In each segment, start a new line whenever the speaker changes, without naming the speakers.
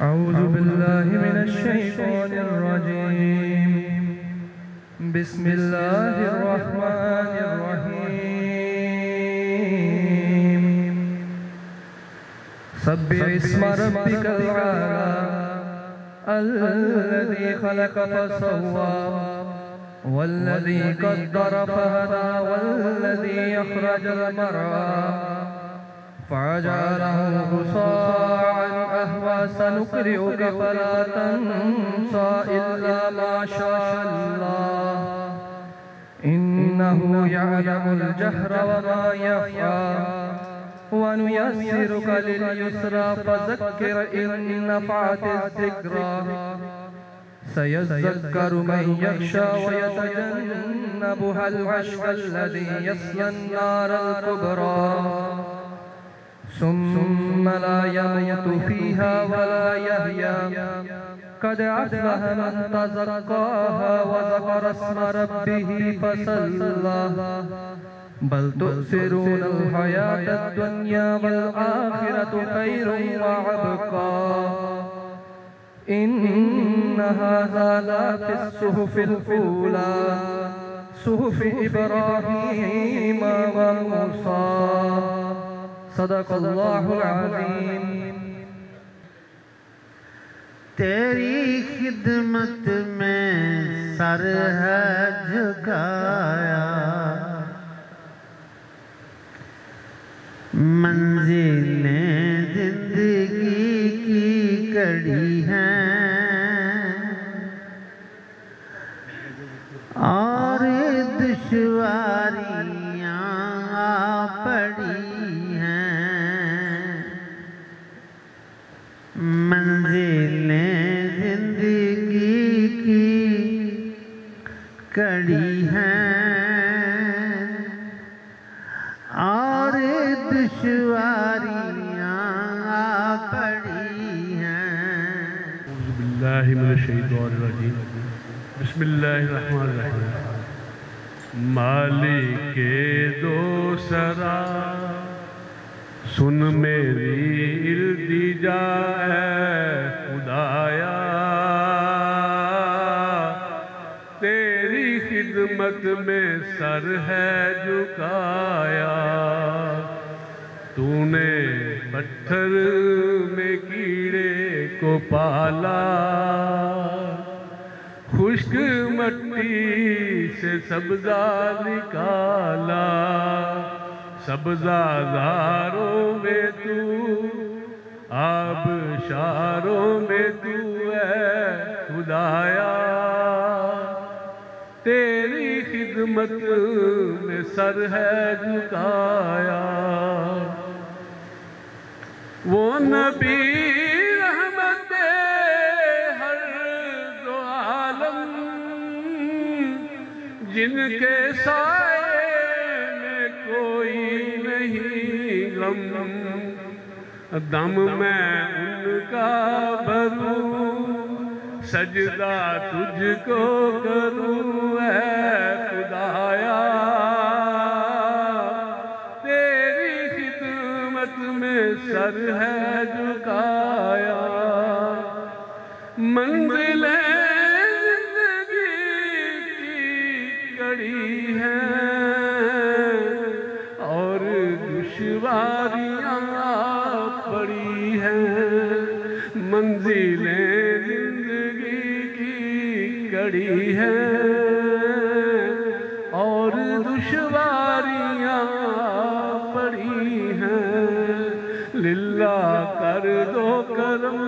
أعوذ بالله من الشيطان الرجيم بسم الله الرحمن الرحيم سبح اسم ربك الأعلى الذي خلق فسوى والذي قدر فهدى والذي أخرج المرعى فجعله غثاء أحوى سنقرئك فلا تنسى إلا ما شاء الله إنه يعلم الجهر وما يخفى ونيسرك لليسرى فذكر إن نفعت الذكرى سيذكر من يخشى ويتجنبها الأشقى الذي يصلى النار الكبرى ثم لا يموت فيها ولا يحيا قد أفلح من تزكاها وذكر اسم ربه فصلى بل تؤثرون الحياة الدنيا والآخرة خير وأبقى إن هذا لفي الصحف الأولى صحف إبراهيم وموسى صدق الله العظيम।
तेरी खिदमत में सर है झुकाया, मंजिलें जिंदगी की कड़ी हैं और दुश्वारियां आ पड़ी हैं, मंजिलें जिंदगी की कड़ी हैं और दुश्वारियां आ पड़ी हैं।
बिस्मिल्लाहि मिनश शैतानिर रजीम बिस्मिल्लाहिर रहमानिर रहीम। मालिके दो सरा सुन मेरी इल्तिजा है खुदाया, तेरी खिदमत में सर है झुकाया, तूने पत्थर में कीड़े को पाला, खुश्क मट्टी से सब्जा निकाला, सब्ज़ाज़ारों में तू आबशारों में तू है खुदाया, तेरी खिदमत में सर है झुकाया। वो नबी रहमत हर दो आलम जिनके साए में कोई नहीं गम, दम मैं उनका भरूं सजदा तुझको करूं है खुदाया, तेरी खिदमत में सर है झुकाया। मंजिलें जिंदगी की कड़ी हैं और दुश्वारियां पड़ी हैं, मंजिलें जिंदगी की कड़ी हैं और दुश्वारियां पड़ी हैं। लिल्ला कर दो करम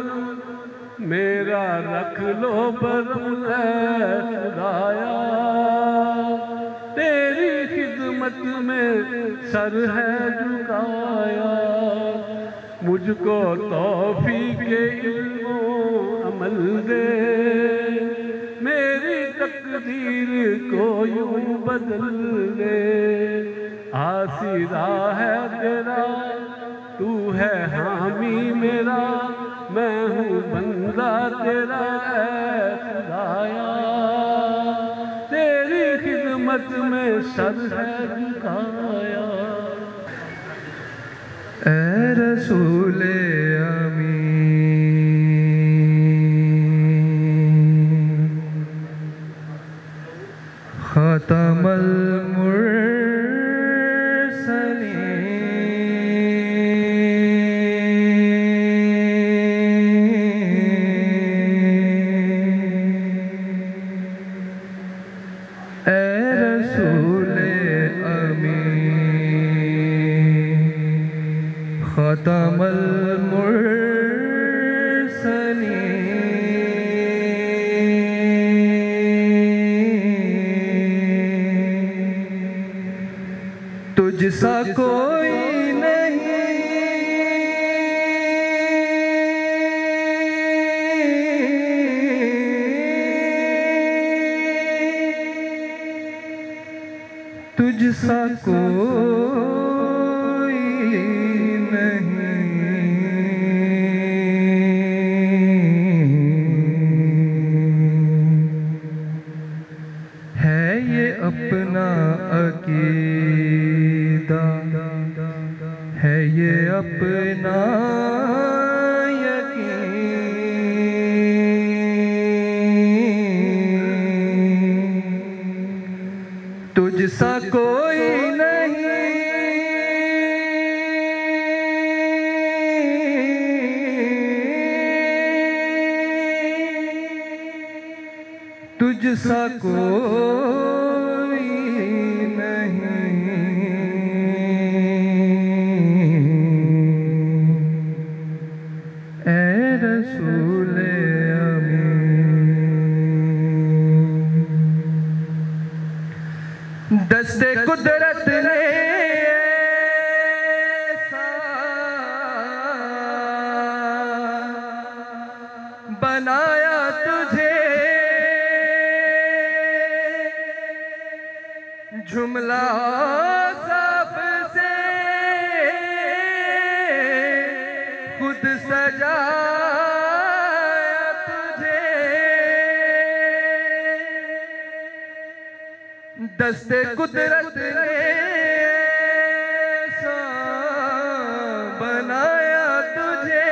मेरा रख लो बरम है खुदाया, तेरी खिदमत में सर है झुकाया। मुझको तौफीके इल्मो अमल दे, मेरी तकदीर को यूं बदल दे, आसिरा है तेरा तू है हामी मेरा, मैं हूँ बंदा तेरा है खुदाया, तेरी खिदमत में सर है झुकाया।
ए रसूले अमीन ख़तमल मुरसलीन ए रसूले अमीन ख़तमल मुरसलीन तुझसा कोई तुझसा कोई नहीं है ये अपना अकीदा है ये अपना यकीन तुझसा कोई नहीं तुझसा कोई नहीं ए रसूले अमीन दस्ते कुदरत ने ऐसा बनाया तुझे जुमला साफ से खुद सजाया तुझे दस्ते कुदरत ने ऐसा बनाया तुझे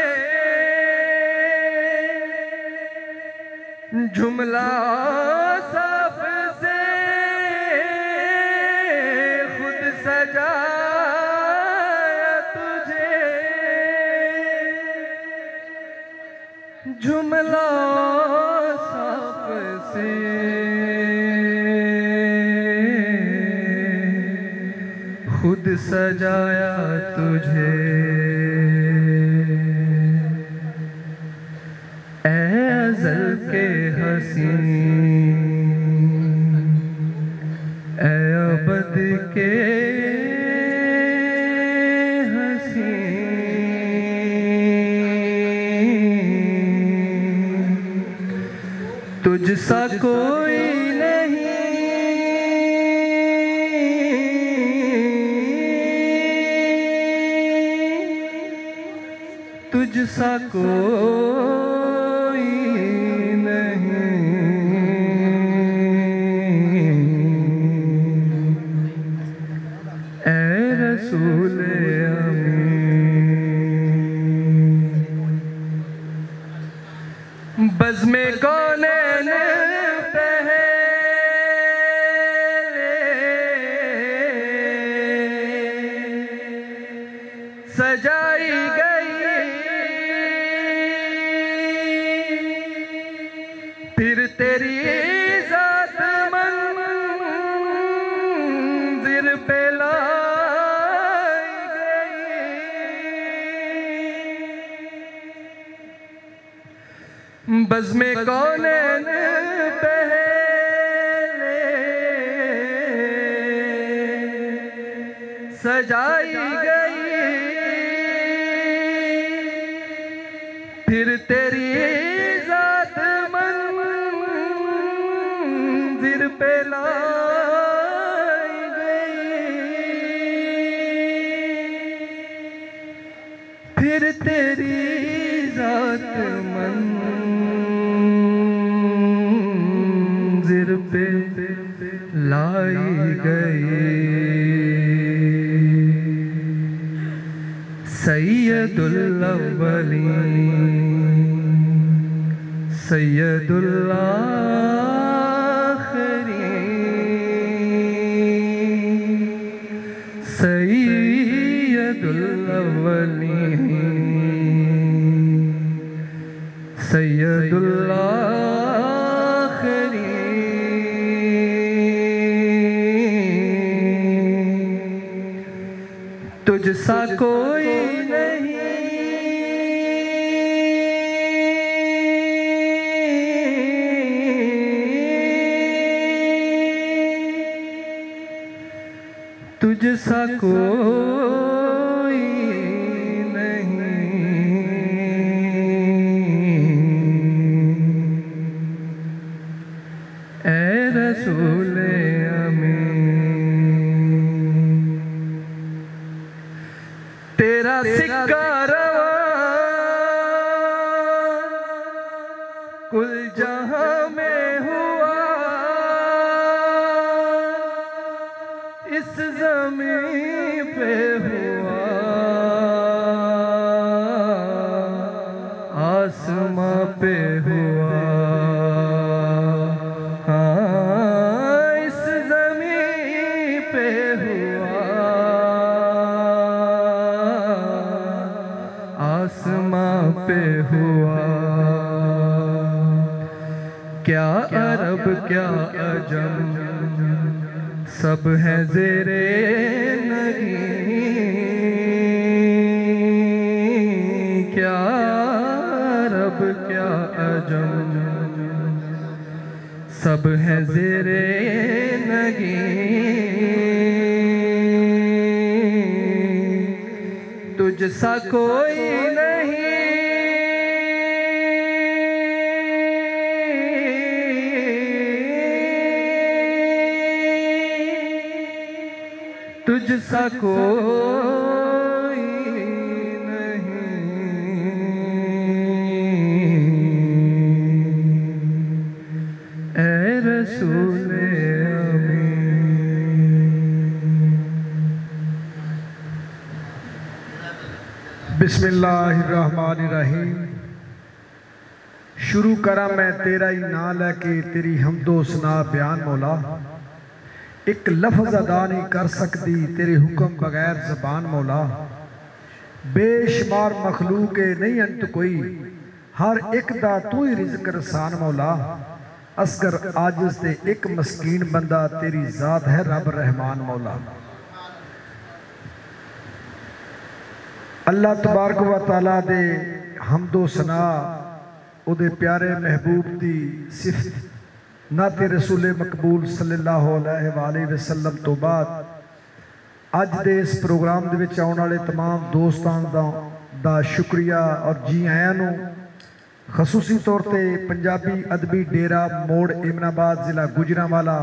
जुमला साफ से खुद सजाया तुझे जुमला साफ से खुद सजाया तुझे ए अज़ल के हसीन ए अबद के हसीन तुझसा कोई तुझसा कोई नहीं ए रसूले अमीन बज़्मे कौनैन सजाई गई फिर तेरी ज़ात मंज़िर पे लाई गई बज़्मे कौनैन पहले सजाई गई फिर तेरी ज़ात मंज़िर पे लाई गई फिर तेरी ज़ात मंज़िर पे लाई गई सैयदुल अव्वलीन सैयदुल आखिरीन सैयदुल आखिरीन तुझसा कोई नहीं तुझसा कोई रसूले अमीन तेरा सिक्का रवा कुल जहां में हुआ इस ज़मीन पे हुआ आसमां पे हुआ आसमां पे हुआ क्या अरब क्या अजम सब है ज़ेरे नगीं क्या अरब क्या अजम सब है ज़ेरे नगीं तुझसा कोई नहीं तुझसा कोई नहीं ऐ रसूले
बिस्मिल्लाहिर्रहमानिर्रहीम। शुरू करा मैं तेरा ही ना लैके तेरी हमदो सना बयान मौला। एक लफ्ज़ अदा नहीं कर सकती तेरे हुक्म बगैर ज़बान मौला। बेशुमार मखलूक नहीं अंत कोई हर एक दा तू ही रिज़्क़ रसान मौला। असगर आजिज़ ते एक मस्कीन बंदा तेरी ज़ात है रब रहमान मौला। अल्लाह तबारक व तआला दे हमदो सना उदे प्यारे महबूब दी सिफत नाते रसूले मकबूल सल्लल्लाहु अलैहि वसल्लम तो बाद अज दे इस प्रोग्राम दे विच आउण वाले तमाम दोस्तां दा शुक्रिया और जी आयां नूं। खसूसी तौर ते पंजाबी अदबी डेरा मोड़ इमनाबाद जिला गुजरांवाला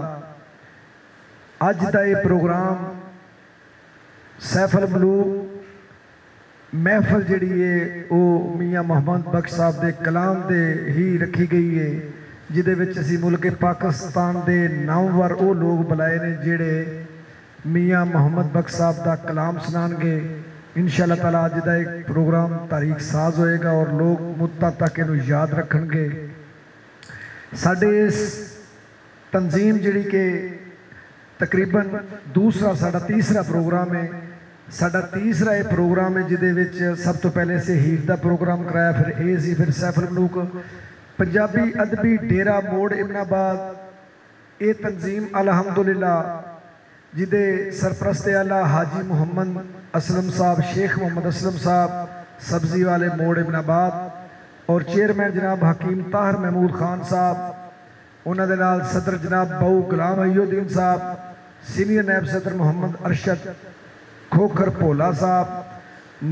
अज दा ये प्रोग्राम सैफुल मलूक महफल जिहड़ी है वो मियाँ मोहम्मद बख्श साहब के कलाम दे ही रखी गई है जिहदे विच असीं मुल्क पाकिस्तान के नामवर वो लोग बुलाए ने जिहड़े मियाँ मोहम्मद बख्श साहब का कलाम सुनाएंगे। इंशाअल्लाह ताला अज दा एक प्रोग्राम तारीख साज होएगा और लोग मुद्दा तक इहनूं याद रखणगे। साडे इस तंजीम जिहड़ी कि तकरीबन दूसरा साडा तीसरा प्रोग्राम है। साडा तीसरा ये प्रोग्राम है जिहदे विच सब तो पहले से हीर का प्रोग्राम कराया फिर ए सी फिर सैफुल मलूक पंजाबी अदबी डेरा मोड़ इमनाबाद ये तंजीम अलहमदुलिल्लाह जिदे सरप्रस्त आला हाजी मुहम्मद असलम साहब शेख मोहम्मद असलम साहब सब्जी वाले मोड़ इमनाबाद और चेयरमैन जनाब हकीम ताहर महमूद खान साहब उन्होंने नाल सदर जनाब बहु गुलाम अयोद्दीन साहब सीनियर नायब सदर मोहम्मद अरशद खोखर भोला साहब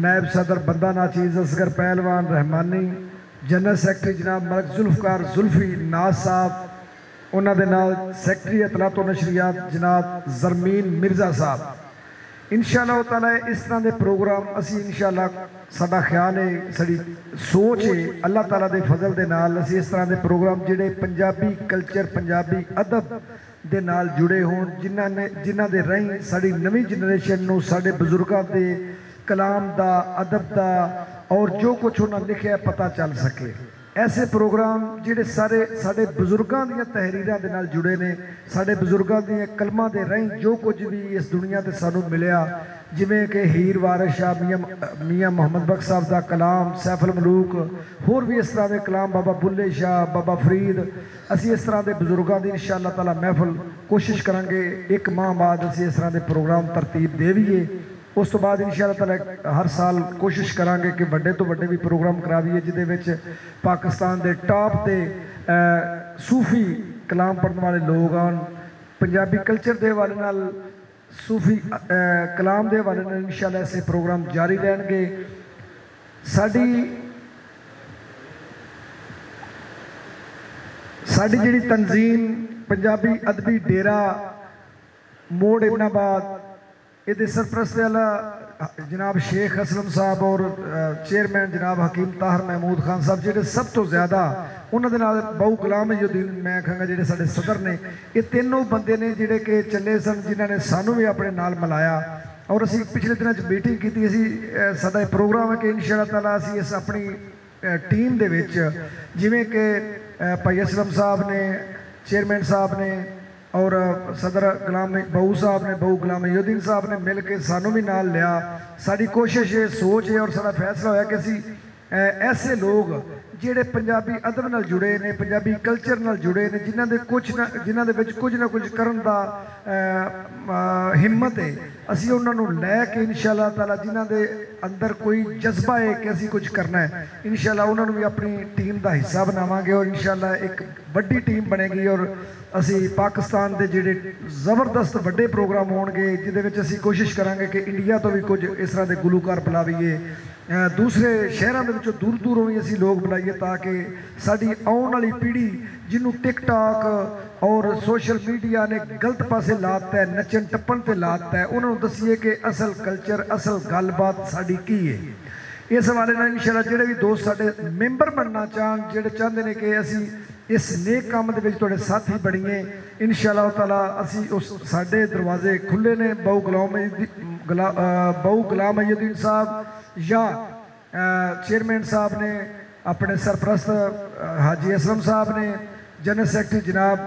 नायब सदर बंदा नाचीज़ असगर पहलवान रहमानी जनरल सैकटरी जनाब मलक जुल्फकार जुल्फी नाज साहब उन्होंने नाल सैकटरी इतलात और नशरियात जनाब जरमीन मिर्जा साहब। इंशाअल्लाह ताला इस तरह के प्रोग्राम असी इंशाअल्लाह साडा ख्याल है साडी सोच है अल्लाह ताला के फजल के नाल असी इस तरह के प्रोग्राम जिहड़े पंजाबी कल्चर पंजाबी अदब दे नाल जुड़े होण जिन्हां दे राहीं साडी नवीं जनरेशन नूं साडे बजुर्गां दे कलाम दा अदब दा और जो कुछ उन्होंने लिखा पता चल सके। ऐसे प्रोग्राम ਜਿਹੜੇ ਸਾਡੇ ਬਜ਼ੁਰਗਾਂ ਦੀਆਂ ਤਹਿਰੀਰਾਂ ਦੇ ਨਾਲ ਜੁੜੇ ਨੇ, ਸਾਡੇ ਬਜ਼ੁਰਗਾਂ ਦੀਆਂ ਕਲਮਾਂ ਦੇ ਰਾਹੀਂ ਜੋ ਕੁਝ ਵੀ ਇਸ ਦੁਨੀਆ ਤੇ ਸਾਨੂੰ ਮਿਲਿਆ, ਜਿਵੇਂ ਕਿ ਹੀਰ ਵਾਰਿਸ ਸ਼ਾਹ ਮੀਆਂ ਮੁਹੰਮਦ ਬਖਸ਼ ਸਾਹਿਬ ਦਾ ਕਲਾਮ, ਸੈਫ ਅਲ ਮਲੂਕ, ਹੋਰ ਵੀ ਇਸ ਤਰ੍ਹਾਂ ਦੇ ਕਲਾਮ, ਬਾਬਾ ਬੁੱਲੇ ਸ਼ਾਹ, ਬਾਬਾ ਫਰੀਦ, ਅਸੀਂ ਇਸ ਤਰ੍ਹਾਂ ਦੇ ਬਜ਼ੁਰਗਾਂ ਦੀ ਇਨਸ਼ਾ ਅੱਲਾਹ ਤਾਲਾ ਮਹਿਫਲ ਕੋਸ਼ਿਸ਼ ਕਰਾਂਗੇ ਇੱਕ ਮਾਹ ਬਾਅਦ ਅਸੀਂ ਇਸ ਤਰ੍ਹਾਂ ਦੇ ਪ੍ਰੋਗਰਾਮ ਤਰਤੀਬ ਦੇਵੀਏ। ਉਸ ਤੋਂ ਬਾਅਦ ਇਨਸ਼ਾ ਅੱਲਾਹ ਤਾਲਾ ਹਰ ਸਾਲ ਕੋਸ਼ਿਸ਼ ਕਰਾਂਗੇ ਕਿ ਵੱਡੇ ਤੋਂ ਵੱਡੇ ਵੀ ਪ੍ਰੋਗਰਾਮ ਕਰਾਈਏ, ਜਿਹਦੇ ਵਿੱਚ ਪਾਕਿਸਤਾਨ ਦੇ ਟਾਪ ਦੇ ਸੂਫੀ ਕਲਾਮ ਪੜ੍ਹਨ ਵਾਲੇ ਲੋਕ ਆਉਣ, ਪੰਜਾਬੀ ਕਲਚਰ ਦੇ ਹਵਾਲੇ ਨਾਲ, ਸੂਫੀ ਕਲਾਮ ਦੇ ਹਵਾਲੇ ਨਾਲ ਇਨਸ਼ਾ ਅੱਲਾਹ ਐਸੇ ਪ੍ਰੋਗਰਾਮ ਜਾਰੀ ਰਹਿਣਗੇ। ਸਾਡੀ ਜਿਹੜੀ ਤਨਜ਼ੀਮ ਪੰਜਾਬੀ ਅਦਬੀ ਡੇਰਾ ਮੋੜ ਇਬਨਾਬਾਦ, ਇਹਦੇ ਸਰਪ੍ਰਸਤ ਵਾਲਾ जनाब शेख असलम साहब और चेयरमैन जनाब हकीम ताहर महमूद खान साहब, ਜਿਹੜੇ ਸਭ ਤੋਂ ਜ਼ਿਆਦਾ ਉਹਨਾਂ ਦੇ ਨਾਲ ਬਹੁ ਗੁਲਾਮ ਮਹੀਉਦੀਨ, ਮੈਂ ਕਹਾਂਗਾ ਜਿਹੜੇ ਸਾਡੇ ਸਦਰ ਨੇ, ਇਹ ਤਿੰਨੋਂ ਬੰਦੇ ਨੇ ਜਿਹੜੇ ਕਿ ਚੱਲੇ ਸਨ, ਜਿਨ੍ਹਾਂ ਨੇ ਸਾਨੂੰ ਵੀ ਆਪਣੇ ਨਾਲ ਮਿਲਾਇਆ। ਔਰ ਅਸੀਂ ਪਿਛਲੇ ਦਿਨਾਂ 'ਚ ਮੀਟਿੰਗ ਕੀਤੀ ਸੀ। ਸਾਡਾ ਇਹ ਪ੍ਰੋਗਰਾਮ ਹੈ ਕਿ ਇਨਸ਼ਾ ਅੱਲਾਹ ਤਾਲਾ ਅਸੀਂ ਇਸ ਆਪਣੀ ਟੀਮ ਦੇ ਵਿੱਚ, ਜਿਵੇਂ ਕਿ ਭਾਈ ਅਸਲਮ ਸਾਹਿਬ ਨੇ, ਚੇਅਰਮੈਨ ਸਾਹਿਬ ਨੇ, और सदर गुलाम बहू साहब ने, बहू गुलाम महीउद्दीन साहब ने मिल के सानू भी नाल लिया। साड़ी कोशिश है, सोच है और सारा फैसला होया कि असी ऐसे लोग ਜਿਹੜੇ ਪੰਜਾਬੀ ਅਦਬ ਨਾਲ ਜੁੜੇ ਨੇ, ਪੰਜਾਬੀ ਕਲਚਰ ਨਾਲ ਜੁੜੇ ਨੇ, ਜਿਨ੍ਹਾਂ ਦੇ ਵਿੱਚ ਕੁਝ ਨਾ ਕੁਝ ਕਰਨ ਦਾ ਹਿੰਮਤ ਹੈ, ਅਸੀਂ ਉਹਨਾਂ ਨੂੰ ਲੈ ਕੇ ਇਨਸ਼ਾ ਅੱਲਾਹ ਤਾਲਾ, ਜਿਨ੍ਹਾਂ ਦੇ ਅੰਦਰ ਕੋਈ ਜਜ਼ਬਾ ਹੈ ਕਿ ਅਸੀਂ ਕੁਝ ਕਰਨਾ ਹੈ, ਇਨਸ਼ਾ ਅੱਲਾਹ ਉਹਨਾਂ ਨੂੰ ਵੀ ਆਪਣੀ ਟੀਮ ਦਾ ਹਿੱਸਾ ਬਣਾਵਾਂਗੇ ਔਰ ਇਨਸ਼ਾ ਅੱਲਾਹ ਇੱਕ ਵੱਡੀ ਟੀਮ ਬਣੇਗੀ। ਔਰ ਅਸੀਂ ਪਾਕਿਸਤਾਨ ਦੇ ਜਿਹੜੇ ਜ਼ਬਰਦਸਤ ਵੱਡੇ ਪ੍ਰੋਗਰਾਮ ਹੋਣਗੇ, ਜਿਹਦੇ ਵਿੱਚ ਅਸੀਂ ਕੋਸ਼ਿਸ਼ ਕਰਾਂਗੇ ਕਿ ਇੰਡੀਆ ਤੋਂ ਵੀ ਕੁਝ ਇਸ ਤਰ੍ਹਾਂ ਦੇ ਗੁਲੂਕਾਰ ਬੁਲਾਈਏ, दूसरे शहरों के दूर दूरों भी असी लोग बुलाइए, ताकि साड़ी आने वाली पीढ़ी जिन्हों टिकटॉक और सोशल मीडिया ने गलत पासे लाता है, नचन टप्पन से लाता है, उन्होंने दसीए कि असल कल्चर, असल गलबात साड़ी की है। इस हवाले नाल इंशाअल्लाह जिहड़े भी दोस्त साडे मैंबर बनना चाहन, जिहड़े चाहते हैं कि असी इस नेक काम दे विच तुहाडे साथी बणीए, इंशाअल्लाह ताला असी उस साडे दरवाजे खुले ने। बहु गुलाम महीउद्दीन साहब या चेयरमैन साहब ने, अपने सरपरस्त हाजी असलम साहब ने, जनरल सैकटरी जनाब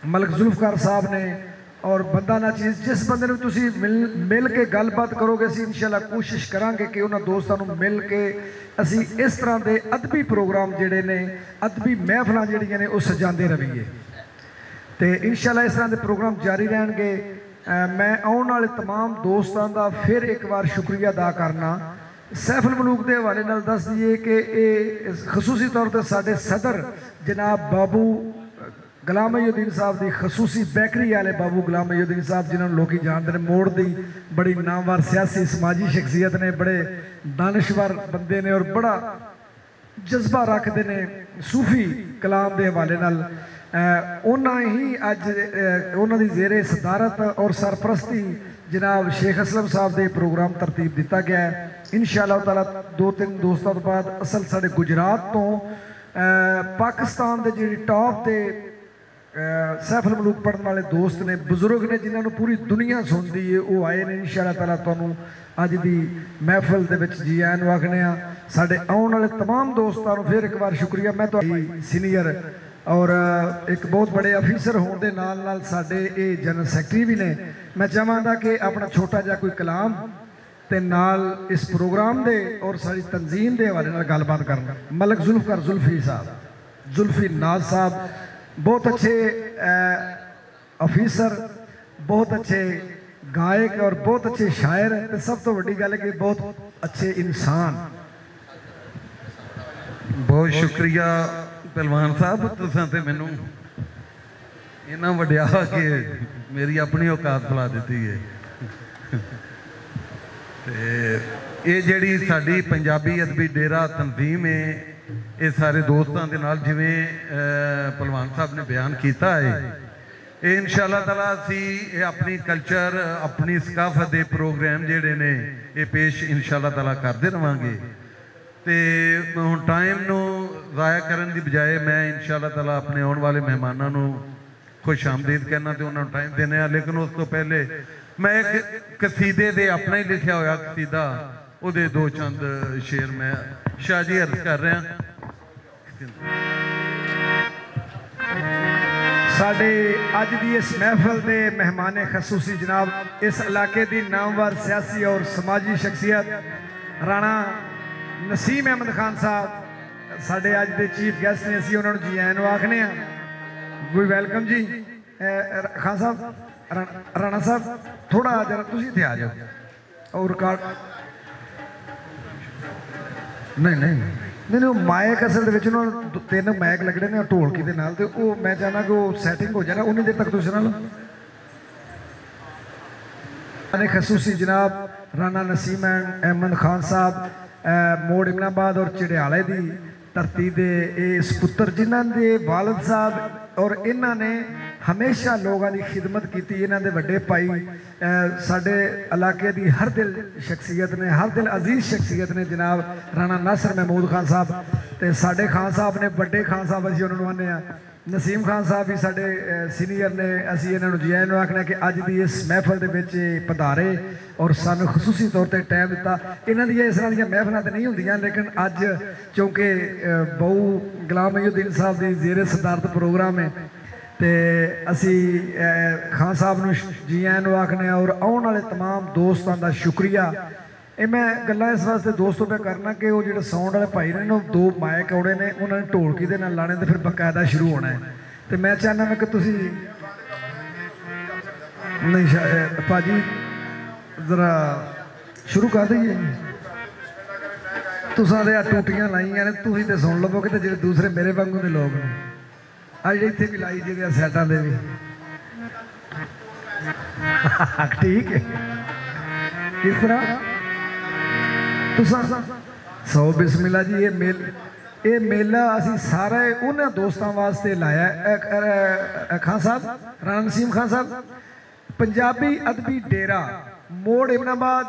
मलिक जुल्फकार साहब ने, और बंदा ना चीज़ जिस बंदे नूं तुसीं मिल के गलबात करोगे, असीं इंशाअल्लाह कोशिश करांगे कि उन्हां दोस्तां नूं मिल के असीं इस तरह के अदबी प्रोग्राम जिहड़े ने, अदबी महफिलां जिहड़ियां ने वो सजांदे रहीए। तो इंशाअल्लाह इस तरह के प्रोग्राम जारी रहणगे। मैं आने वाले तमाम दोस्तों का फिर एक बार शुक्रिया अदा करना। सैफ अल मलूक के हवाले नाल दस दईए कि ये खसूसी तौर पर साडे सदर जनाब बाबू गुलाम महीउद्दीन साहब की खसूसी बैकरी वाले बाबू गुलाम महीउद्दीन साहब, जिन्होंने लोग जानते हैं, मोड़ की बड़ी नामवर सियासी समाजी शख्सियत ने, बड़े दानश्वर बंदे ने और बड़ा जज्बा रखते हैं सूफी कलाम के हवाले नाल। उन्होंने ही अज उन्होंने जेरे सदारत और सरपरस्ती जनाब शेख असलम साहब के प्रोग्राम तरतीब दिता गया है। इंशाअल्लाह ताला 2-3 दोस्तों तो बाद असल साढ़े गुजरात तो पाकिस्तान के जी टॉप के सैफ अल मलूक पढ़ने वाले दोस्त ने, बुजुर्ग ने, जिन्होंने पूरी दुनिया सुनती है, वो आए ने। इंशाअल्लाह ताला तुहानूं अज की महफिल दे विच जी आन आखने। साढ़े आने वाले तमाम दोस्तों फिर एक बार शुक्रिया। मैं तो सीनियर और एक बहुत बड़े अफीसर होने के नाल नाल साडे ये जनरल सैकटरी भी ने। मैं चाहांगा कि अपना छोटा जिहा कोई कलाम ते नाल इस प्रोग्राम दे और सारी तंजीम के हवाले नाल गलबात करना। मलिक जुल्फकार जुल्फी साहब, जुल्फी नाज साहब, बहुत अच्छे अफीसर, बहुत अच्छे गायक और बहुत अच्छे शायर, तो सब तो बड़ी गल है कि बहुत अच्छे इंसान।
बहुत शुक्रिया पहलवान साहब, तुसां ते मैनू इन्ना वड्या कि मेरी अपनी औकात बुला दी है। ये जिहड़ी साडी पंजाबी अदबी डेरा तंजीम है, ये सारे दोस्तों के नाल जिवें पहलवान साहब ने बयान किया है, ये इंशाअल्लाह ताला असी अपनी कल्चर, अपनी सकाफत के प्रोग्राम जिहड़े ने ये पेश इंशाअल्लाह ताला करते रहांगे। तो हुण टाइम नूं ज़ाया करन दी बजाय मैं इंशाअल्लाह ताला अपने आने वाले मेहमानों नूं खुश आमदीद कहना तो उन्होंने टाइम देने। लेकिन उस तो पहले मैं एक कसीदे दे अपना ही लिखा होया कसीदा, उहदे दो चंद शेर मैं शाह जी अर्ज कर रहा।
ਸਾਡੇ ਅੱਜ ਦੀ ਇਸ महफिल ਦੇ ਮਹਿਮਾਨ ਖਸੂਸੀ ਜਨਾਬ ਇਸ ਇਲਾਕੇ ਦੀ ਨਾਮਵਰ ਸਿਆਸੀ ਔਰ ਸਮਾਜੀ ਸ਼ਖਸੀਅਤ ਰਾਣਾ ਨਸੀਮ ਅਹਿਮਦ ਖਾਨ ਸਾਹਿਬ ਸਾਡੇ ਅੱਜ ਦੇ ਚੀਫ ਗੈਸਟ ਨੇ। ਅਸੀਂ ਉਹਨਾਂ ਨੂੰ ਜੀ ਆਇਆਂ ਨੂੰ ਆਖਦੇ ਹਾਂ। ਵੀ ਵੈਲਕਮ ਜੀ। ਖਾਨ ਸਾਹਿਬ ਰਾਣਾ ਸਾਹਿਬ ਥੋੜਾ ਜਰਾ ਤੁਸੀਂ ਇੱਥੇ ਆ ਜਾਓ। ਔਰ ਰਿਕਾਰਡ ਨਹੀਂ ਨਹੀਂ नहीं माइक असल तीन माइक लगने ने ढोलकी के नाल तो वो मैं चाहना कि वो सैटिंग हो जाए उन्नी देर तक तुम नाल खसूसी जनाब राणा नसीम अहमद खान साहब मोड़ इमनाबाद और चिड़ियाले की धरती के सपुत्र जिन्हों के वालद साहब और इन्होंने हमेशा लोगों की खिदमत की। इन्हों के बड़े भाई साढ़े इलाके की हर दिल शख्सियत ने हर दिल अजीज शख्सियत ने जनाब राणा नासिर महमूद खान साहब तो साढ़े खान साहब ने बड़े खान साहब असीं उन्होंने आने नसीम खान साहब भी साढ़े सीनियर ने। असीं इन्होंने जी आइयां नूं आखना कि अज की इस महफिल दे विच पधारे और सानूं खसूसी तौर पर टाइम दिता। इन्हां दी इस तरह दी महफिलां तो नहीं होंदियां लेकिन अज क्योंकि बहु गुलाम महीउद्दीन साहब की ज़ेरे सदारत प्रोग्राम है तो असी खान साहब नूं जी आइयां नूं आखने और आने वाले तमाम दोस्तों का शुक्रिया। ये मैं गल्लां इस वास्ते दोस्तों पे करना कि वो जो साउंड वाले भाई ने दो माइक आउणे ने उन्होंने ढोलकी दे नाल लाने तो फिर बकायदा शुरू होना है। तो मैं चाहना मैं कि तुसी नहीं भाजी जरा शुरू कर दईए। तुसां ते टूटियां लाइयां ने तुसीं ते सुन लवोगे तो जो दूसरे मेरे वांगू दे लोग ने अज इत्थे भी लाई जी सैटां दे भी ठीक है। किस तरह तुसां सौ बिस्मिल्ला जी। ये मेला असी सारे उन्होंने दोस्तों वास्ते लाया। खान साहब राणा नसीम खान साहब पंजाबी अदबी डेरा मोड़ इमनाबाद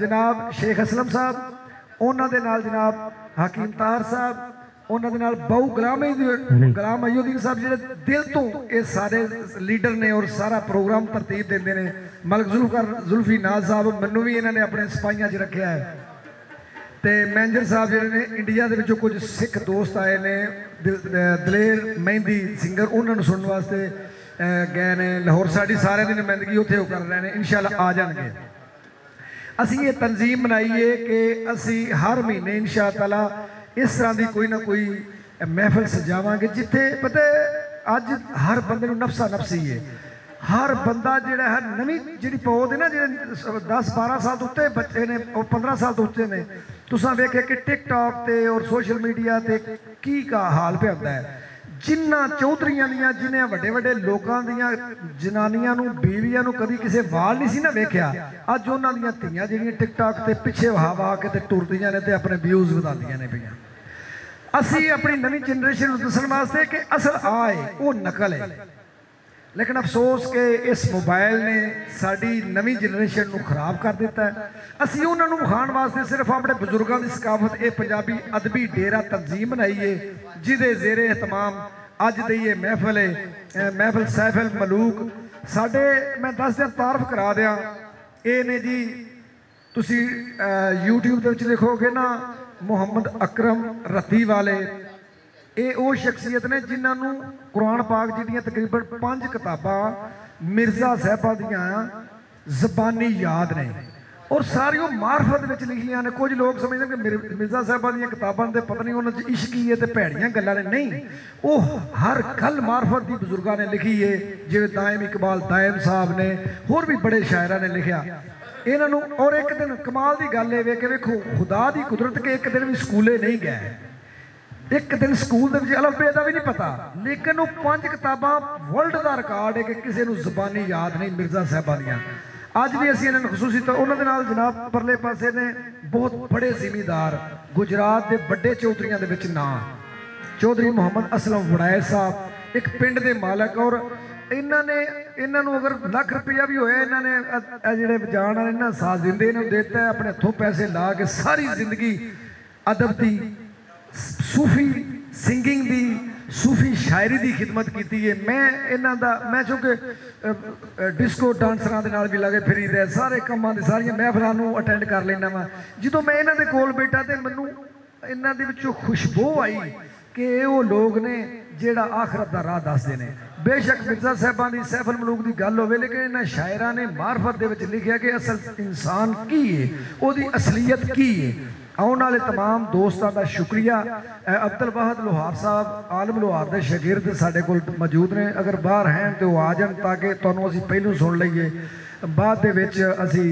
जनाब शेख असलम साहब उन्होंने नाल जनाब हकीम तार साहब उन्होंने नाल बहु गुलाम महीउद्दीन साहब जो दिल तो ये सारे लीडर ने और सारा प्रोग्राम तरतीब देंगे ने। मलिक जुल्फी नाज साहब मैनू भी इन्होंने अपने सिपाहियां च रखा है तो मैनेजर साहब जो ने इंडिया के विचों कुछ सिख दोस्त आए ने दलेर मेहंदी सिंगर उन्होंने सुनने वास्ते गए ने लाहौर। साड़ी सारे की नुमाइंदगी उत्थे कर रहे हैं इंशाअल्लाह आ जाएंगे। असी ये तंजीम बनाई है कि असी हर महीने इंशाअल्लाह इस तरह की कोई ना कोई महफिल सजावांगे जिथे पता अज हर बंदे नूं नफसा नफसी है। हर बंदा जिहड़ा है नवीं जिहड़ी पौध है ना जो 10-12 साल तो उत्ते बच्चे ने और 15 साल तो उत्ते ने तुसां वेखिया कि टिकटॉक ते और सोशल मीडिया ते की का हाल पे होंदा है। जिन्हां चौधरियां दियां जिन्हें वड्डे वड्डे लोकां दियां जनानियां नूं बीवियां नूं कदी किसे वाल नहीं सी ना वेखिया अज उन्हां दियां धीआं जिहड़ियां टिकटॉक ते पिछे वहा के ते टुरदियां ने ते अपने व्यूज़ वधादियां ने पईआं। असी अपनी नवी जनरेशन को दसन वास्ते कि असल आए वो नकल है लेकिन अफसोस कि इस मोबाइल ने साड़ी नवी जनरेशन को खराब कर दिता है। असी उन्होंने विखाण वास्ते सिर्फ अपने बजुर्गों की सकाफत ये पंजाबी अदबी डेरा तंजीम बनाई है जिदे जेरे एहतमाम अज दी ये महफिल है महफिल सैफल मलूक साढ़े मैं 10 दिन तारफ करा दिया। ये ने जी तुसी यूट्यूब के लिखोगे ना मुहम्मद अकरम रती वाले ये वो शख्सियत ने जिन्होंने कुरान पाक जी तकरीबन 5 किताबां मिर्जा साहबा दियां जबानी याद ने और सारी मार्फत में लिखियां ने। कुछ लोग समझते कि मिर्जा साहबा दियां किताबां दे पता नहीं उन्होंने इश्क ही है तो भैड़ियां गल्लां ने नहीं वो हर गल मार्फत की बुजुर्गों ने लिखी है जिवें दायम इकबाल दायम साहब ने होर भी बड़े शायरां ने लिखिया इन्हों। और एक दिन कमाल की गल है कि वेखो खुदा की कुदरत के एक दिन भी स्कूले नहीं गए एक दिन स्कूल के अलफबे का भी नहीं पता लेकिन वो 5 किताबां वर्ल्ड का रिकॉर्ड है कि किसी को जबानी याद नहीं मिर्जा साहबा दियां। अज भी असीं इन्होंने खसूसी तो उन्होंने नाल जनाब परले पासे ने बहुत बड़े जिमीदार गुजरात के बड़े चौधरियों के विच नां चौधरी मुहम्मद असलम वड़ाए साहब एक पिंड के मालक और इन्होंने इन्हों अगर लाख रुपया भी होया इन्होंने जिहड़े जान वाले इन्हां साथ दिंदे इन्होंने देता है अपने हथों पैसे ला के सारी जिंदगी अदब की सूफी सिंगिंग दी सूफी शायरी की खिदमत की है। मैं चूँकि डिस्को डांसर के नाल भी लगे फिरी दे सारे कामां दे सारियां महफिलां अटेंड कर लेना वा जो मैं इन्हां दे कोल बैठा तो मैनूं इन्हां दे विचों खुशबू आई ਕਿ ਉਹ ਲੋਕ ਨੇ ਜਿਹੜਾ ਆਖਰਤ ਦਾ ਰਾਹ ਦੱਸਦੇ ਨੇ। ਬੇਸ਼ੱਕ ਮਿਰਜ਼ਾ ਸਾਹਿਬਾਂ ਦੀ ਸੈਫ ਅਲ ਮਲੂਕ ਦੀ ਗੱਲ ਹੋਵੇ, ਲੇਕਿਨ ਇਹਨਾਂ ਸ਼ਾਇਰਾਂ ਨੇ ਮਾਰਫਤ ਦੇ ਵਿੱਚ ਲਿਖਿਆ ਕਿ ਅਸਲ ਇਨਸਾਨ ਕੀ ਹੈ, ਉਹਦੀ ਅਸਲੀਅਤ ਕੀ ਹੈ। ਆਉਣ ਵਾਲੇ तमाम ਦੋਸਤਾਂ ਦਾ ਸ਼ੁਕਰੀਆ। ਅਬਦੁਲ ਵਾਹਦ ਲੋਹਾਰ ਸਾਹਿਬ ਆਲਮ ਲੋਹਾਰ ਦੇ ਸ਼ਾਗਿਰਦ ਸਾਡੇ ਕੋਲ ਮੌਜੂਦ ਨੇ, ਅਗਰ ਬਾਹਰ ਹਨ ਤੇ ਉਹ ਆ ਜਾਣ ਤਾਂ ਕਿ ਤੁਹਾਨੂੰ ਅਸੀਂ ਪਹਿਲੋਂ ਸੁਣ ਲਈਏ। ਬਾਅਦ ਦੇ ਵਿੱਚ ਅਸੀਂ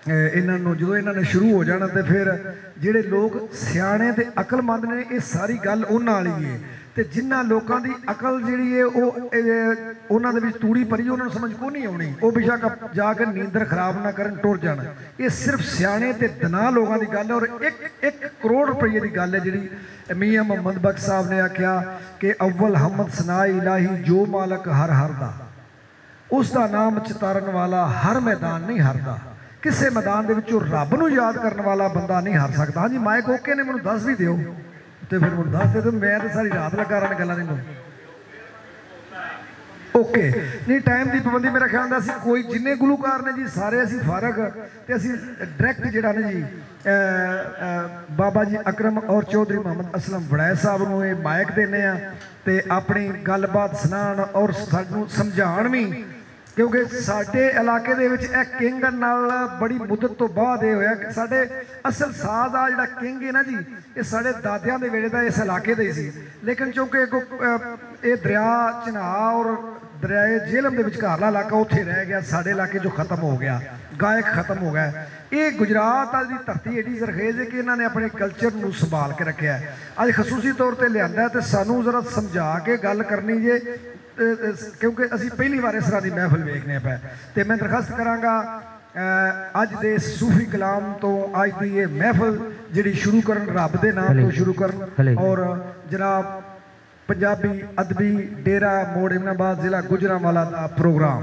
ਇਹਨਾਂ ਨੂੰ ਜਦੋਂ ਇਹਨਾਂ ਨੇ ਸ਼ੁਰੂ ਹੋ ਜਾਣਾ ਤੇ ਫਿਰ ਜਿਹੜੇ ਲੋਕ ਸਿਆਣੇ ਤੇ ਅਕਲਮੰਦ ਨੇ, ਇਹ ਸਾਰੀ ਗੱਲ ਉਹਨਾਂ ਵਾਲੀ ਹੈ। ਤੇ ਜਿਨ੍ਹਾਂ ਲੋਕਾਂ ਦੀ ਅਕਲ ਜਿਹੜੀ ਹੈ ਉਹ ਉਹਨਾਂ ਦੇ ਵਿੱਚ ਤੂੜੀ ਭਰੀ, ਉਹਨਾਂ ਨੂੰ ਸਮਝ ਕੋ ਨਹੀਂ ਆਉਣੀ, ਉਹ ਬੇਸ਼ੱਕ ਜਾ ਕੇ ਨੀਂਦਰ ਖਰਾਬ ਨਾ ਕਰਨ, ਟੁਰ ਜਾਣ। ਇਹ ਸਿਰਫ ਸਿਆਣੇ ਤੇ ਦਨਾ ਲੋਕਾਂ ਦੀ ਗੱਲ ਹੈ। ਔਰ 1 ਕਰੋੜ ਰੁਪਏ ਦੀ ਗੱਲ ਹੈ ਜਿਹੜੀ ਮੀਆਂ ਮੁਹੰਮਦ ਬਖਸ਼ ਸਾਹਿਬ ਨੇ ਆਖਿਆ ਕਿ ਅਵਲ ਹਮਦ ਸਨਾ ਇਲਾਹੀ ਜੋ ਮਾਲਕ ਹਰ ਹਰ ਦਾ, ਉਸ ਦਾ ਨਾਮ ਚਿਤਾਰਨ ਵਾਲਾ ਹਰ ਮੈਦਾਨ ਨਹੀਂ ਹਾਰਦਾ। ਕਿਸੇ ਮੈਦਾਨ ਦੇ ਵਿੱਚੋਂ ਰੱਬ ਨੂੰ ਯਾਦ ਕਰਨ ਵਾਲਾ ਬੰਦਾ ਨਹੀਂ ਹਾਰ ਸਕਦਾ। ਹਾਂਜੀ ਮਾਈਕ ਓਕੇ ਨੇ, ਮੈਨੂੰ ਦੱਸ ਵੀ ਦਿਓ ਤੇ ਫਿਰ ਮੈਨੂੰ ਦੱਸ ਦੇ ਦਿਓ, ਮੈਂ ਤਾਂ ਸਾਰੀ ਰਾਤ ਲੱਗਾ ਰਹਿਣ ਗੱਲਾਂ ਨਹੀਂ ਓਕੇ ਨਹੀਂ। ਟਾਈਮ ਦੀ ਪਾਬੰਦੀ ਮੇਰਾ ਖਿਆਲ ਦਾ, ਅਸੀਂ ਕੋਈ ਜਿੰਨੇ ਗੁਲੂਕਾਰ ਨੇ ਜੀ ਸਾਰੇ ਅਸੀਂ ਫਾਰਗ, ਤੇ ਅਸੀਂ ਡਾਇਰੈਕਟ ਜਿਹੜਾ ਨੇ ਜੀ ਬਾਬਾ ਜੀ ਅਕਰਮ ਔਰ ਚੌਧਰੀ ਮੁਹੰਮਦ ਅਸਲਮ ਵੜੈਚ ਸਾਹਿਬ ਨੂੰ ਇਹ ਮਾਈਕ ਦਿੰਦੇ ਆ ਤੇ ਆਪਣੀ ਗੱਲਬਾਤ ਸੁਣਾਉਣ ਔਰ ਸਾਨੂੰ ਸਮਝਾਉਣ ਵੀ, ਕਿਉਂਕਿ ਸਾਡੇ ਇਲਾਕੇ ਦੇ ਵਿੱਚ ਇਹ ਕਿੰਗ ਨਾਲ ਬੜੀ ਮੁੱਦਤ ਤੋਂ ਬਾਅਦ ਇਹ ਹੋਇਆ ਕਿ ਸਾਡੇ ਅਸਲ ਸਾਜ਼ ਆ ਜਿਹੜਾ ਕਿੰਗ ਹੈ ਨਾ ਜੀ, ਇਹ ਸਾਡੇ ਦਾਦਿਆਂ ਦੇ ਵੇਲੇ ਦਾ ਇਸ ਇਲਾਕੇ ਦਾ ਹੀ ਸੀ। ਲੇਕਿਨ ਕਿਉਂਕਿ ਇਹ ਦਰਿਆ ਚਨਾਹ ਔਰ ਦਰਿਆਏ ਜੇਹਲਮ ਦੇ ਵਿਚਕਾਰਲਾ ਇਲਾਕਾ ਉੱਥੇ ਰਹਿ ਗਿਆ, ਸਾਡੇ ਇਲਾਕੇ 'ਚੋਂ ਖਤਮ ਹੋ ਗਿਆ, ਗਾਇਕ ਖਤਮ ਹੋ ਗਿਆ। ਇਹ ਗੁਜਰਾਤ ਦੀ ਧਰਤੀ ਏਡੀ ਜ਼ਰਖੇਜ਼ ਹੈ ਕਿ ਇਹਨਾਂ ਨੇ ਆਪਣੇ ਕਲਚਰ ਨੂੰ ਸੰਭਾਲ ਕੇ ਰੱਖਿਆ। ਅੱਜ ਖਸੂਸੀ ਤੌਰ 'ਤੇ ਲਿਆਂਦਾ ਤੇ ਸਾਨੂੰ ਜ਼ਰਾ ਸਮਝਾ ਕੇ ਗੱਲ ਕਰਨੀ ਜੇ, ਕਿਉਂਕਿ ਅਸੀਂ ਪਹਿਲੀ ਵਾਰ ਇਸ ਤਰ੍ਹਾਂ ਦੀ ਮਹਿਫਲ ਵੇਖਨੇ ਪਏ। ਤੇ ਮੈਂ ਦਰਖਾਸਤ ਕਰਾਂਗਾ ਅੱਜ ਦੇ ਸੂਫੀ ਕਲਾਮ ਤੋਂ ਅੱਜ ਦੀ ਇਹ ਮਹਿਫਲ ਜਿਹੜੀ ਸ਼ੁਰੂ ਕਰਨ, ਰੱਬ ਦੇ ਨਾਮ ਤੋਂ ਸ਼ੁਰੂ ਕਰਨ। ਔਰ ਜਨਾਬ ਪੰਜਾਬੀ ਅਦਬੀ ਡੇਰਾ ਮੋੜ ਇਮਨਾਬਾਦ ਜ਼ਿਲ੍ਹਾ ਗੁਜਰਾਂਵਾਲਾ ਦਾ ਪ੍ਰੋਗਰਾਮ।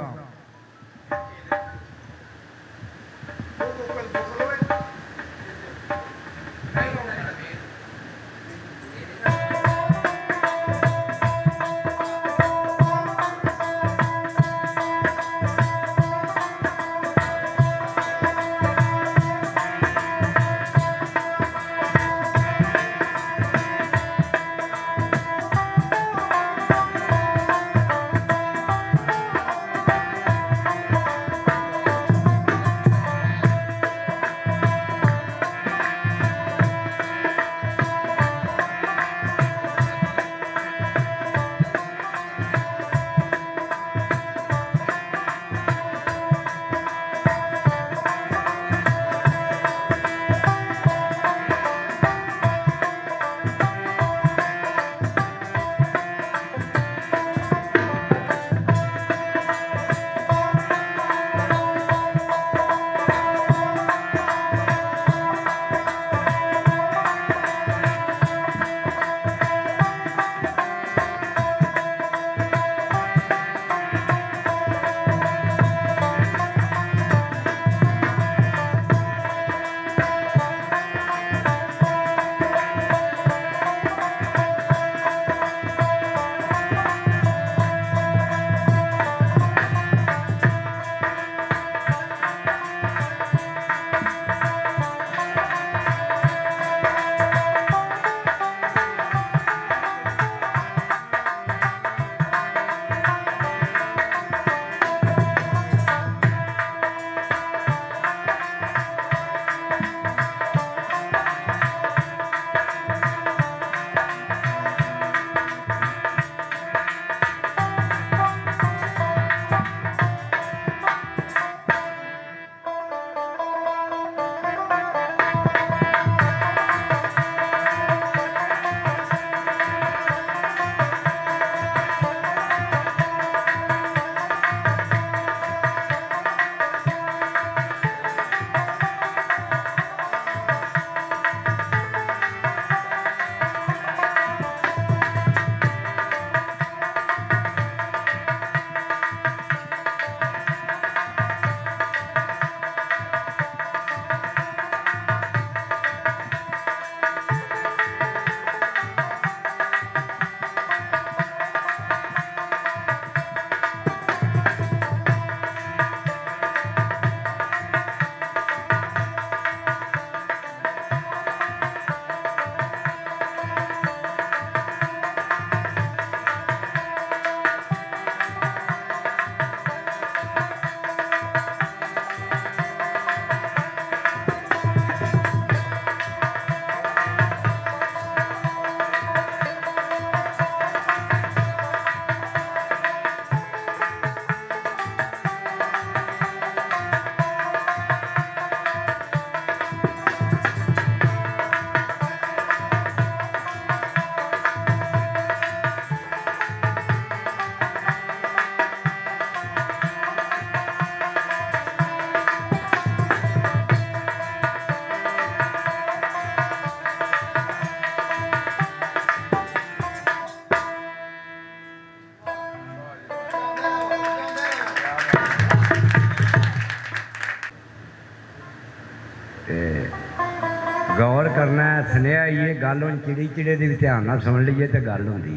करना है सुनिया ये गल हम चिड़ी चिड़े की भी ध्यान नाल सुन लीए तो गल होंदी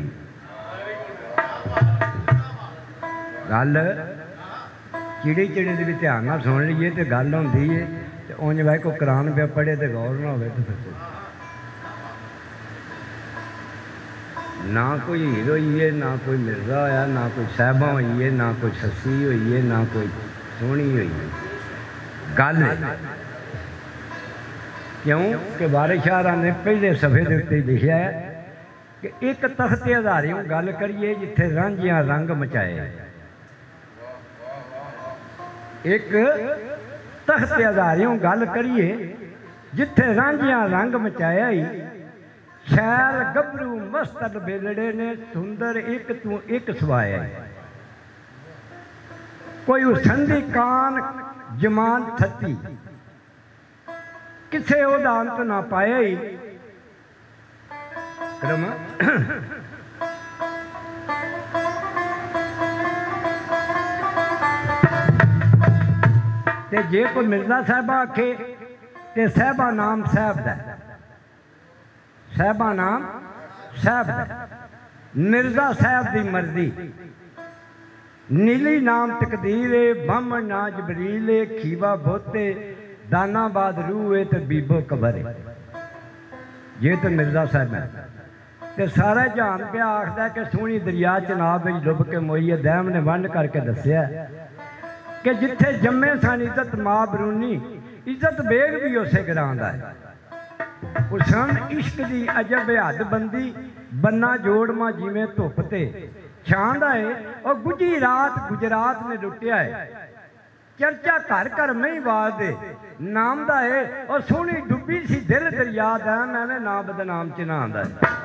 गल चिड़ी चिड़े की भी ध्यान नाल सुन लीए तो गल होंदी है तो उंज भाई कोई कुरान पे पढ़े तो गौर ना हो तो फिर ना कोई हीर हुई है ना कोई मिर्जा होया ना कोई साहबा हुई है ना कोई सस्सी हुई है ना कोई सोहनी हुई है गल क्यों कि वारिस शाह ने पहले सफ़े के उत्ते लिखा है कि एक तख्ते हज़ारियों गल करिए जिथे रांझियां रंग मचाए एक तख्ते हज़ारियों गल करिए जिथे रांझियां रंग मचाया ही शैल गभरू मस्तल बेलड़े ने सुंदर एक तू एक सवाया कोई उसंदी कान जमान थती किसे ओदा अंत ना पाया ही क्रम ते जे कोई मिर्जा साहबा आखे ते साहबा नाम साहब दा साहबा नाम साहब मिर्जा साहब की मर्जी नीली नाम तकदीर बम ना जबरील खीवा बोते दानाबाद रूह तो बीबो कबर ये तो मिर्जा साहब है तो सारा जहान पे आखदा कि सोहनी दरिया चनाब डुब के मोई दैम ने वंड करके दसिया कि जिथे जम्मे सन इज्जत मां बरूनी इज्जत बेग भी उसे ग्रां दा है उसन इश्क की अजब हद बंदी बन्ना जोड़मा जिमें धुप ते छांदा है और गुजी रात गुजरात ने लुटिया है चर्चा घर घर में ही वाल दे नाम दा है और सोहनी डुबी सी दिल दरिया दा मैंने ना बदनाम च ना आंदा है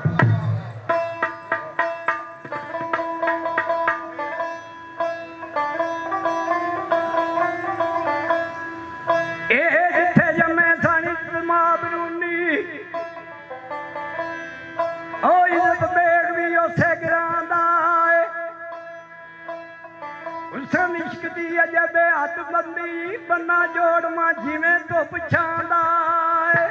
इश्क दी अजब हद बंदी बन्ना जोड़मा जिमें धुप छांदा है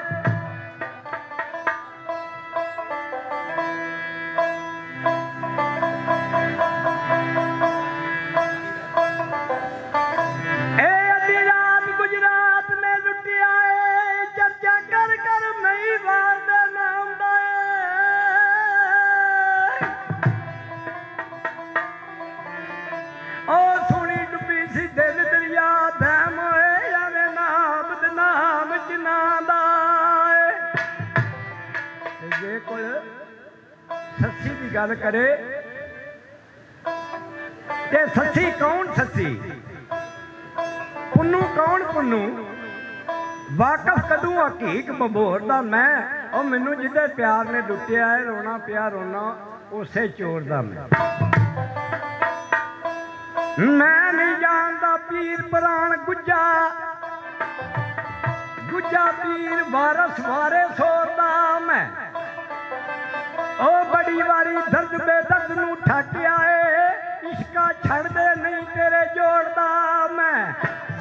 ए अद्धी रात गुजरात में लुटिया है चर्चा कर कर मई वाल दे नाम दा दिल दरिया दैम होए नाम बदनाम चना जे कोई सस्सी की गल करे ते सस्सी कौन सस्सी पुन्नू कौन पुन्नू वाकफ कदू हकीक बबोर दा मैं और मैनू जिदे प्यार ने लुटिया है रोना पिया रोना उसे चोर दा मैं नहीं जानता पीर प्राण गुज्जा गुज्जा पीर वारस वारे सोरदा मैं ओ बड़ी वारी दर्द बेदर्द नू ठाकिया है इश्का छड़ दे नहीं तेरे जोड़दा मैं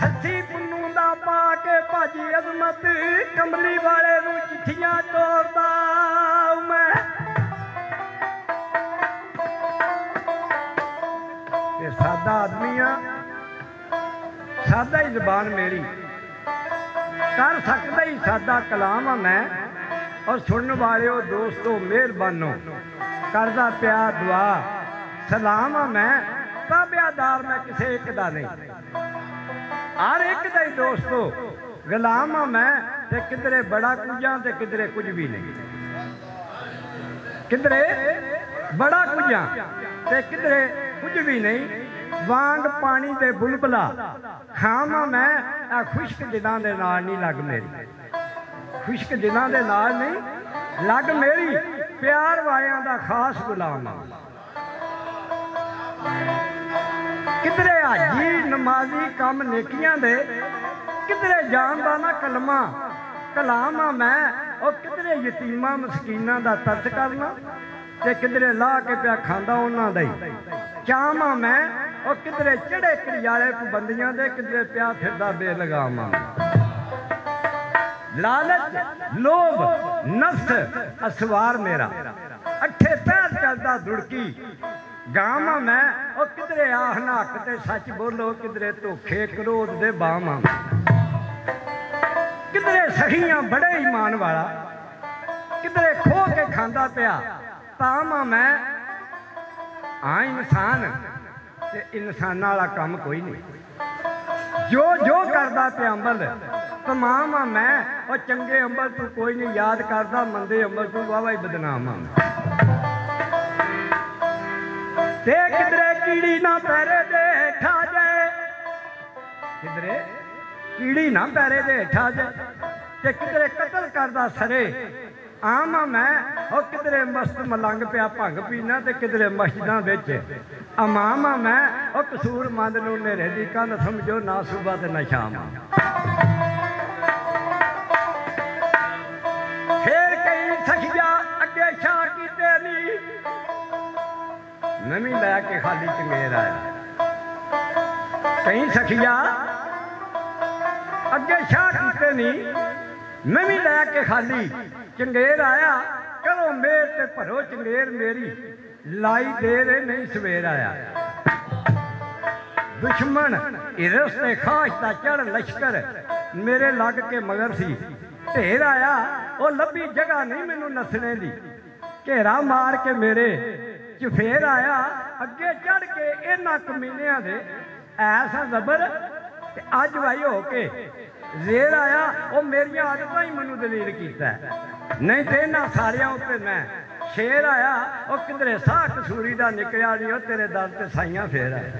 सच्ची पुन्नू दा पा के भाजी अजमत कमली वाले नू चिट्ठियां तोड़दा मैं सादा आदमी सादा ही जबान मेरी कर सकता ही सादा कलाम मैं और सुनने वाले दोस्तों मेहरबानो करदा प्यार दुआ सलाम मैं ताबेदार मैं किसी एक दा नहीं हर एक दा ही दोस्तों गुलाम मैं ते किधरे बड़ा कुछ ते किधरे कुछ भी नहीं किधरे बड़ा कुछ ते किधरे कुछ भी नहीं वांग पानी दे बुलबुला खामा मैं खुश्क दिनां दे नाल नहीं लग मेरी खुश्क दिनां दे नाल नहीं लग मेरी प्यार वालियां दा खास गुलाम किधरे हाजी नमाजी कम नेकियां दे किधरे जानदा ना कलमा कलाम मैं और किधरे यतीमा मस्कीना दा तरस करना ते किधरे ला के पिया खांदा उन्हां दा ही चाहमा मैं और किधरे चढ़े करियाले पाबंदियां दे किधरे पिया फिरदा बेलगामा लालच लोभ नफ्स असवार मेरा, अठे पैर चलता दुड़की गावां मैं, और किधरे आहना हक ते सच बोलो, किधरे धोखे क्रोध दे बावां, किधरे सखियां बड़े ईमान वाला, किधरे खो के खांदा पिया तामा मैं। हाँ इंसान ते इंसान वाला काम कोई नहीं, जो जो करदा पिया अंबल तमाम आ मैं, और चंगे अंबल तू कोई नहीं याद करदा, मंदे अंबल तू वावा ही बदनाम आ। ते किधरे कीड़ी ना पैरे दे ठा जाए, किधरे कीड़ी ना पैरे दे ठा जाए, ते किधरे कतल करदा सरे आम आ मैं, और किधरे मस्त मलंग पिया भंग पीना, ते किधरे मस्जिदां विच अमाम आ मैं, और कसूर मंद नूं नेरे दी कंध समझो, ना सुबह ते ना शाम। फिर कई सखिया अगे शाह कीते नी, नवी लैके खाली चंगेर आया। कई सखिया अगे शाह कीते नी, नवी लैके खाली चंगेर आया। करो मेर ते भरो चंगेर मेरी, लाई देर नहीं सवेर आया। दुश्मन इरस ते खाश दा चढ़ लश्कर मेरे लग के मगर सी, ढेर आया वो लभी जगह नहीं मैनू नसने दी, घेरा मार के मेरे चफेर आया। अगे चढ़ के इन्हां कमीनियां दे ऐसा जबर, अज भाई हो के जेर आया, वो मेरिया आदतां ही मैनू दलील कीता, नहीं तो इन्हां सारियां उत्ते मैं शेर आया। और किधरे साह कसूरी दा निकलिया नहीं, वो तेरे दर ते साइयां फेर आया।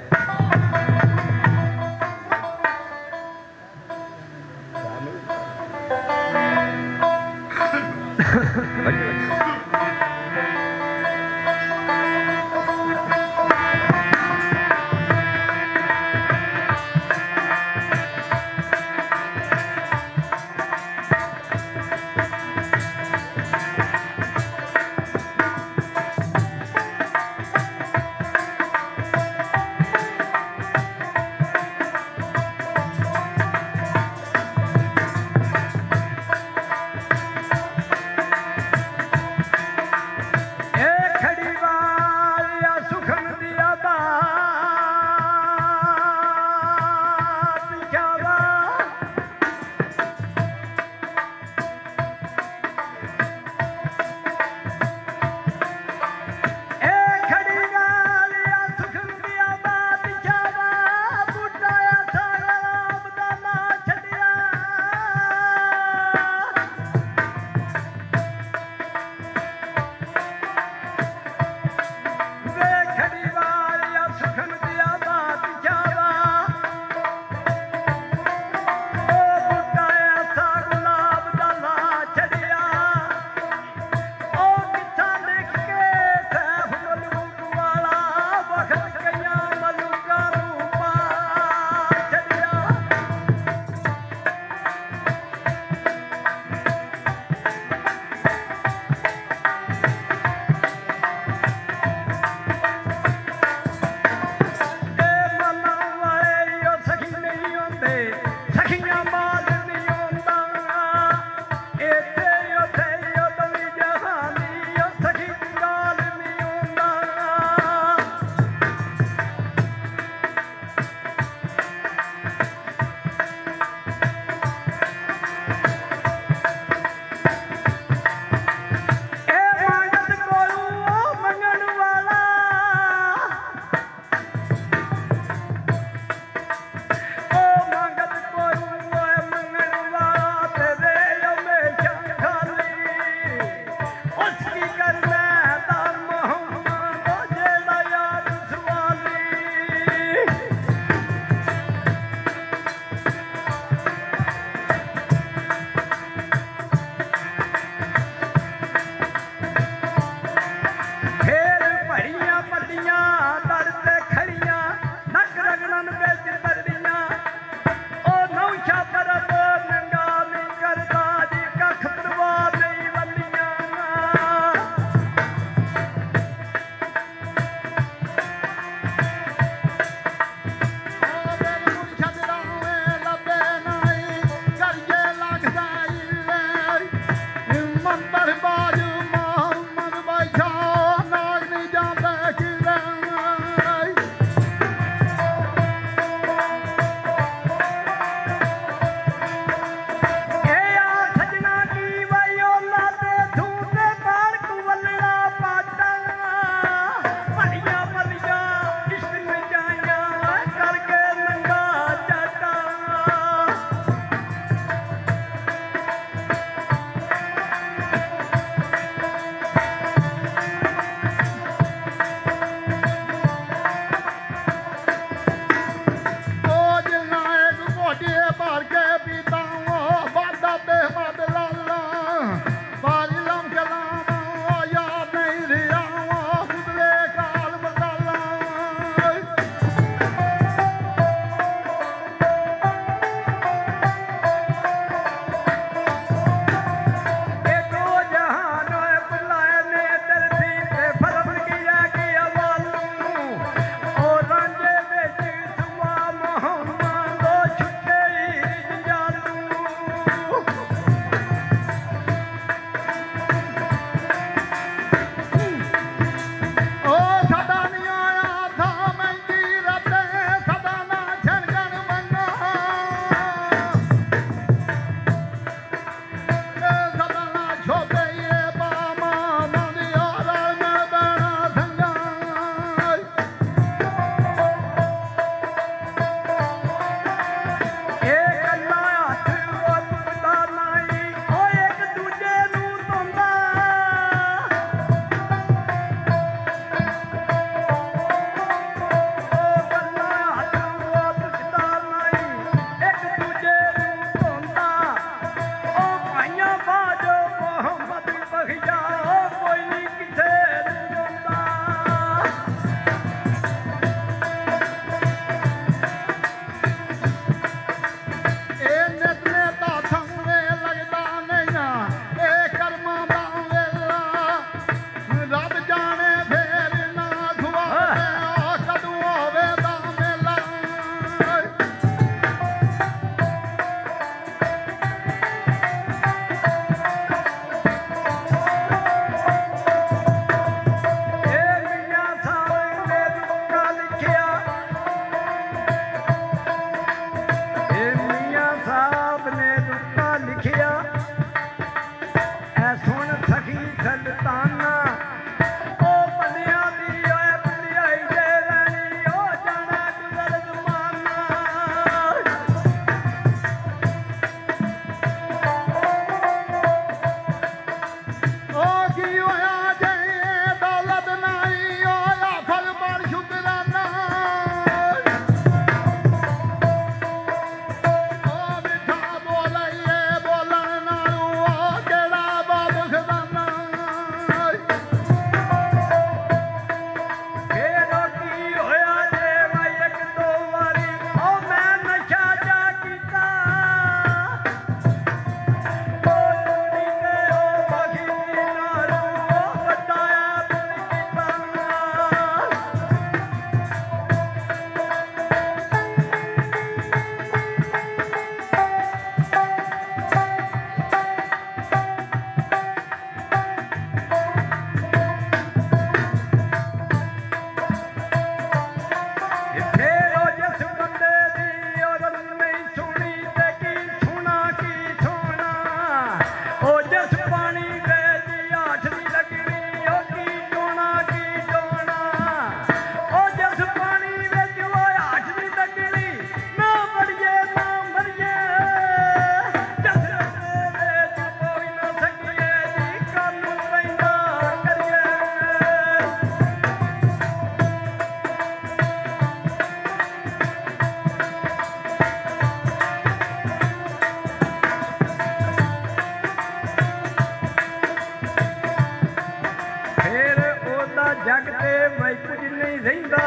ਉਹਦਾ ਜਗ ਤੇ ਮੈਂ ਕੁਝ ਨਹੀਂ ਰਹਿੰਦਾ।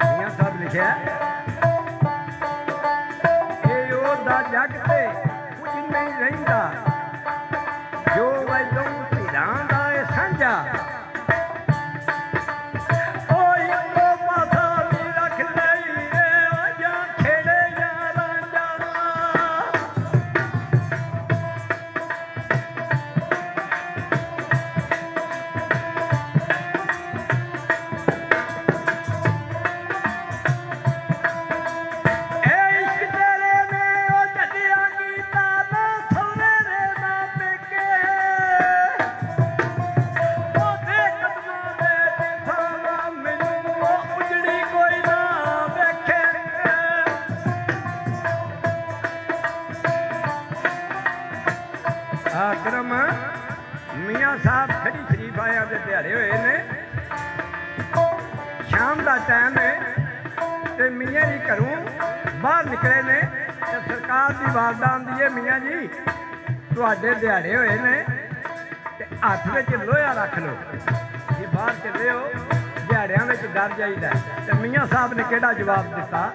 ਮੀਆਂ ਸਾਹਿਬ ਲਿਖਿਆ ਕਿ ਉਹਦਾ ਜਗ ਤੇ ਕੁਝ ਨਹੀਂ ਰਹਿੰਦਾ, ਜੋ ਵੈਲੋਂ ਧੀਰਾਂ ਦਾ ਇਹ ਸਾਂਝਾ। ਆਕਰਮ ਮੀਆਂ ਸਾਹਿਬ ਖੜੀ ਸ਼ਰੀਫ ਆਇਆਂ ਦੇ ਦਿਹਾੜੇ ਹੋਏ ਨੇ, ਸ਼ਾਮ ਦਾ ਟਾਈਮ ਹੈ ਤੇ ਮੀਆਂ ਜੀ ਘਰੋਂ ਬਾਹਰ ਨਿਕਲੇ ਨੇ ਤੇ ਸਰਕਾਰ ਦੀ ਆਵਾਜ਼ ਆਉਂਦੀ ਹੈ, ਮੀਆਂ ਜੀ ਤੁਹਾਡੇ ਦਿਹਾੜੇ ਹੋਏ ਨੇ ਤੇ ਹੱਥ ਵਿੱਚ ਲੋਹਾ ਰੱਖ ਲਓ, ਜੇ ਬਾਹਰ ਚੱਲੇ ਹੋ ਦਿਹਾੜਿਆਂ ਵਿੱਚ ਡਰ ਜਾਈਦਾ। ਤੇ ਮੀਆਂ ਸਾਹਿਬ ਨੇ ਕਿਹੜਾ ਜਵਾਬ ਦਿੱਤਾ?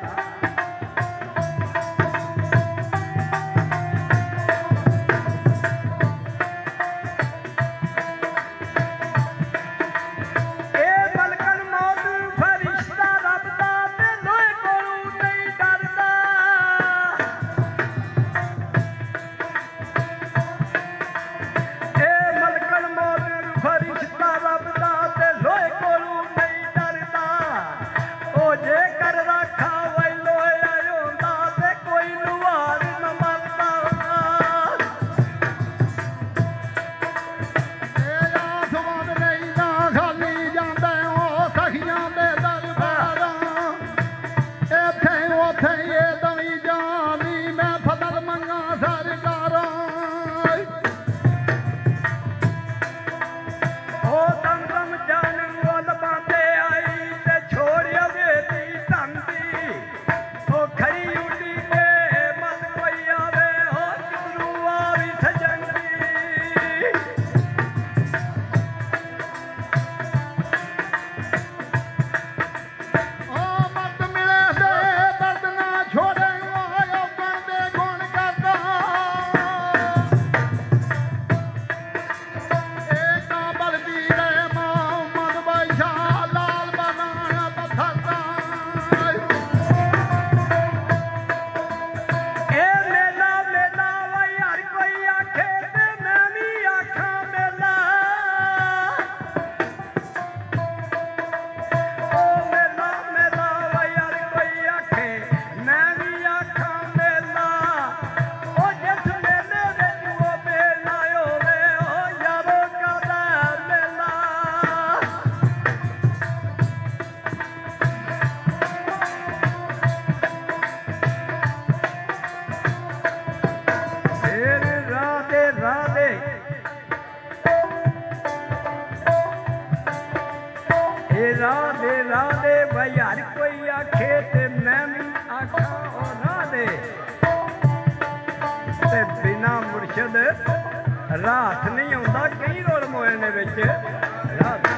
ਰਾਧੇ ਬਈ ਹਰ ਕੋਈ ਆਖੇ ਤੇ ਮੈਂ ਵੀ ਆਖਾਂ ਉਹ ਰਾਧੇ, ਤੇ ਬਿਨਾ ਮੁਰਸ਼ਦ ਰਾਤ ਨਹੀਂ ਆਉਂਦਾ। ਕਈ ਰੋਲ ਮੋਏ ਨੇ ਵਿੱਚ ਰਾਤ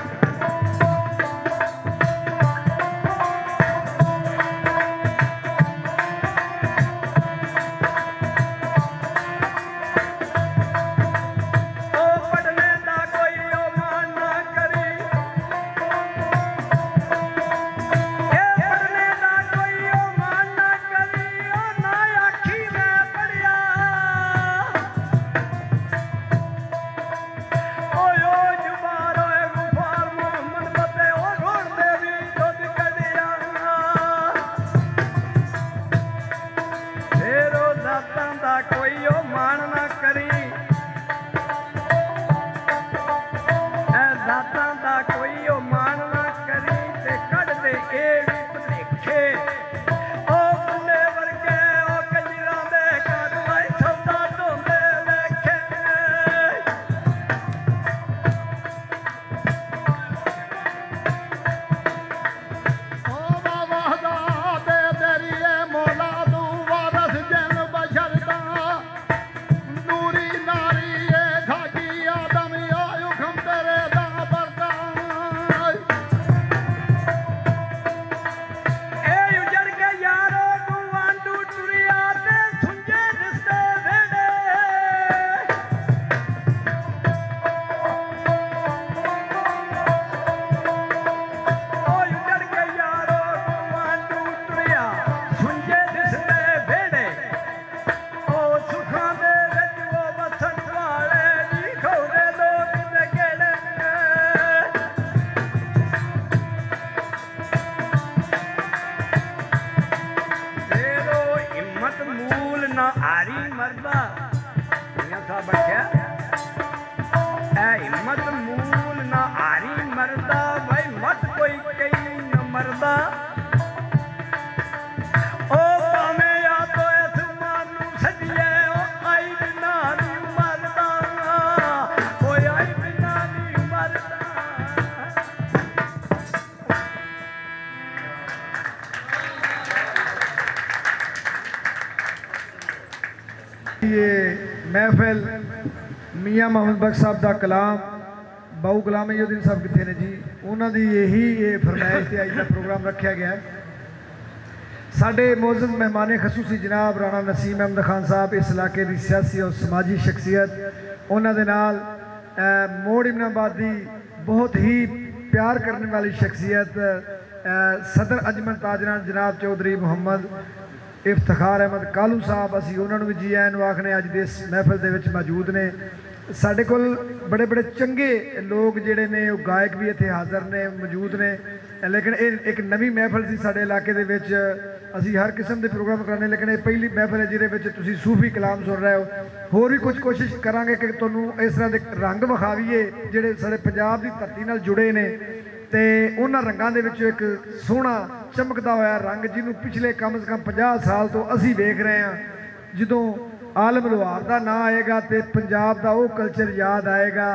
ये महफिल मियाँ मोहम्मद बख्श साहब का कलाम बाऊ गुलाम अयूद्दीन साहब कितने ने जी उन्होंने यही ये फरमाइश से अज का प्रोग्राम रखा गया है। साढ़े मोअज़्ज़ज़ मेहमान खसूसी जनाब राणा नसीम अहमद खान साहब इस इलाके की सियासी और समाजी शख्सियत उन्होंने नाल मोड़ इमनाबाद की बहुत ही प्यार करने वाली शख्सियत सदर अंजमन ताजरान जनाब चौधरी मुहम्मद इफ्तिखार अहमद कालू साहब असी उन्होंने भी जी आए आखने अज के इस महफिल के विच मौजूद ने। साढ़े कोल बड़े बड़े चंगे लोग जिहड़े ने गायक भी इत्थे हाज़र ने मौजूद ने लेकिन एक नवी महफिल सी साढ़े इलाके दे विच असी हर किस्म के प्रोग्राम कराने लेकिन ये पहली महफिल है जिहदे विच तुसीं सूफी कलाम सुन रहे हो। होर भी कुछ कोशिश करांगे कि तुहानूं इस तरह के रंग विखावीए जिहड़े साडे पंजाब की धरती नाल जुड़े ने ते उन्हां रंगां दे विच एक सोहना चमकदा होया रंग जिन्हों पिछले कम से कम 50 साल तो असी वेख रहे हैं। जदों आलम लोहार का नाम आएगा तो पंजाब का वो कल्चर याद आएगा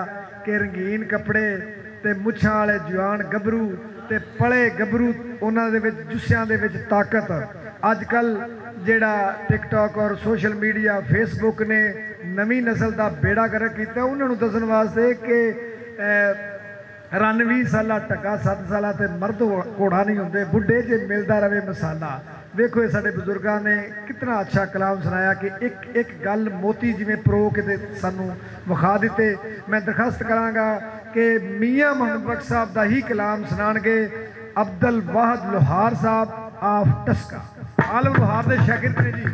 कि रंगीन कपड़े ते मुछां वाले जवान गभरू ते पले गभरू उन्होंने जुस्सियां दे विच ताकत। अजकल जिहड़ा टिकटॉक और सोशल मीडिया फेसबुक ने नवी नस्ल का बेड़ा गर्क किया उन्होंने दसन वास्ते कि 90 साल टका 7 साल ते मर्द घोड़ा नहीं होंगे बुढ़े जे मिलता रहे मसाला। वेखो ये साडे बुजुर्गों ने कितना अच्छा कलाम सुनाया कि एक एक गल मोती जिमें परो के सानू विखा दिते। मैं दरखास्त करांगा कि मियाँ मोहम्मद बख्श साहब का ही कलाम सुनाणगे अब्दुल वाहद लोहार साहब ऑफ टस्का आलम लोहार के शागिर्द ने जी।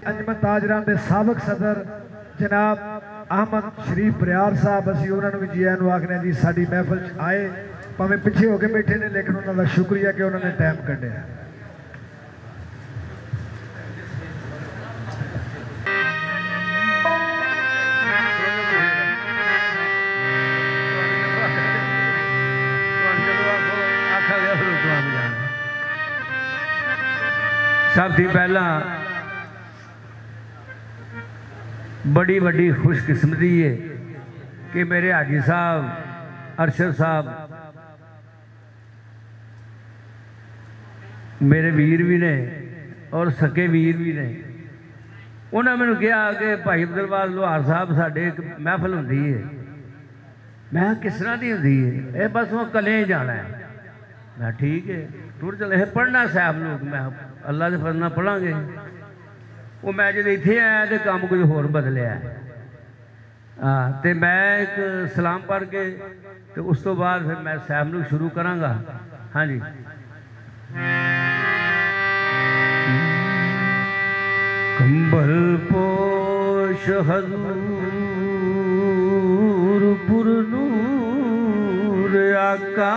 अंजमन ताजरान के साबक सदर जनाब अहमद शरीफ बरियार साहब असी उन्होंने भी जी आने आखने जी साड़ी महफिल आए भावें पिछे होके बैठे ने लेकिन उन्होंने शुक्रिया कि उन्होंने टाइम कढ़िया।
सब थी पहला बड़ी वड्डी खुशकिस्मती है कि मेरे हाजी साहब अरशद साहब मेरे वीर भी ने और सके वीर भी ने। उन्होंने मैंने कहा कि भाई अब्दुल लोहार साहब साढ़े एक महफिल होंदी है। मैं किस तरह की होंदी है? बस वो कलें जाना है। मैं ठीक है टूर चले पढ़ना साहब लोग मैं अल्लाह के फजल नाल पढ़ांगे। वो मैं जब इत्थे आया तो काम कुछ होर बदलिया हाँ तो मैं एक सलाम पढ़ के तो उस तो बाद फिर मैं साहब नूं शुरू करांगा। हाँ जी कंबल पोश हजूर पुरनूर आका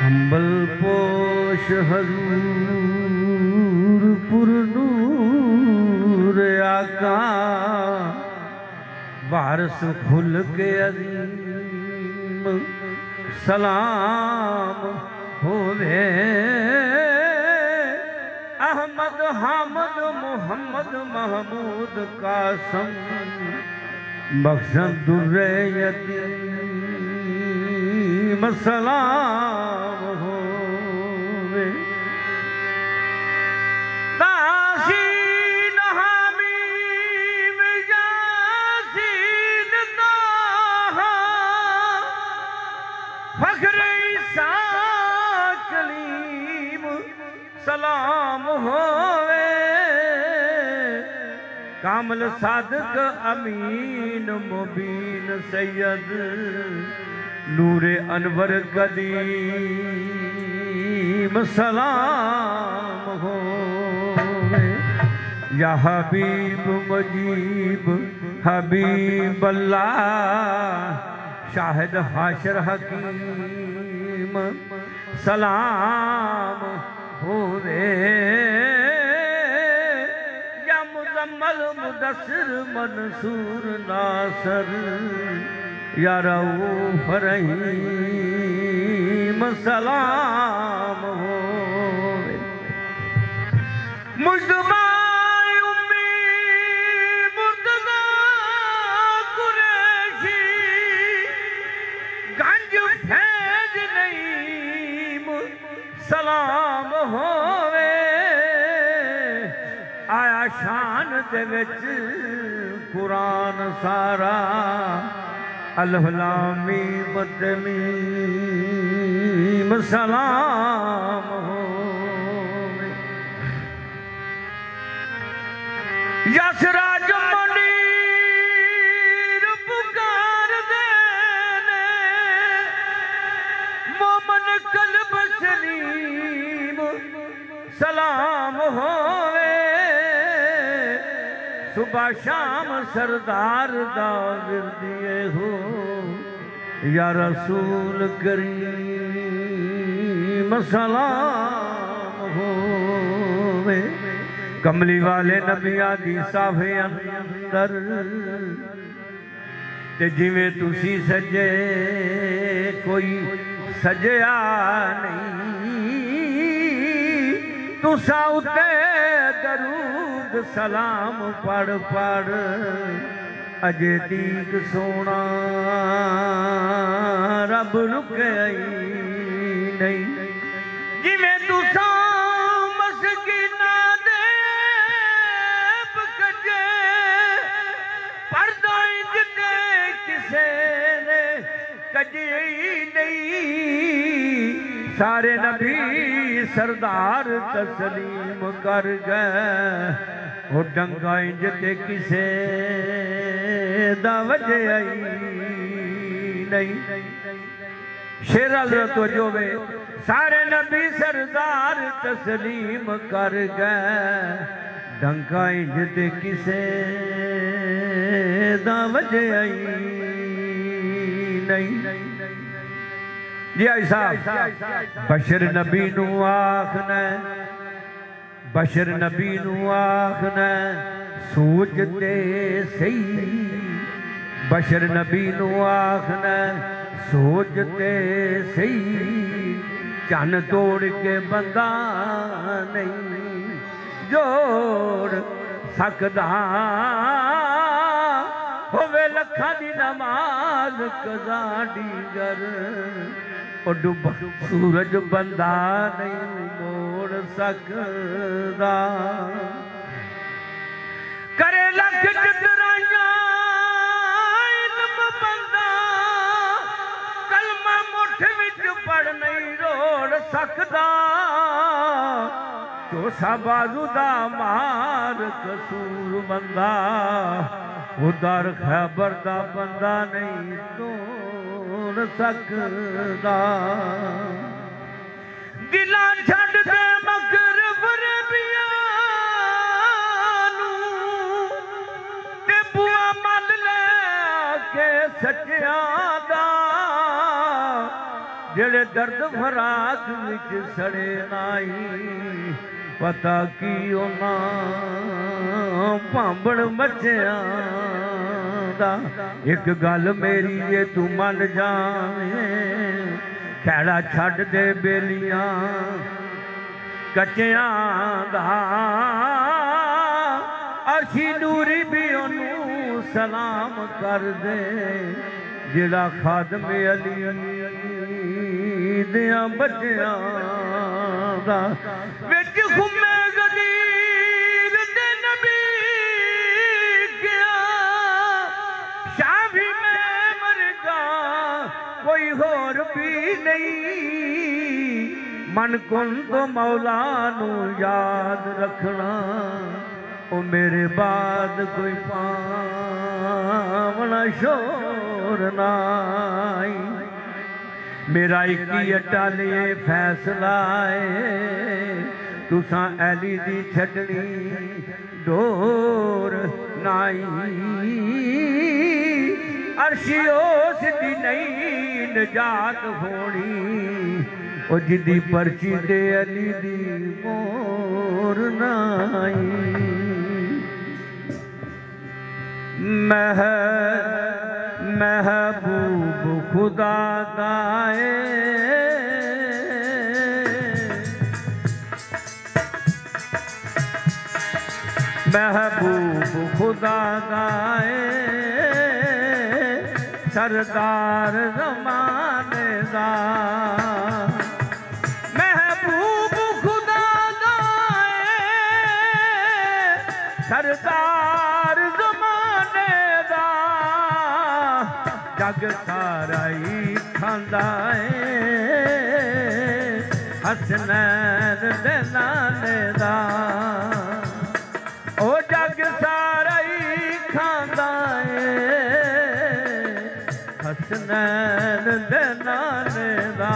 कंबल पोश हजूर पुरनूर आका वारस खुल के अजीम सलाम होवे अहमद हामद मोहम्मद महमूद कासम बख्शद दुर्रे यतीम सलाम होवे तासीन हमीम यासीन ताहा फख्र ईसा कलीम सलाम होवे कामल सादक अमीन मुबीन सैयद नूरे अनवर कदीम सलाम होवे या हबीब मजीब हबीब अल्लाह शाहिद हाशर हकीम सलाम होवे या मुजम्मल मुदस्सिर मंसूर नासर या रऊफ रहीम सलाम होवे मुजतबा उम्मी मुर्तज़ा कुरैशी गंज फैज आया शान दे विच कुरान सारा अलहलामी बदमीम सलाम होवे यसराज मुनीर पुकार देने मोमन कल्ब सलीम सलाम होवे सुबह शाम सरदार दा विरदिए हो या रसूल करीम सलाम होवे कमली वाले नबिया दी साफे अंदर ते जिवें तुसी सजे कोई सजया नहीं तुसा उते दरूद सलाम पढ़ पढ़ अजे तीक सोना रब रुके नहीं जिवें तुसा मस्किना दे बकजे पर्दा इंजते किसे ने कजे नहीं सारे नबी सरदार तस्लीम कर गए वो डंगा इंजते किसे दा वजे आई नहीं शेर हज़रत जोवे सारे नबी सरदार तस्लीम कर गए डंगा इंजते किसे दा वजे आई नहीं जी आई साहब बशर नबी नू आखना बशर नबी नू आखना सोचते सही बशर नबी नू आखना सोचते सही चन तोड़ के बंदा नहीं जोड़ सकदा होवे लखा दी नमाज कज़ा डीगर ओ डुब सूरज बंदा नहीं मोड़ सकदा करे लख जितराइयां इल्म बंदा कलमा मुठ विच पढ़ नहीं रोड़ सकदा चोसा बाजू दा मार कसूर बंदा उधर खैबर दा बंदा नहीं तोड़ सकदा दिलां छड्ड दे मगर फरेबियां नू ते बुआ मन ले के सच्चियां दा जेड़े दर्द फराक विच सड़े नाई पता की ओना भांबड़ बच्चियां दा एक गल मेरी जे तू मन जावें खैड़ा छड्ड दे बेलियां कच्चियां दा अर्शी नूरी भी ओनू सलाम कर दे जेड़ा खादम अली दियां बच्चियां दा विच घुमे गदीर दे नबी गया शाफी में मरगा कोई होर भी नहीं मन कुन तो मौला नू याद रखना ओ मेरे बाद कोई पावना शोर नाई मेरा एक ही अटल ये फैसला है तुसा ऐली दी छड़नी डोर नाई अर्शी उस दी नहीं नजात होनी ओ जिदी पर्ची दे अली दी मोर नाई महबूब खुदा दाए महबूब खुदा दाए सरदार ज़माने दा महबूब खुदा दाए सरदार ज़माने दा जग सारा ही खांदा हसनैन दे नाने दा ओ जग सारा ही खांदा हसनैन दे नाने दा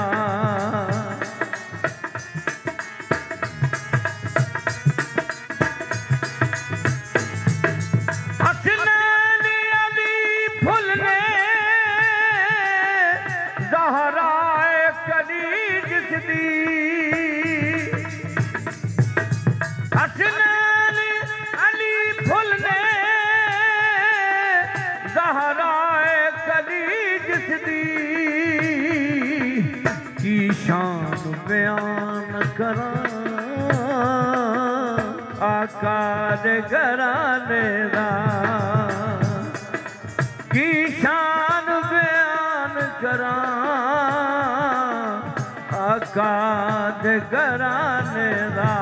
शान बयान करा आका दे घराने दा की शान बयान करा आका दे घराने दा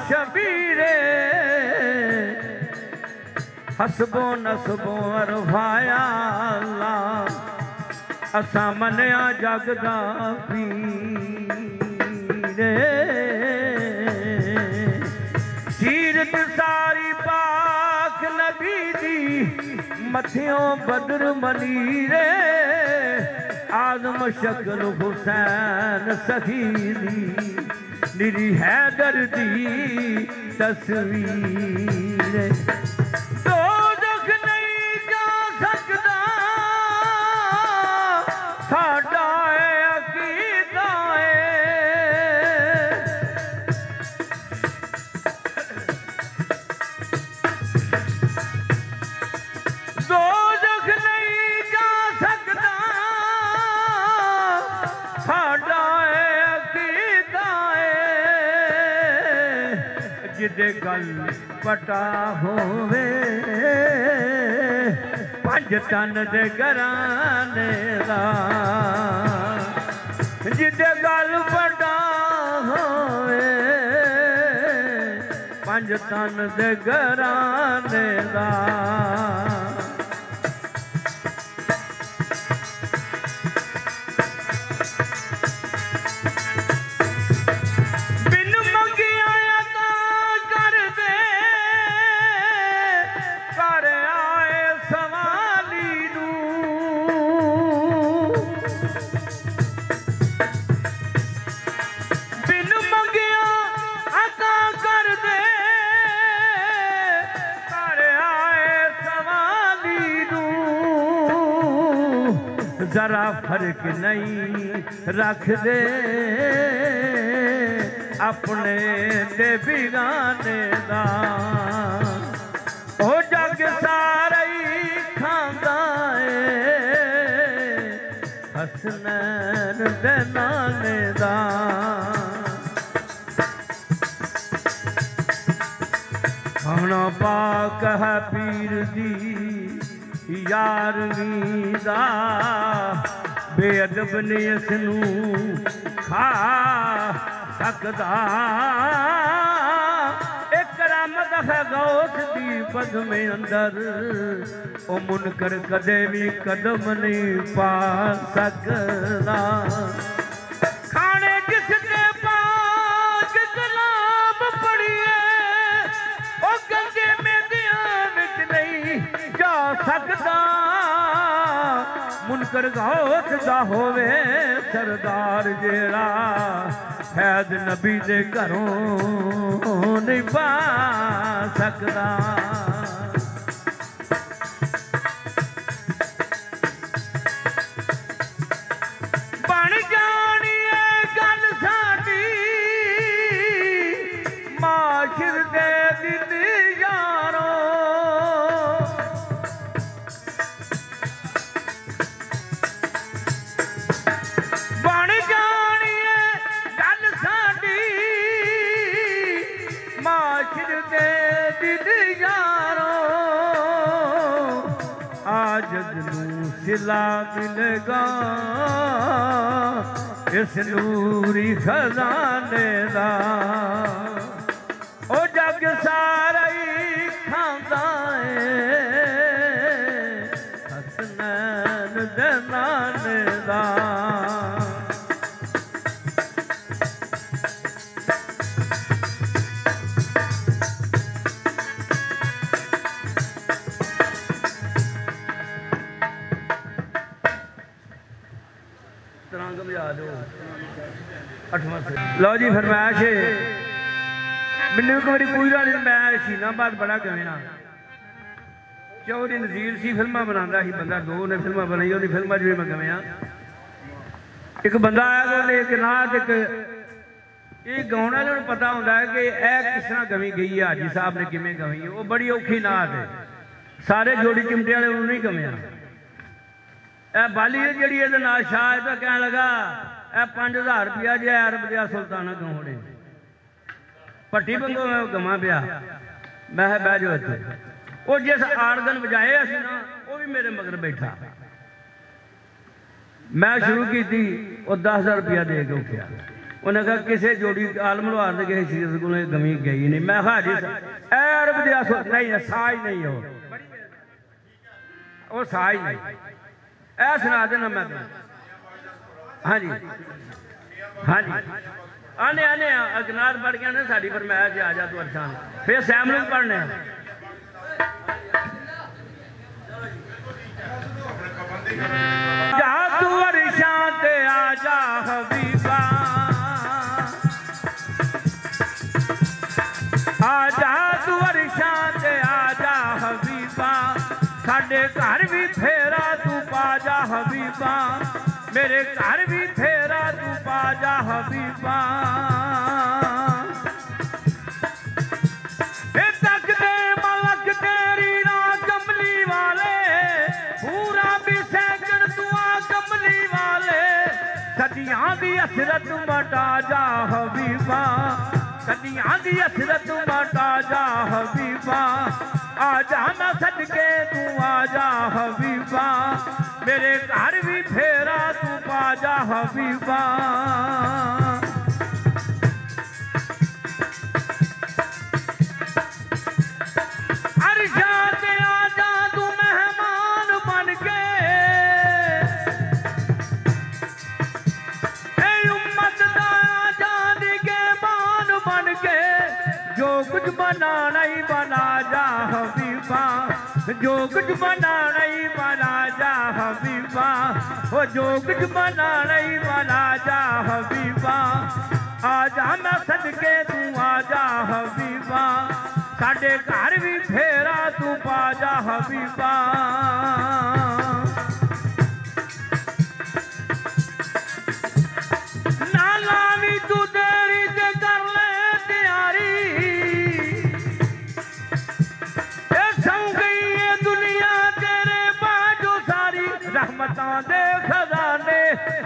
शबीरे हसबो नसबो अरफाया अल्लाह असा मनिया जगदा पीरे सीरत सारी पाक नबी दी मथियों बदर मनीरे आदम शक्ल हुसैन सखीरी निरी हैदर दी तस्वीर तो दुख नहीं जा सकता साडा अकीदा दो दुख नहीं जा सकता साडा जिदे गल पटा होवे पंज तन दे घराने दा जिदे गल पटा होवे पंज तन दे घराने दा जरा फर्क नहीं रख दे अपने ते बिगाने दा ओ जग सारा ही खांदा हसनैन दे नाने दा खाना पाक है पीर दी यारवीं दा बेअदब ने इसनू खा सकदा एक करामत है गौस दी पदम अंदर ओ मुनकर कदे भी कदम नहीं पा सकदा खाने जिसने पाक कलाम पढ़िए ओ गंजे में दिया विच नहीं जा सकदा मुनकर गौस दा होवे सरदार जेड़ा फैज नबी दे घरों नहीं पा सकदा बन जानी है गल साडी माशिर दे दिन यारो बन जानी है गल साडी
सिला मिलेगा इस नूरी खजाने दा ओ जग सारा ही खांदा है हसनैन दे नाने दा लो जी फरमाइश मैनू एक बार कोई गल नहीं, मैं शीनाबाद बड़ा गया चौधरी नज़ीर सी फिल्मां बनाता ही बंदा, दो ने फिल्मां बनाई उन्हें फिल्मां भी मैं गया एक बंदा आया तो एक नात एक ये गाने वाले को पता होंगे है कि यह किस तरह गवी गई है, हाजी साहब ने किमें गवी है, वो बड़ी औखी नात है, सारे जोड़ी चिमटे वाले उन्होंने ही गवया। यह बाली है जी ये शाह तो कह लगा यह 5000 रुपया जो अरब दिया सुल्ताना गवाने भट्टी बंगो मैं गवा पिया, मैं बह जाओ इतने वो जिस आर्गन बजाए असी ना वो भी मेरे मगर बैठा, मैं शुरू की थी वो 10,000 रुपया दे के उठा, उन्हें कहा किसी जोड़ी आलम लुहार ने किसी चीज को गमी गई नहीं, मैं हाजी अरब दिया नहीं साज नहीं वो साज नहीं ऐ सुना देना मैं हाँ जी हाँ जी आने आने अगनार पढ़ के आने साड़ी पर मैं आ जा तू अच्छा फिर सैम लोग पढ़ने जा तू वर्षां ते आजा हबीबा आजा तू वर्षां ते आजा हबीबा साडे घर भी फेरा तू पाजा हबीबा मेरे घर भी फेरा तू पाजा हबीबा तक दे मलक तेरी ना कमली वाले पूरा भी सैकड़ दुआ कमली वाले सदियां दी असरत मटा जा हबीबा सदियां दी असरत मटा जा हबीबा आजा मैं सदके तू आजा हबीबा मेरे घर भी फेरा तू पाजा हबीबा अरशाद आजा तू मेहमान बन के उम्मत दा आजाद के मान बन के जो कुछ बनाना ही बना जा हबीबा जो कुछ बनाना ही बना जा हबीबा वो जो कुछ बनाना ही बना जा हबीबा आजा मैं सदके तू आजा हबीबा साडे घर भी फेरा तू पाजा हबीबा नाला भी तू देरी ते कर ले तैयारी रहमतां दे खजाने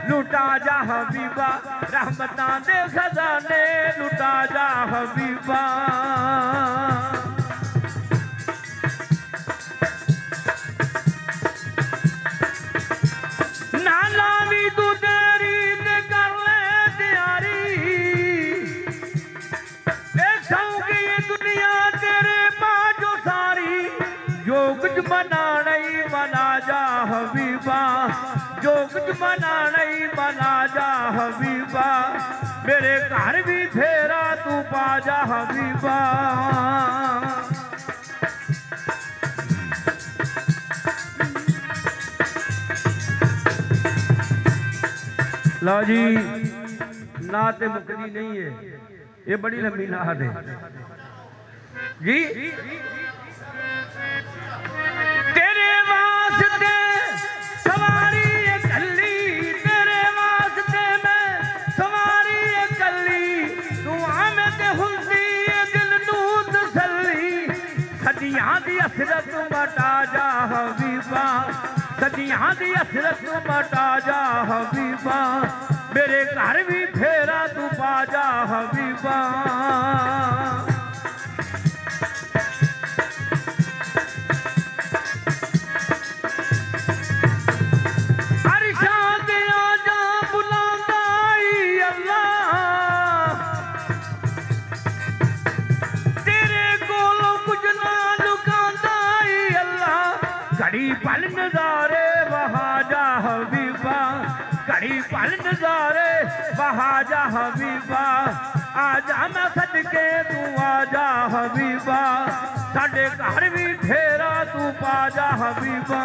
लुटा जा हबीबा रहमतां दे खजाने लुटा जा हबीबा नाला भी तू तेरी ते कर ले तैयारी सौंगी दुनिया तेरे बाजो सारी जो कुछ बनाना ही बना जा हबीबा जो कुछ बनाना ही बना जा हबीबा मेरे घर भी फेरा तू पाजा हबीबा लो जी नात मुकदी नहीं है ये बड़ी लंबी नात है जी तेरे वास्ते सवारी कल्ली तेरे वास्ते मैं सवारी कल्ली दुआ में ते हुंदी दिल नू तसल्ली सदियां दी असरत मटा जा हबीबा सदियां दी असरत मटा जा हबीबा मेरे घर भी फेरा तू पाजा हबीबा जा मैं सदके तू आजा हबीबा साडे घर भी फेरा तू पा जा हबीबा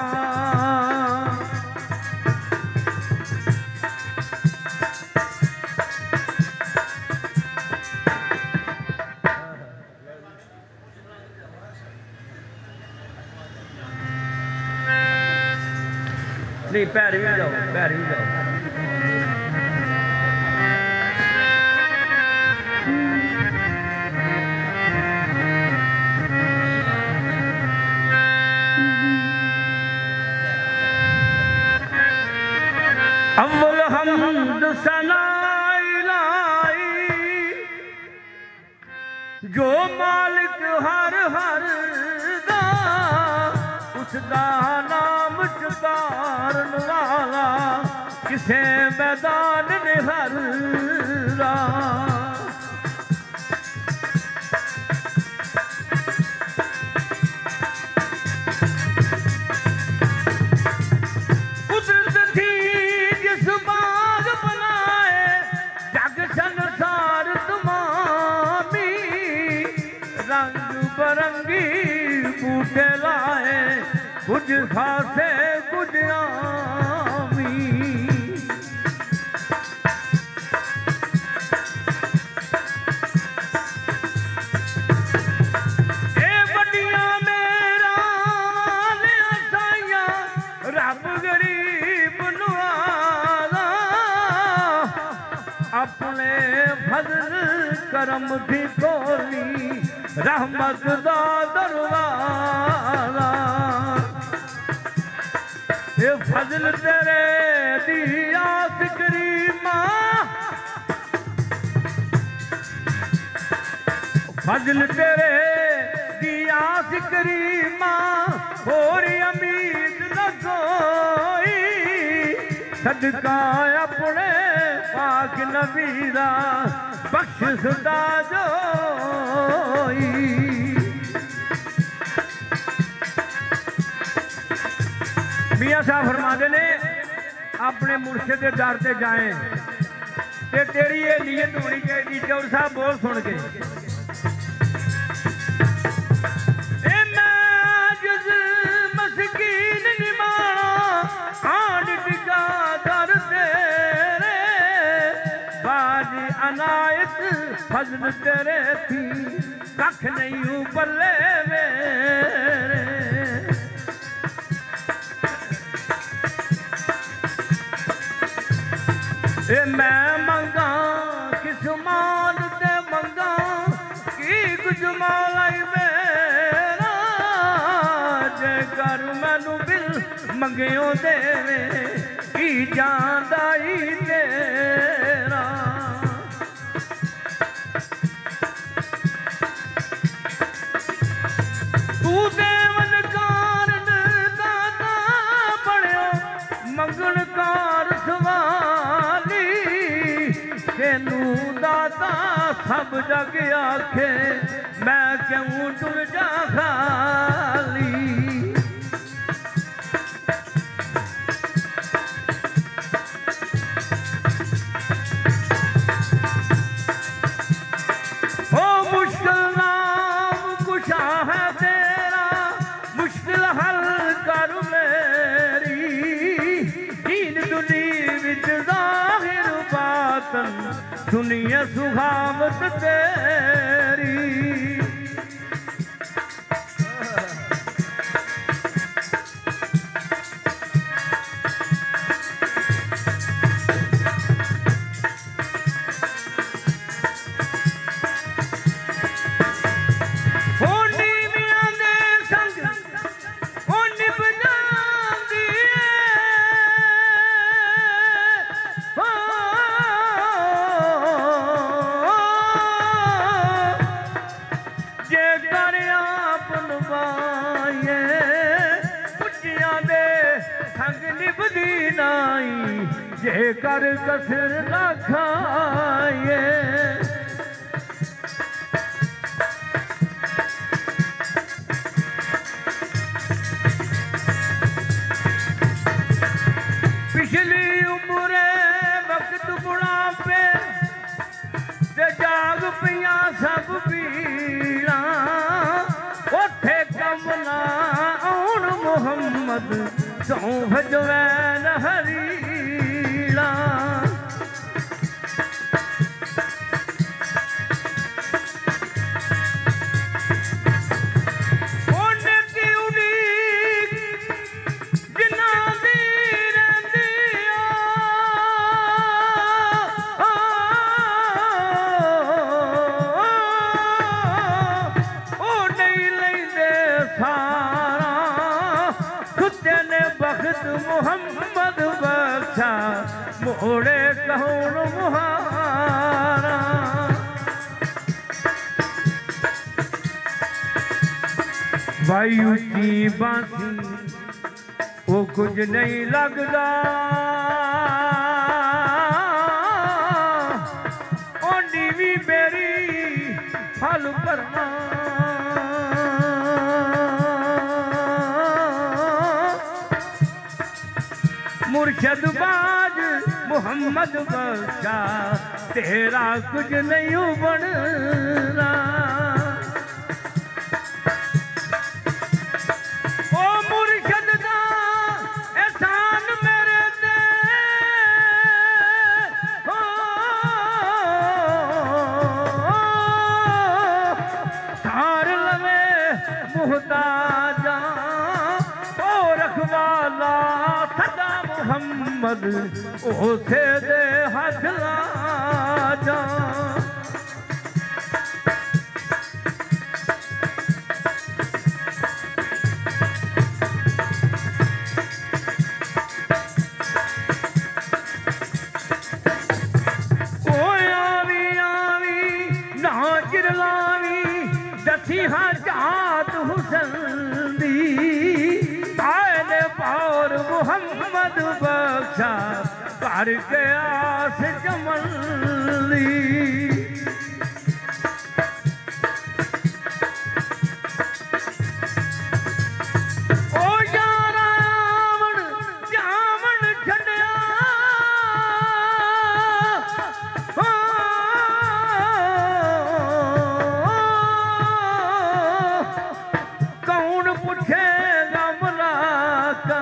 नहीं पैर भी जाओ पैर भी जाओ अव्वल हमद सनाई लाई जो मालिक हर हर दा उसदा नाम चुकारण वाला किसे मैदान ने हर दा बरंगी बूटे लाए कुछ खासे कुछ आमी ए बड़िया मेरा साइया रब गरीब नवाला अपने फजल करम की कोली रहमत दा दरवाजा ये फजल तेरे दी आस करीमा फजल तेरे दी आस करीमा और उम्मीद न कोई सदका अपने पाक नबी दा बख्श दा जोई मियाँ साहब फरमाते ने अपने मुर्शिद के दर से जाए ते तेरी ये नीयत होनी चाहिए चौर साहब बोल सुन के मस्कीन निमाना आन टिका दर तेरे बाजी अनायत फजल तेरे थी कख नहीं बल्ले मेरे ए मैं मंगा किस माल ते मंगा की कुछ मालाई मेरा जे कर मैनू बिल मंगियो देवे की जांदा ही तेरा तू देवन कारण दाता बड़ियो मंगण कार सवाली तेनू दाता सब जग आखे मैं क्यों टुर जा खाली ओ मुश्किल नाम कुशा है तेरा मुश्किल हल कर मेरी दीन दुनी विच जाहिर बातन सुनिए सुहावत तेरी जे कर कसर ना खाए पिछली उम्र वक्त बुढ़ापे ते जाग पिया सब पीड़ा उठे कमला आउन मुहम्मद सौ भजवैन हरीड़ा मुहम्मद बख्शा मोड़े कौन मुहारा वायु की बांसी वो कुछ नहीं लगता ओनी भी मेरी फल भरना मुर्शद बाज मुहम्मद बख्शा तेरा कुछ नहीं बनना ओ मुर्शद दा एहसान मेरे ते थार लवे मुहताजा ओ रखवाला सदा मुहम्मद उसे दे हाथ लाजा दसी हाँ जात हुसन दी आए पार मुहम्मद बख्शा कर के आस जमली ओ यारा रावण जामन छड़िया कौन पूछेगा मुलाका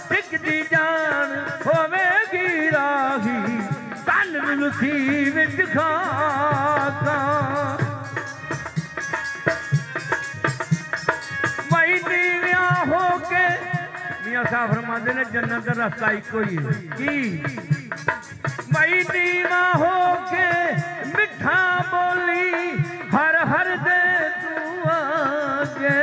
टिकदी जान होवेगी राही कन लुसी विच खाका मई नीविया होके मियां साहब फरमाते ने जन्नत का रास्ता इको ही है की मई नीवा होके मिठा बोली हर हर दे तू आगे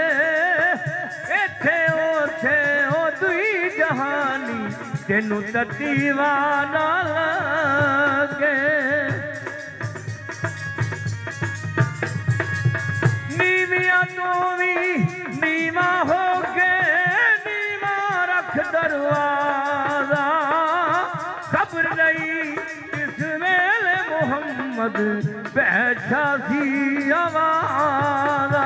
इथे ओथे ओ दुई जहानी तेनू ततीवाना लगे नीविया तो भी नीवा हो गए नीवा रख दरवाजा खबर नहीं इस वेले मुहम्मद बैठा सी आवारा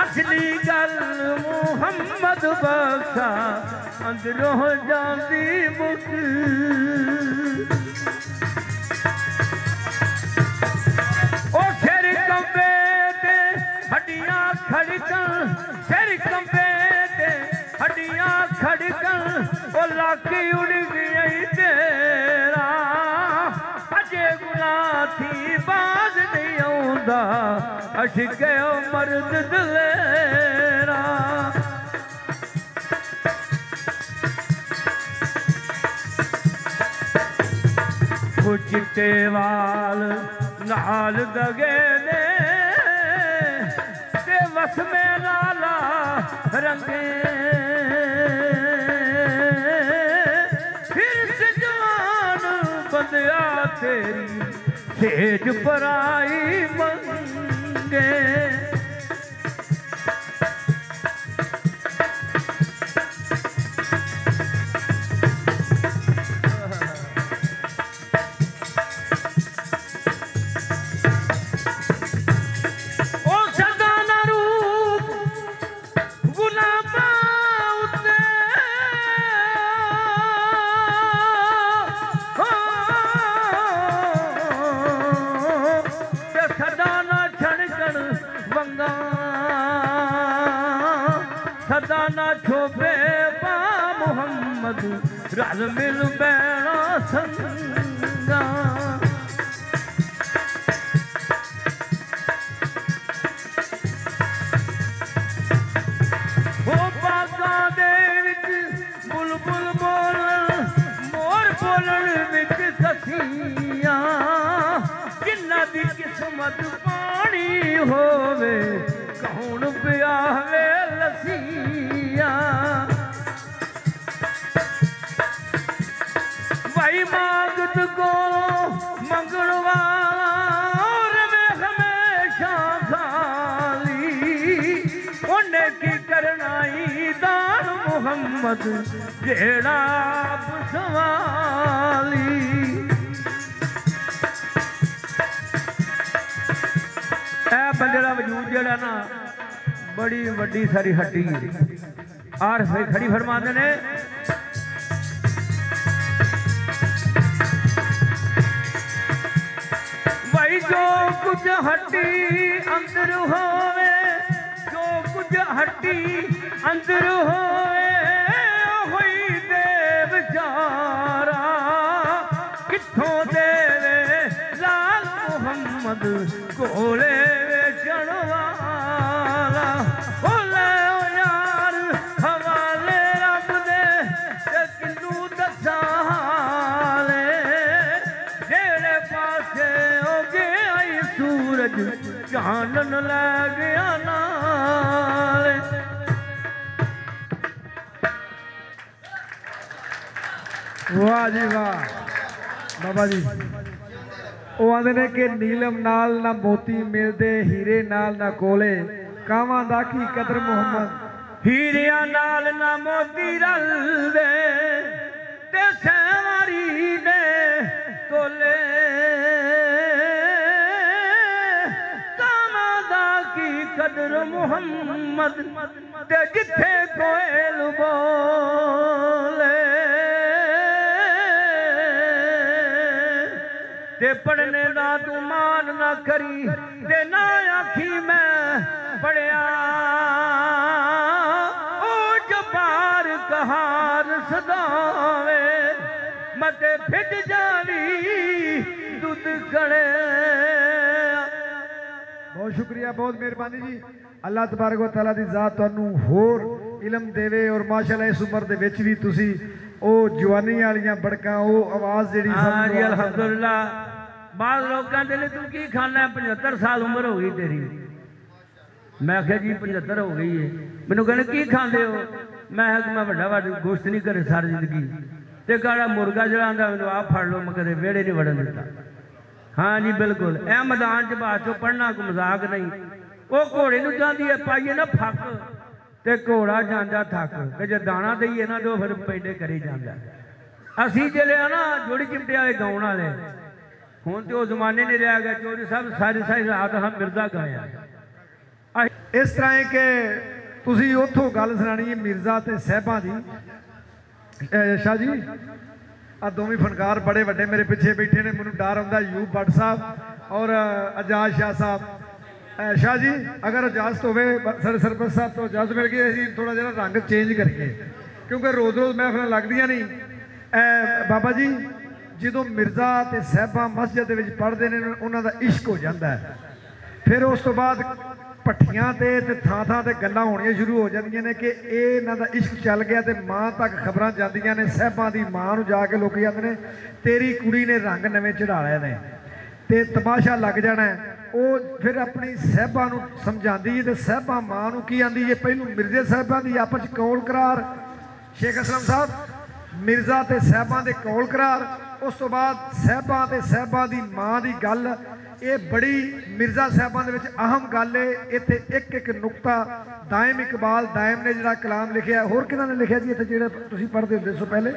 असली गल मुहम्मद बख्शा अंदरों जाती मुक ओ सिर कंबे ते हड्डियां खड़कन सिर कंबे ते हड्डियां खड़कन ओ लाकी उड़ गई तेरा अजे गुना थी बाज नहीं आउंदा अशके मर्द दलेरा वो चिट्टे वाल नाल दगे ने ते वस में लाला रंगे फिर से जवान बंदिया तेरी सेज पराई मंगे शोभे बा मुहम्मद रल मिल बैणा संगा बुलबुल बोलन मोर बोलन विच कसियां जिन्ना दी किस्मत पानी होवे कौन ब्याहवे लसियां भाई मांगत को मंगण वाला हमेशा खाली उन्हें की करनाई दान मुहम्मद जेड़ा सवाली बंदे का वजूद जेड़ा ना बड़ी वड्डी सारी हड्डी आर खड़ी फरमाते ने भाई जो कुछ हड्डी अंदर होवे जो कुछ हड्डी अंदर होवे बेचारा किथों देवे लाल मुहम्मद कोले वेचण वाला बोले यार हवाले रब दे ते किनू दसा हाले जेड़े पासे हो गया सूरज चानन लै गया नाले
वाह जी वाह बाबा जी ਉਹ ਆਂਦੇ ਨੇ ਕਿ ਨੀਲਮ ਨਾਲ ਨਾ ਮੋਤੀ ਮਿਲਦੇ ਹੀਰੇ ਨਾਲ ਨਾ ਕੋਲੇ ਕਾਵਾਂ ਦਾ ਕੀ ਕਦਰ ਮੁਹੰਮਦ
ਹੀਰਿਆਂ ਨਾਲ ਨਾ ਮੋਤੀ ਰਲਦੇ ਤੇ ਸੈਵਾਰੀ ਦੇ ਤੋਲੇ ਕਾਵਾਂ ਦਾ ਕੀ ਕਦਰ ਮੁਹੰਮਦ ਤੇ ਜਿੱਥੇ ਕੋਇਲ ਬੋਲੇ ते पढ़ने दा तू मान ना करी ते ना आखी मैं पढ़िया ओ जबार कहार सदावे मते फिट जावी दुध कड़े
बहुत शुक्रिया बहुत मेहरबानी जी अल्लाह तबारक व तआला दी ज़ात तुहानू होर इलम देवे और माशाअल्लाह इस उम्र दे विच भी तुसी ਉਹ ਜਵਾਨੀ ਵਾਲੀਆਂ ਬੜਕਾਂ ਉਹ ਆਵਾਜ਼ ਜਿਹੜੀ
ਹਾਂ ਜੀ ਅਲਹਮਦੁਲਿਲਾ ਬਾਦ ਲੋਕ ਕਹਿੰਦੇ ਨੇ ਤੂੰ ਕੀ ਖਾਣਾ 75 ਸਾਲ ਉਮਰ ਹੋ ਗਈ ਤੇਰੀ ਮੈਂ ਕਿਹਾ ਜੀ 75 ਹੋ ਗਈ ਹੈ ਮੈਨੂੰ ਕਹਿੰਦੇ ਕੀ ਖਾਂਦੇ ਹੋ ਮੈਂ ਕਿਹਾ ਕਿ ਮੈਂ ਵੱਡਾ ਗੋਸ਼ਤ ਨਹੀਂ ਕਰੇ ਸਾਰੀ ਜ਼ਿੰਦਗੀ ਤੇ ਕਾੜਾ ਮੁਰਗਾ ਜਿਹੜਾ ਆਂਦਾ ਮੈਨੂੰ ਆਪ ਫੜ ਲਓ ਮੈਂ ਕਦੇ ਵਿਹੜੇ ਨਹੀਂ ਵੜਨ ਦਿੱਤਾ ਹਾਂ ਜੀ ਬਿਲਕੁਲ ਇਹ ਮੈਦਾਨ 'ਚ ਬਾਅਦ 'ਚੋਂ ਪੜ੍ਹਨਾ ਕੋਈ ਮਜ਼ਾਕ ਨਹੀਂ ਉਹ ਘੋੜੇ ਨੂੰ ਜਾਂਦੀ ਹੈ ਪਾਈਏ ਨਾ ਫੱਕ ਤੇ ਘੋੜਾ ਜਾਂਦਾ ਥੱਕ ਤੇ ਜੇ ਦਾਣਾ ਦਈਏ ਨਾ ਤੇ ਫਿਰ ਪੈਂਡੇ ਕਰੀ ਜਾਂਦਾ ਅਸੀਂ ਜਿਹੜੇ ਆ ਨਾ ਜੋੜੀ ਚਿਮਟੇ ਵਾਲੇ ਗਾਉਣ ਵਾਲੇ ਹੁਣ ਤੇ ਉਹ ਜ਼ਮਾਨੇ ਨਹੀਂ ਰਿਹਾ ਗਿਆ ਚੋਰੀ ਸਾਹਿਬ ਸਾਰੀ ਰਾਤ ਹਮ ਮਿਰਜ਼ਾ ਗਾਏ ਆ
ਇਸ ਤਰ੍ਹਾਂ ਹੈ ਕਿ ਤੁਸੀਂ ਉੱਥੋਂ ਗੱਲ ਸੁਣਾਣੀ ਹੈ ਮਿਰਜ਼ਾ ਤੇ ਸਾਹਿਬਾਂ ਦੀ ਸ਼ਾਹ ਜੀ ਆ ਦੋਵੇਂ ਫਨਕਾਰ ਬੜੇ ਵੱਡੇ ਮੇਰੇ ਪਿੱਛੇ ਬੈਠੇ ਨੇ ਮੈਨੂੰ ਡਰ ਆਉਂਦਾ ਯੂਬ ਭੱਟ ਸਾਹਿਬ ਔਰ ਆਜ਼ਾਦ ਸ਼ਾਹ ਸਾਹਿਬ शाह जी अगर इजाजत हो सरपंच साहब तो इजाजत मिल गई अभी थोड़ा जरा रंग चेंज करिए क्योंकि रोज़ रोज़ महफिल लगदियां नहीं बाबा जी जो मिर्जा ते साहबा मस्जिद विच पढ़ते हैं उन्हों का इश्क हो जाता है फिर उस तो बाद भट्ठियां ते थां थां ते गल्लां होणियां शुरू हो जांदियां ने कि इन्हां दा इश्क चल गया तो मां तक खबरां जांदियां ने साहबां दी मां नूं जाके लोग आंदे ने तेरी कुड़ी ने रंग नवें चढ़ा लए ने ते तमाशा लग जाना है ਉਹ ਫਿਰ ਆਪਣੀ ਸਾਹਿਬਾਂ ਨੂੰ ਸਮਝਾਉਂਦੀ ਹੈ ਤੇ ਸਾਹਿਬਾਂ ਮਾਂ ਨੂੰ ਕੀ ਆਂਦੀ ਹੈ ਪਹਿਲੋਂ ਮਿਰਜ਼ੇ ਸਾਹਿਬਾਂ ਦੀ ਆਪਸ ਵਿੱਚ ਕੌਲ ਕਰਾਰ ਸ਼ੇਖ ਅਸਲਮ ਸਾਹਿਬ ਮਿਰਜ਼ਾ ਤੇ ਸਾਹਿਬਾਂ ਦੇ ਕੌਲ ਕਰਾਰ ਉਸ ਤੋਂ ਬਾਅਦ ਸਾਹਿਬਾਂ ਤੇ ਸਾਹਿਬਾਂ ਦੀ ਮਾਂ ਦੀ ਗੱਲ ਇਹ ਬੜੀ ਮਿਰਜ਼ਾ ਸਾਹਿਬਾਂ ਦੇ ਵਿੱਚ ਅਹਿਮ ਗੱਲ ਹੈ ਇੱਥੇ ਇੱਕ ਇੱਕ ਨੁਕਤਾ ਦਾਇਮ ਇਕਬਾਲ ਦਾਇਮ ਨੇ ਜਿਹੜਾ ਕਲਾਮ ਲਿਖਿਆ ਹੋਰ ਕਿਹਨਾਂ ਨੇ ਲਿਖਿਆ ਜੀ ਇੱਥੇ ਜਿਹੜਾ ਤੁਸੀਂ ਪੜ੍ਹਦੇ ਹੁੰਦੇ ਸੋ ਪਹਿਲੇ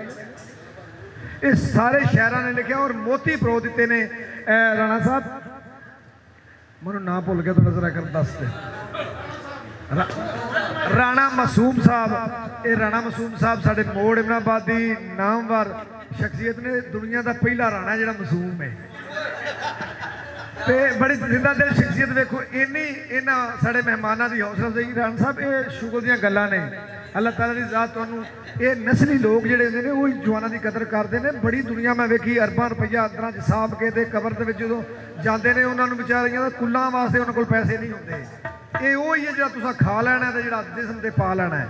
ਇਹ ਸਾਰੇ ਸ਼ਾਇਰਾਂ ਨੇ ਲਿਖਿਆ ਔਰ ਮੋਤੀ ਪਰੋ ਦਿੱਤੇ ਨੇ ਰਾਣਾ ਸਾਹਿਬ मैं ना भुल गया थोड़ा जरा कर दस राणा मासूम साहब ये राणा मासूम साहब साढ़े मोड़ इमनाबाद की नामवर शख्सियत ने दुनिया का पहला राणा जो मासूम है तो बड़ी जिंदा दिल शख्सियत वेखो इन्नी इन्होंने साढ़े मेहमानों की हौसला अफजाई राणा साहब ये शुगर दी गल्लां ने अल्लाह ताला की ज़ात तुहानू ये नस्ली लोग जिहड़े हुंदे ने वो जवानों की कदर करते हैं। बड़ी दुनिया मैं वेखी अरबां रुपया अंदर च साफ के ते कबर दे विच जदों जांदे ने उन्हां नूं बेचारियां दा कुल्लां वास्ते उन्हां कोल पैसे नहीं हुंदे। ये वो ही है जिहड़ा तुसां खा लैणा ते जिहड़ा जिस्म ते पा लैणा है।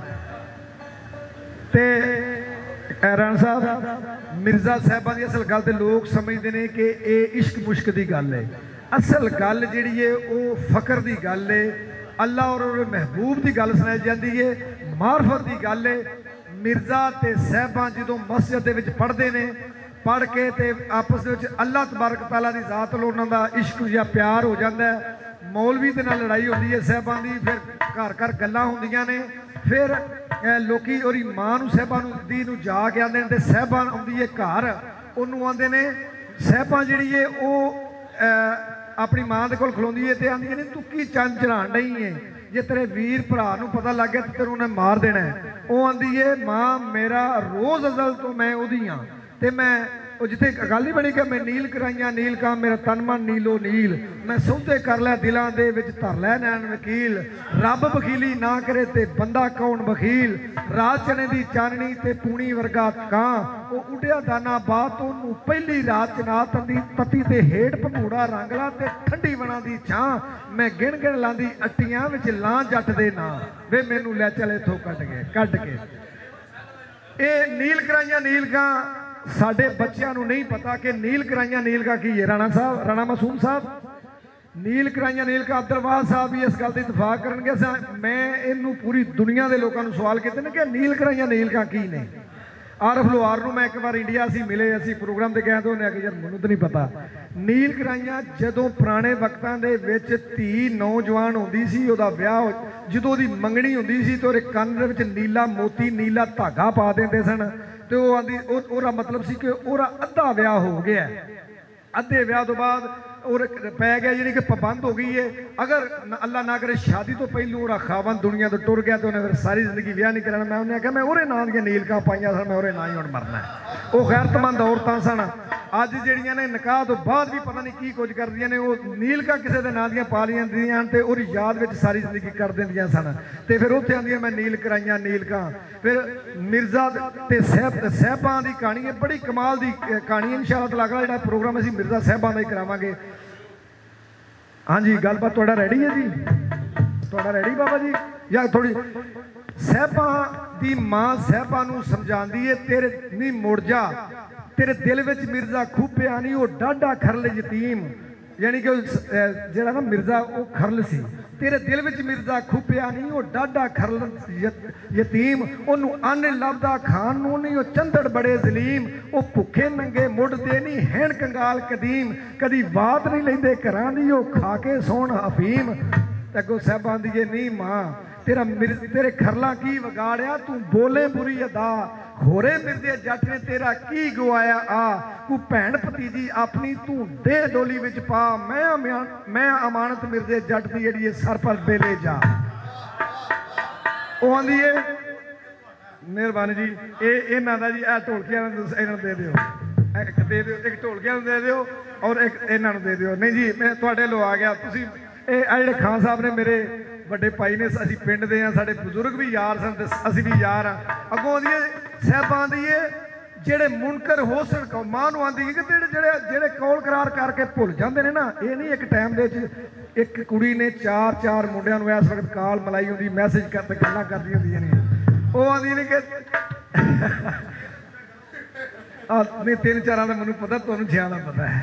ते राणा साहब मिर्जा साहिबां दी असल गल ते लोग समझते हैं कि ये इश्क मुश्क की गल है। असल गल जिहड़ी है वो फकर की गल है, अल्लाह और उसदे महबूब की गल सुनाई जाती है, मार्फत की गल है। मिर्जा ते साहिबां जदों मस्जिद दे विच पढ़दे ने, पढ़ के ते आपस में अल्लाह तबारक तआला की ज़ात नाल उन्हां दा इश्क या प्यार हो जाता है। मौलवी दे नाल लड़ाई होती है साहिबां दी, फिर घर घर गल्लां होंदियां ने, फिर लोकी ओरी मां नूं साहिबां दी नूं जा के आंदे ने ते साहिबां आउंदी है घर, उन्होंने आंदे ने साहिबां जिहड़ी है वो अपनी मां दे कोल खलोंदी है ते आंदी ने तू की चंद चढ़ाण डई है, जे तेरे वीर भरा नूं पता लग गया तो तेनूं उन्हें मार देना है। वो आंदी है मां मेरा रोज़ अजल तो मैं उहदी हाँ ते मैं जिथे गल नहीं बनी कि मैं नील कराइया नील का मेरा तन मन नीलो नील, मैं सौदे कर लै दिलों दे विच धर लै नैन वकील, रब बखीली ना करे ते बंदा कौन बखील, रात चने दी चाननी ते पूनी वर्गा कां, वो उड़िया दाना बात ओनू पहली रात चना तंदी तती ते हेठ भमूड़ा रंगला ते ठंडी बना दी छां, मैं गिण गिण लांदी अट्टियां विच लां जट दे नां, वे मैनू लै चले इथों कट के। ये नील कराइया नील का साडे बच्चों को नहीं पता कि नील कराइया नील का की है। राणा साहब, राणा मासूम साहब, नील कराइया नील का अब्दुलवाद साहब भी इस गल की इतफाक करनगे। मैं इनू पूरी दुनिया के लोगों को सवाल किए कि नील कराइया नील का की ने। आरफ लोहार को मैं एक बार इंडिया असी मिले, असी प्रोग्राम से गए तो उन्हें आखिया यार मैनू तो नहीं पता। नील कराइया जदों पुराने वक्तां दे विच धी नौजवान होंदी सी, उहदा विआह जदों उहदी मंगणी होंदी सी तो उहदे कंन दे विच नीला मोती नीला धागा पा दिंदे सन ते वो आंदी ओहदा मतलब सी कि ओहदा अद्धा विआह हो गया, अद्धे विआह तो बाद और पै गया यानी कि पाबंद हो गई है। अगर अल्लाह ना करे शादी तो पहलू और खावन दुनिया तो टुर गया तो उन्हें फिर सारी जिंदगी विआह नहीं कराना। मैं उन्हें आख्या मैं ओहदे नाम दियां नीलकां पाइयां सन, मैं ओहदे नाम ही हुण मरना है। वो गैरतमंद औरतां सन, अज जिहड़ियां ने निकाह तो बाद भी पता नहीं की कुछ करदियां ने, वो नीलकां किसी दे नाम दियां पा लैंदियां ते ओहदी याद विच सारी जिंदगी कर दिंदियां सन ते फिर उत्थे आंदियां मैं नील कराइयां नीलकां। फिर मिर्जा ते साहिबां दी कहानी है, बड़ी कमाल दी कहानी है। इंशाअल्लाह ताला अगला जिहड़ा प्रोग्राम असीं मिर्जा साहिबां दा ही करावांगे। हाँ जी, गलबात थोड़ा रेडी है जी, थोड़ा रेडी बाबा जी? या थोड़ी साहिबां दी मां साहिबां नूं समझांदी है तेरे नहीं मुड़ जा, तेरे दिल विच मिर्जा खूबिया नहीं, वो डाढा खरल यतीम, यानी कि जिहड़ा ना मिर्जा वो खरल सी, तेरे दिल विच मिर्जा खूबिया नहीं, वो डाढा खरल यतीम, ओनू अन्न लभदा खान नूं नहीं, वो चंदड़ बड़े जलीम, वो भुखे नंगे मुड़दे नहीं हैन कंगाल कदीम, कदी बात नहीं लैंदे घरां दी, वो खा के सौण अफीम। अगों साहिबां दी नहीं मां तेरे खरला की वगाड़िया, तू बोले बुरी अदा, होरे मिर्जे जट ने तेरा की गवाया आ, तू भैन भतीजी अपनी तू दे डोली विच पा, मैं अमानत मिर्जे जट दी जिहड़ी सर पर बेले जा। वो आंदी है मेहरबानी जी, ये इन्हां दा जी ढोलकियां इन्हां दे दिओ, एक ढोलकियां दे दिओ और एक इन्हां दे दिओ। नहीं जी मैं तुहाडे लो आ गया, तुसीं जिहड़े खान साहब ने मेरे ਵੱਡੇ ਭਾਈ ਨੇ, ਅਸੀਂ ਪਿੰਡ ਦੇ ਆ, ਸਾਡੇ ਬਜ਼ੁਰਗ ਵੀ ਯਾਰ ਸਨ ਤੇ ਅਸੀਂ ਵੀ ਯਾਰ ਆ। ਅੱਗੋਂ ਆਂਦੀ ਸਾਹਿਬਾਂ ਦੀ ਜਿਹੜੇ ਮੁਨਕਰ ਹੋਸਨ ਕੋ ਮਾਂ ਨੂੰ ਆਂਦੀ ਕਿ ਜਿਹੜੇ ਕੌਲ ਕਰਾਰ ਕਰਕੇ ਭੁੱਲ ਜਾਂਦੇ ਨੇ ਨਾ, ਇਹ ਨਹੀਂ ਇੱਕ ਟਾਈਮ ਦੇ ਵਿੱਚ ਇੱਕ ਕੁੜੀ ਨੇ ਚਾਰ ਮੁੰਡਿਆਂ ਨੂੰ ਇਸ ਵਕਤ ਕਾਲ ਮਲਾਈ ਹੁੰਦੀ, ਮੈਸੇਜ ਕਰਦੇ ਗੱਲਾਂ ਕਰਦੀਆਂ ਹੁੰਦੀਆਂ ਨੇ, ਉਹ ਆਂਦੀ ਨੇ ਕਿ ਨਹੀਂ ਤਿੰਨ ਚਾਰਾਂ ਦਾ ਮੈਨੂੰ ਪਤਾ, ਤੁਹਾਨੂੰ ਛਿਆਂ ਦਾ ਪਤਾ ਹੈ।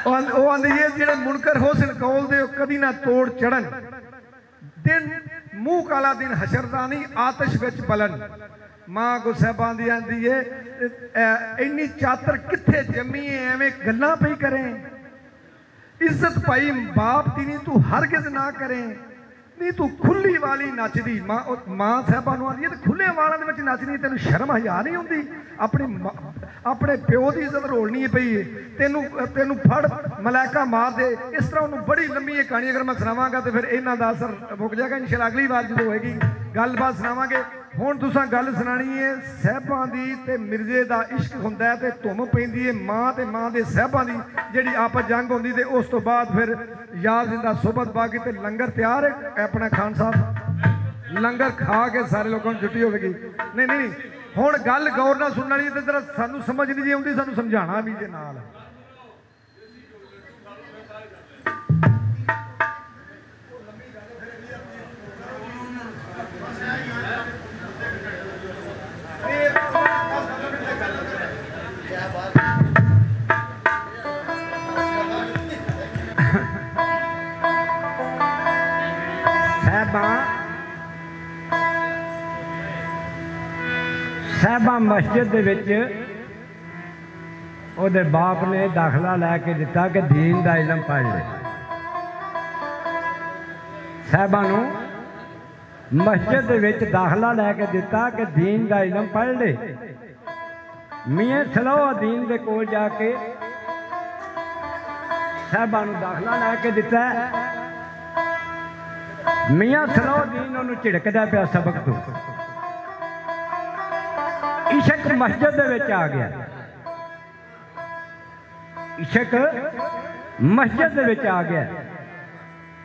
ਉਹ ਆਂਦੀ ਹੈ ਜਿਹੜੇ ਮੁਨਕਰ ਹੋਸਨ ਕੌਲ ਦੇ ਕਦੀ ਨਾ ਤੋੜ ਚੜਨ, दिन मुँह काला दिन हशरदानी आतिश विच बलन। मां को साहिबां दी आंदी है इन्नी चातर कित्थे जमी है, एवें गल्लां पई करें, इज्जत पाई बाप दी नहीं तू हरगिज ना करें, नहीं तू खुली वाली नचदी। मां साहिबां नूं आंदी है खुले वालां दे विच नचनी, तेनू शर्म हया नहीं हुंदी, अपने प्यो की इज्जत रोलनी पई, तेनू फड़ मलैका मार दे। इस तरह उन्होंने बड़ी लंबी ये कहानी अगर मैं सुनावांगा तो फिर इन्हां दा असर मुक जाएगा। इंशाअल्लाह अगली बार जो होएगी गलबात सुनावांगे। हुण तुसां गल सुनानी है साहिबां दी ते मिर्जे दा इश्क हुंदा है ते धुम पैंदी है मां ते मां दे साहिबां दी जिहड़ी आपस जंग हुंदी ते उस तो बाद फिर यार जिंदा सोबत बाकी ते लंगर तैयार है। अपना खान साहब ਲੰਗਰ ਖਾ ਕੇ ਸਾਰੇ ਲੋਕਾਂ ਨੂੰ ਛੁੱਟੀ ਹੋਵੇਗੀ। ਨਹੀਂ ਨਹੀਂ ਹੁਣ ਗੱਲ ਗੌਰ ਨਾਲ ਸੁਣਨ ਵਾਲੀ ਤੇ ਜਰਾ ਸਾਨੂੰ ਸਮਝ ਨਹੀਂ ਜੀ ਆਉਂਦੀ, ਸਾਨੂੰ ਸਮਝਾਉਣਾ ਵੀ ਜੇ ਨਾਲ।
ਸਾਹਿਬਾਂ ਮਸਜਿਦ ਦੇ ਵਿੱਚ ਉਹਦੇ ਬਾਪ ਨੇ ਦਾਖਲਾ ਲੈ ਕੇ ਦਿੱਤਾ ਕਿ ਦੀਨ ਦਾ ਇਲਮ ਪੜ੍ਹ ਲੈ। ਸਾਹਿਬਾਂ ਨੂੰ ਮਸਜਿਦ ਦੇ ਵਿੱਚ ਦਾਖਲਾ ਲੈ ਕੇ ਦਿੱਤਾ ਕਿ ਦੀਨ ਦਾ ਇਲਮ ਪੜ੍ਹ ਲੈ। ਮੀਆਂ ਸਲਾਹੁਦੀਨ ਦੇ ਕੋਲ ਜਾ ਕੇ ਸਾਹਿਬਾਂ ਨੂੰ ਦਾਖਲਾ ਲੈ ਕੇ ਦਿੱਤਾ। ਮੀਆਂ ਸਲਾਹੁਦੀਨ ਉਹਨੂੰ ਝਿੜਕਦਾ ਪਿਆ ਸਬਕ ਤੋਂ। ਇਸ਼ਕ ਮਸਜਿਦ ਦੇ ਵਿੱਚ ਆ ਗਿਆ। ਇਸ਼ਕ ਮਸਜਿਦ ਦੇ ਵਿੱਚ ਆ ਗਿਆ।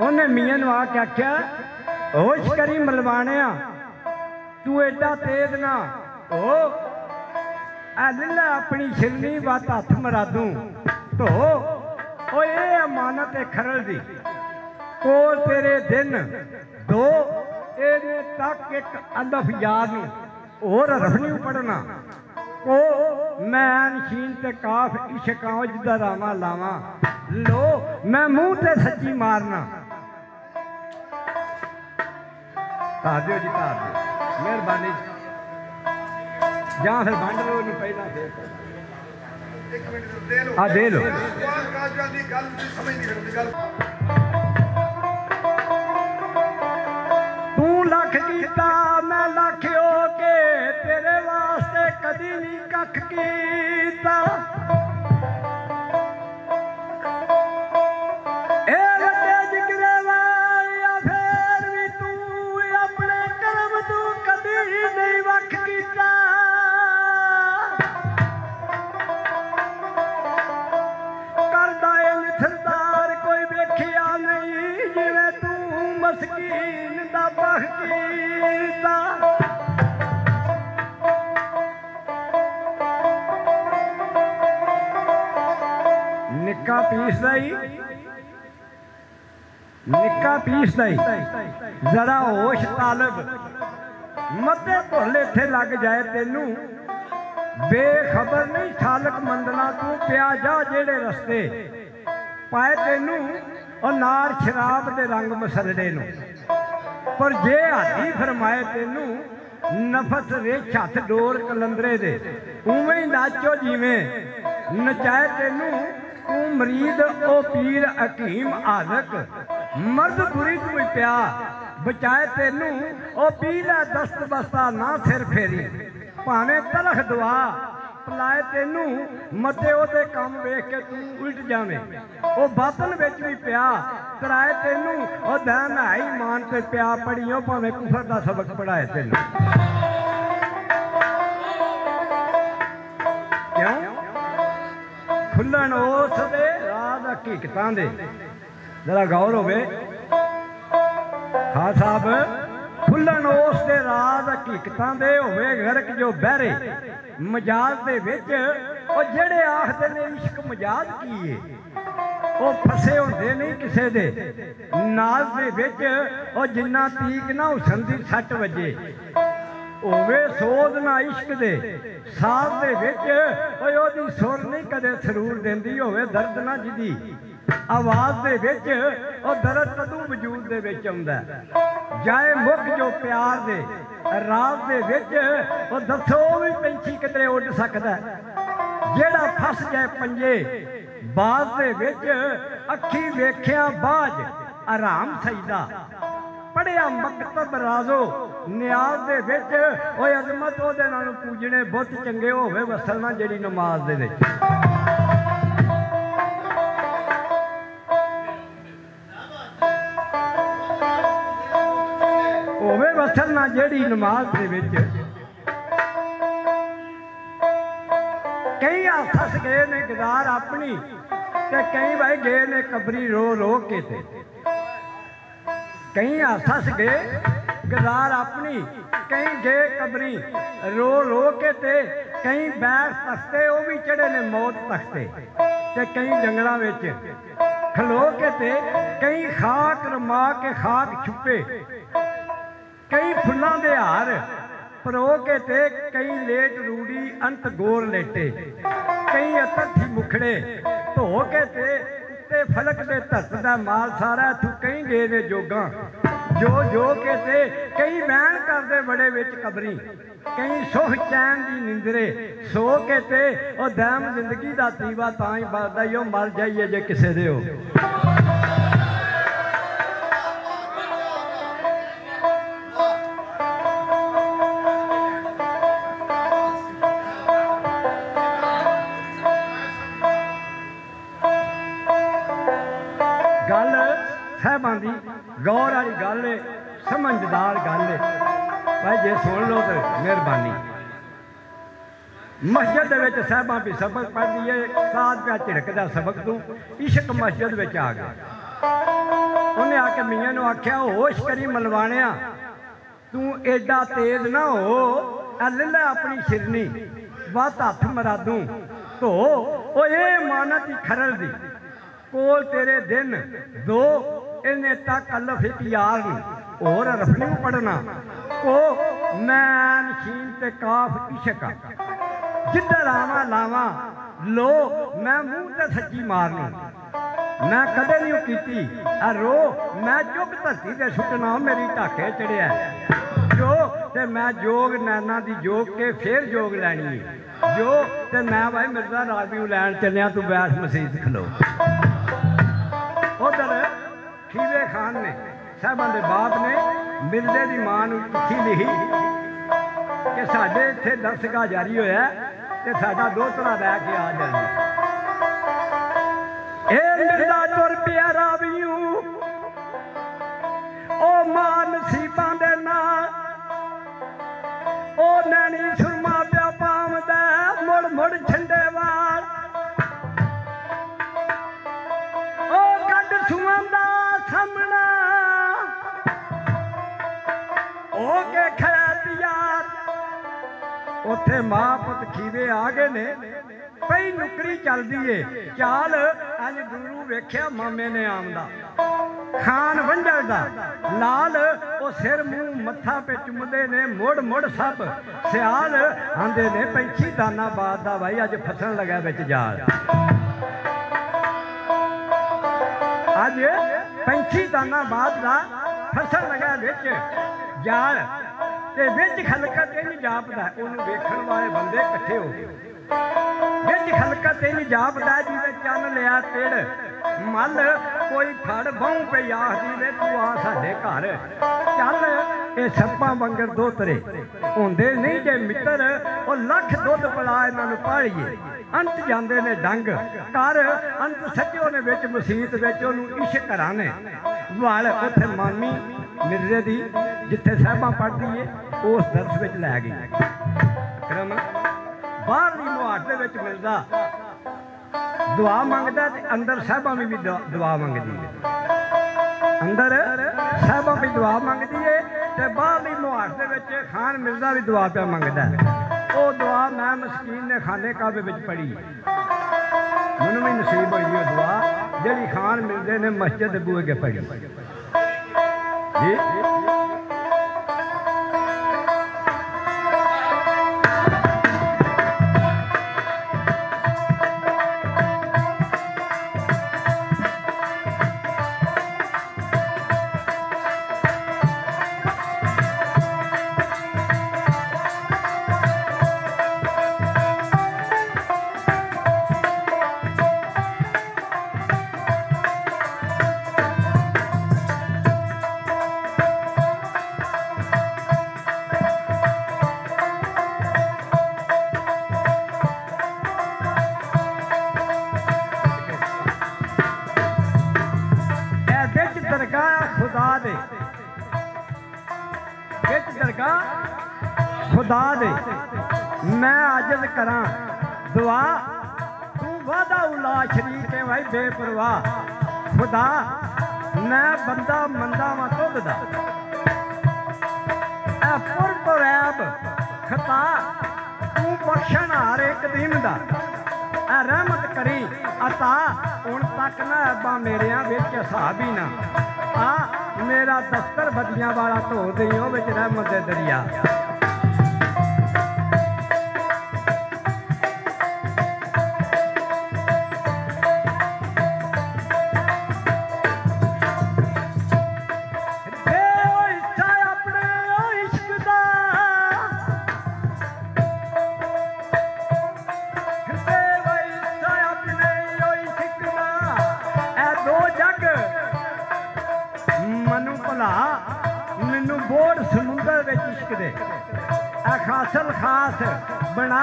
ਉਹਨੇ ਮੀਆਂ ਨੂੰ ਆ ਕੇ ਆਖਿਆ, ਹੋਸ਼ ਕਰੀ ਮਲਵਾਣਿਆ, ਤੂੰ ਐਡਾ ਤੇਜ਼ ਨਾ ਹੋ। ਲੈ ਆਪਣੀ ਛਿਲਨੀ ਵੱਤ ਹੱਥ ਮਰਾਦੂ ਧੋ। ਓਏ ਇਹ ਅਮਾਨਤ ਹੈ ਖਰਲ ਦੀ, ਕੋਲ ਤੇਰੇ ਦਿਨ ਦੋ। ਇਹਨੇ ਤੱਕ ਇੱਕ ਅਲਫ ਯਾਦ ਨੂੰ ਹੋਰ ਹਰਫ ਨਹੀਂ ਪੜਨਾ। ਉਹ ਮੈਂ ਨਸ਼ੀਨ ਤੇ ਕਾਫ ਇਸ਼ਕਾਂ ਜਿੱਦਾਂ ਰਾਵਾਂ ਲਾਵਾਂ ਲੋ, ਮੈਂ ਮੂੰਹ ਤੇ ਸੱਚੀ ਮਾਰਨਾ। ਧਾਰ ਦਿਓ ਜੀ, ਧਾਰ ਦਿਓ ਮਿਹਰਬਾਨੀ। ਜਾਂ ਫਿਰ ਵੰਡ ਲਓ ਨਹੀਂ ਪਹਿਲਾਂ ਫੇਰ ਆ ਦੇ ਲਓ। ਤੂੰ ਲੱਖ ਕੀਤਾ ਮੈਂ ਲੱਖ ਹੋ ਕੇ ਤੇਰੇ ਵਾਸਤੇ ਕਦੀ ਨਹੀਂ ਕੱਖ ਕੀਤਾ। ਇਹ ਵੱਡੇ ਜਿਗਰੇ ਵਾਲਿਆ ਫੇਰ ਵੀ ਤੂੰ ਆਪਣੇ ਕਰਮ ਤੂੰ ਕਦੀ ਨਹੀਂ ਵੱਖ ਕੀਤਾ। ਕਰਦਾ ਏ ਨਿਥਰਦਾਰ ਕੋਈ ਵੇਖਿਆ ਨਹੀਂ ਜਿਵੇਂ ਤੂੰ ਮਸਕੀਨ ਦਾ ਬਖ ਕੀਤਾ। ਨਿੱਕਾ ਪੀਸਦਾ ਹੀ ਨਿੱਕਾ ਪੀਸਦਾ ਹੀ ਜ਼ਰਾ ਹੋਸ਼ ਤਾਲਬ ਮੱਤੇ ਭੁੱਲ ਇੱਥੇ ਲੱਗ ਜਾਏ ਤੈਨੂੰ। ਬੇਖਬਰ ਨਹੀਂ ਛਾਲਕ ਮੰਦਲਾ ਤੂੰ ਪਿਆ ਜਾ ਜਿਹੜੇ ਰਸਤੇ ਪਾਏ ਤੈਨੂੰ ਉਹ ਨਾਰ ਸ਼ਰਾਬ ਦੇ ਰੰਗ ਮਸਰੜੇ ਨੂੰ। ਪਰ ਜੇ ਹਾਦੀ ਫਰਮਾਏ ਤੈਨੂੰ ਨਫਸ ਰੇਛ ਹੱਥ ਡੋਰ ਕਲੰਦਰੇ ਦੇ, ਉਵੇਂ ਹੀ ਨਾਚੋ ਜਿਵੇਂ ਨਚਾਏ ਤੈਨੂੰ। ਤੂੰ ਮਰੀਦ ਉਹ ਪੀਰ ਹਕੀਮ ਆਲਕ, ਮਰਦ ਬੁਰੀ ਤੂੰ ਪਿਆ ਬਚਾਏ ਤੈਨੂੰ। ਉਹ ਪੀ ਲੈ ਦਸਤ ਬਸਤਾ ਨਾ ਸਿਰ ਫੇਰੀ, ਭਾਵੇਂ ਤਲਖ ਦੁਆ ਪਲਾਏ ਤੈਨੂੰ। ਮਤੇ ਉਹਦੇ ਕੰਮ ਵੇਖ ਕੇ ਤੂੰ ਉਲਟ ਜਾਵੇਂ, ਉਹ ਬਾਤਲ ਵਿੱਚ ਵੀ ਪਿਆ ਕਰਾਏ ਤੈਨੂੰ। ਉਹ ਦਮ ਹੈ ਇਮਾਨ ਤੇ ਪਿਆ ਪੜੀਓ, ਭਾਵੇਂ ਕੁਫਰ ਦਾ ਸਬਕ ਪੜਾਏ ਤੈਨੂੰ। ਕਿਉਂ ਖੁੱਲਣ ਉਸ ਦੇ ਰਾਜ਼ ਹਕੀਕਤਾਂ ਦੇ। ਜ਼ਰਾ ਗੌਰ ਹੋਵੇ ਖਾਨ ਸਾਹਿਬ, ਖੁੱਲਣ ਉਸ ਦੇ ਰਾਜ਼ ਹਕੀਕਤਾਂ ਦੇ। ਹੋਵੇ ਗਰਕ ਜੋ ਬਹਿਰੇ ਮਜਾਜ਼ ਦੇ ਵਿੱਚ। ਉਹ ਜਿਹੜੇ ਆਖਦੇ ਨੇ ਇਸ਼ਕ ਮਜਾਜ਼ ਕੀ ਏ, ਉਹ ਫਸੇ ਹੁੰਦੇ ਨਹੀਂ ਕਿਸੇ ਦੇ ਨਾਜ਼ ਦੇ ਵਿੱਚ। ਉਹ ਜਿੰਨਾ ਤੀਕ ਨਾ ਹੁਸਨ ਦੀ ਸੱਟ ਵੱਜੇ, ਹੋਵੇ ਸੋਧ ਨਾ ਇਸ਼ਕ ਦੇ ਸਾਜ਼ ਦੇ ਵਿੱਚ। ਓਏ ਉਹਦੀ ਸੁਰ ਨਹੀਂ ਕਦੇ ਸਰੂਰ ਦਿੰਦੀ, ਹੋਵੇ ਦਰਦ ਨਾ ਜਿਹਦੀ ਆਵਾਜ਼ ਦੇ ਵਿੱਚ। ਉਹ ਦਰਦ ਕਦੋਂ ਵਜੂਦ ਦੇ ਵਿੱਚ ਆਉਂਦਾ ਜਾਏ ਮੁੱਕ ਜੋ ਪਿਆਰ ਦੇ ਰਾਜ਼ ਦੇ ਵਿੱਚ। ਉਹ ਦੱਸੋ ਉਹ ਵੀ ਪੰਛੀ ਕਿਧਰੇ ਉੱਡ ਸਕਦਾ ਜਿਹੜਾ ਫਸ ਜਾਏ ਪੰਜੇ ਬਾਜ਼ ਦੇ ਵਿੱਚ। ਅੱਖੀ ਵੇਖਿਆ ਬਾਝ ਆਰਾਮ ਸਜਦਾ, ਪੜਿਆ ਮਕਤਬ ਰਾਜ਼ੋ ਨਿਆਜ਼ ਦੇ ਵਿੱਚ। ਓਏ ਅਜ਼ਮਤ ਉਹਦੇ ਨਾਲ ਪੂਜਣੇ ਬੁੱਤ ਚੰਗੇ, ਹੋਵੇ ਵਸਲ ਨਾ ਜਿਹੜੀ ਨਮਾਜ਼ ਦੇ ਵਿੱਚ। ਹੋਵੇ ਵਸਲ ਨਾ ਜਿਹੜੀ ਨਮਾਜ਼ ਦੇ ਵਿੱਚ। ਕਈ ਹੱਸ ਗਏ ਨੇ ਗਜ਼ਾਰ ਆਪਣੀ, ਤੇ ਕਈ ਭਾਈ ਗਏ ਨੇ ਕਬਰੀ ਰੋ ਰੋ ਕੇ। ਤੇ ਕਈ ਹੱਸ ਗਏ गदार अपनी कई गए कबरी रो रो के ते कई बैठ तखते वो भी चढ़े ने मौत तखते ते कई जंगलों में खलो के ते कई खाक रमा के खाक छुपे कई फुल्लां दे हार परो के ते कई लेट रूड़ी अंत गोर लेटे कई अतर्थी मुखड़े धो के ते उत्ते फलक दे धरत दा माल सारा तू कई गए ने जोगा जो जो के ते कई बैन करदे बड़े विच कबरी कई सुख चैन दी निंदरे सो के ते ओ दैम जिंदगी दा तीवा तां ही बरदा यो मर जाइए जे किसे दे हो गल साहबां दी गौर वाली गल है समझदार गल है भाई जे सुन लो तो मेहरबानी मस्जिद साहबां भी सबक पढ़ दिए साथ पे झिड़कदा सबक तू इश्क मस्जिद में आ गया उन्हें आके मियाँ नूं आख्या होश करी मलवाणिया तू एडा तेज ना हो ले अपनी शिरनी वत हथ मरा दूं तो ये मानत ही खरल दी कोल तेरे दिन दो इन्हें तक अल्लफ एक यार और रफनी पढ़ना को मैन शीन ते काफ इश्क जिधर आवा लावा लो मैं मुंह ते सच्ची मारनी मैं कदे नहीं कीती रो मैं चुप धरती ते सुटना मेरी ढाके चढ़िया जो ते मैं जोग नैना दी जोग के फिर जोग लैनी जो ते मैं भाई मिर्जा राजू लैन चलिया तू बैठ मसीत खलो उधर खीवे खान ने साहबां दे बाप ने मिर्जे दी मां नूं चिट्ठी लिखी कि साडे इत्थे दरसगाह जारी होया ते साडा दोहतरा लैके आ जाए ए मिर्जा तुर पिया रावियों ओ मां नसीबां दे नाल ओ नैनी सुरमा पिया पावदा मुड़ मुड़ छंडे वाल सुमंदा सामना ओ के खैर यार उथे मां पुत खीवे आ गए ने पई नुकरी चलदी है चाल अज गुरु वेख्या मामे ने आमदा खान वंजल दा लाल ओ सिर मुंह मत्था पे चुमदे ने मुड़ मुड़ सब सियाल आंदे ने पंछी दाना बाद दा भाई अज फसन लगा विच जाल अज पंछी दाना बाद का फसल लगा बिच जाल ते बिच खलकत नहीं जापदा उन्होंने वेखण वाले बंदे इकट्ठे हो गए बिच खलकत नहीं जापदा जिसे चन लिया तिड़ मल कोई फड़ बहु पे आखदी वे तू आ साडे घर चल ये सप्पां वंगर दोतरे होंदे नहीं जे मित्र वो लख दुध पिला इन्हां नूं पालिए अंत जाते ने डंग कर अंत सच्चो ने बिच मसीत इश्क कराने वाल उथे मामी मिर्जे दी जिथे साहबां पढ़दी है उस दरस विच लै गई क्रम बाहरली मुहार दे मिर्जा दुआ मंगदा ते अंदर साहबां भी दुआ मंगदी है अंदर साहबां भी दुआ मंगदी है ते बाहरली मुहार दे खान मिर्जा भी दुआ पे मंगदा है वो दुआ मैं मस्कीन ने खाने काबे में पढ़ी मैनू भी नसीब हुई वो दुआ जी खान मिलते ने मस्जिद बूहे के पढ़ी जी खुदा दे मैं आजिज करा दुआ तू वादा उला शरीक है भाई बेपरवाह खुदा मैं बंदा मंदा वा तुद दा पुरबरैब खता तू बख्शन हार एक दिन दा ऐ रहमत करी अता हुण तक ना अब्बा मेरिया विच हिसाब ही ना आ मेरा दफ्तर बदियां वाला धो दईओ विच रहमत दे दरिया मैनू बोड़ समुंदर विच इश्क दे खासल खास बना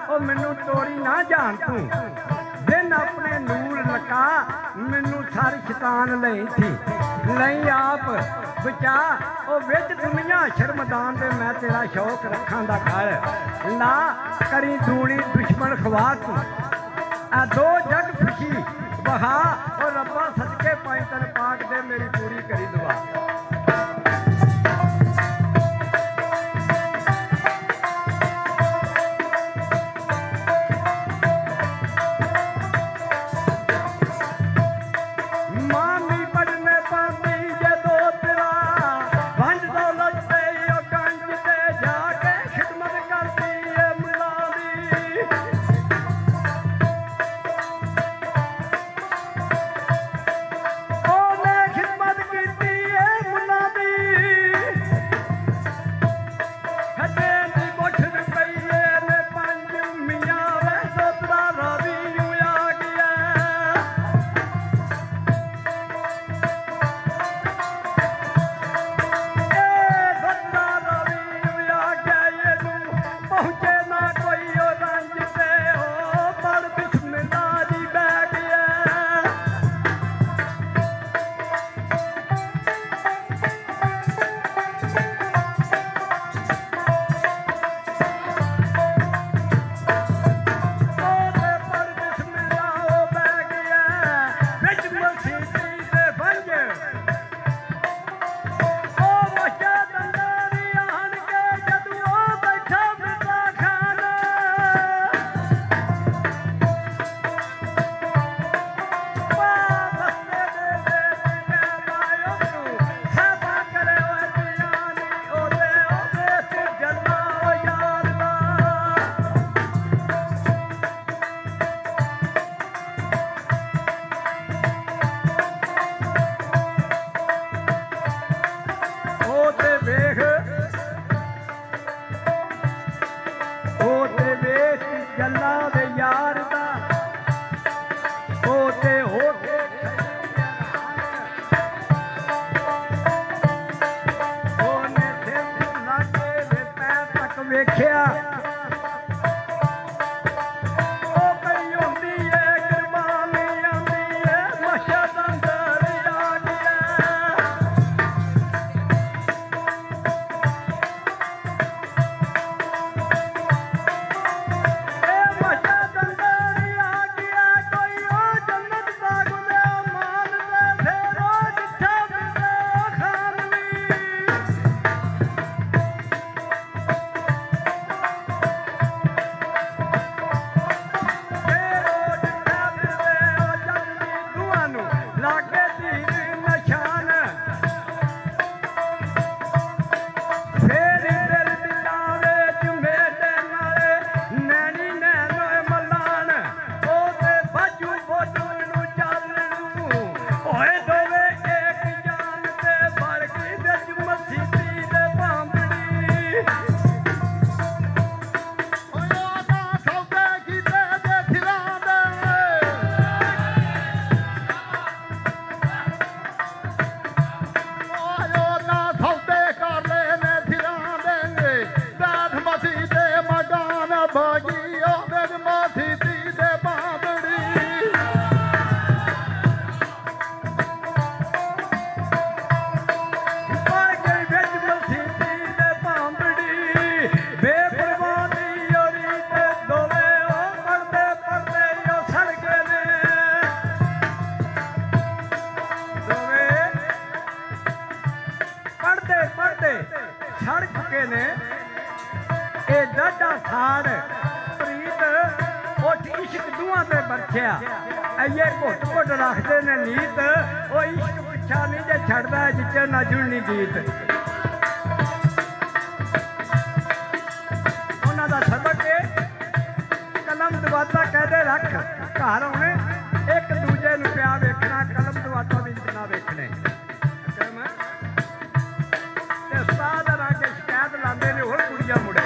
ओ मैनू तोड़ी ना जान तू दिन अपने नूर लका मैनू सारी शैतान लई थी लई आप बचा ओ विच दुनिया शर्मदान दे मैं तेरा शौक रखां दा कर ना करी दूनी दुश्मन खवा तू आ दो जग खुशी बहा और रब्बा सदके पाई तन पाक दे मेरी पूरी करी दुआ ਐਡਾ ਸਾੜ ਪ੍ਰੀਤ ਉਹ ਇਸ਼ਕ ਦੂਆਂ ਤੇ ਬਰਛਿਆ ਐਏ ਘੁੱਟ ਘੁੱਟ ਰੱਖਦੇ ਨੇ ਨੀਤ ਉਹ ਇਸ਼ਕ ਪਿੱਛਾ ਨਹੀਂ ਜੇ ਛੱਡਦਾ ਜਿੱਚੇ ਨਾ ਜੁੜਨੀ ਗੀਤ ਉਹਨਾਂ ਦਾ ਸਬਕ ਕਲਮ ਦਵਾਤਾ ਕਹਦੇ ਰੱਖ ਘਰ ਆਉਣੇ ਇੱਕ ਦੂਜੇ ਨੂੰ ਪਿਆ ਵੇਖਣਾ ਕਲਮ ਦਵਾਤਾ ਵੀ ਨਾ ਵੇਖਣੇ ਤੇ ਉਸਤਾਦ ਰਾਂ ਕੇ ਸ਼ਿਕਾਇਤ ਲਾਉਂਦੇ ਨੇ ਹੋਰ ਕੁੜੀਆਂ ਮੁੰਡੇ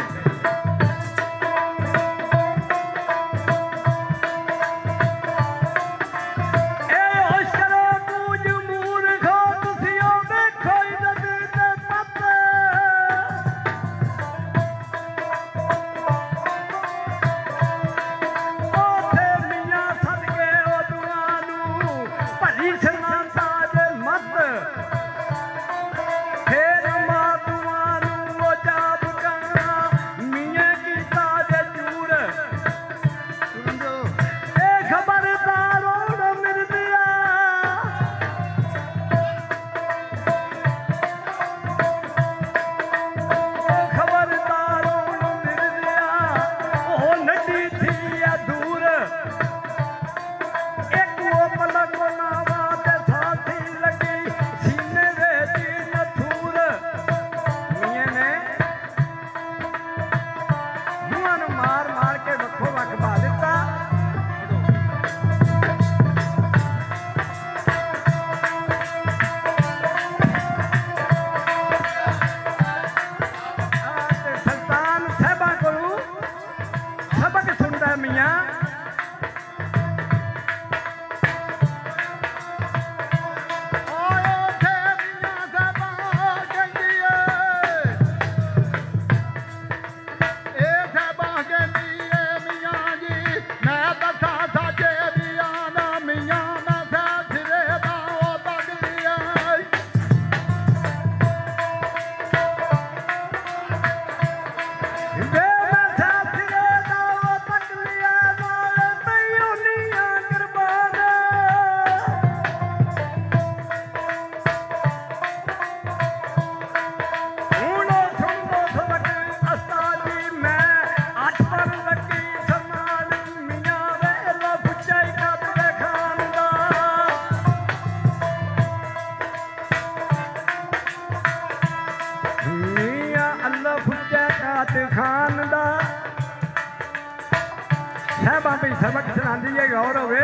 सबक सुनाती है गौर होवे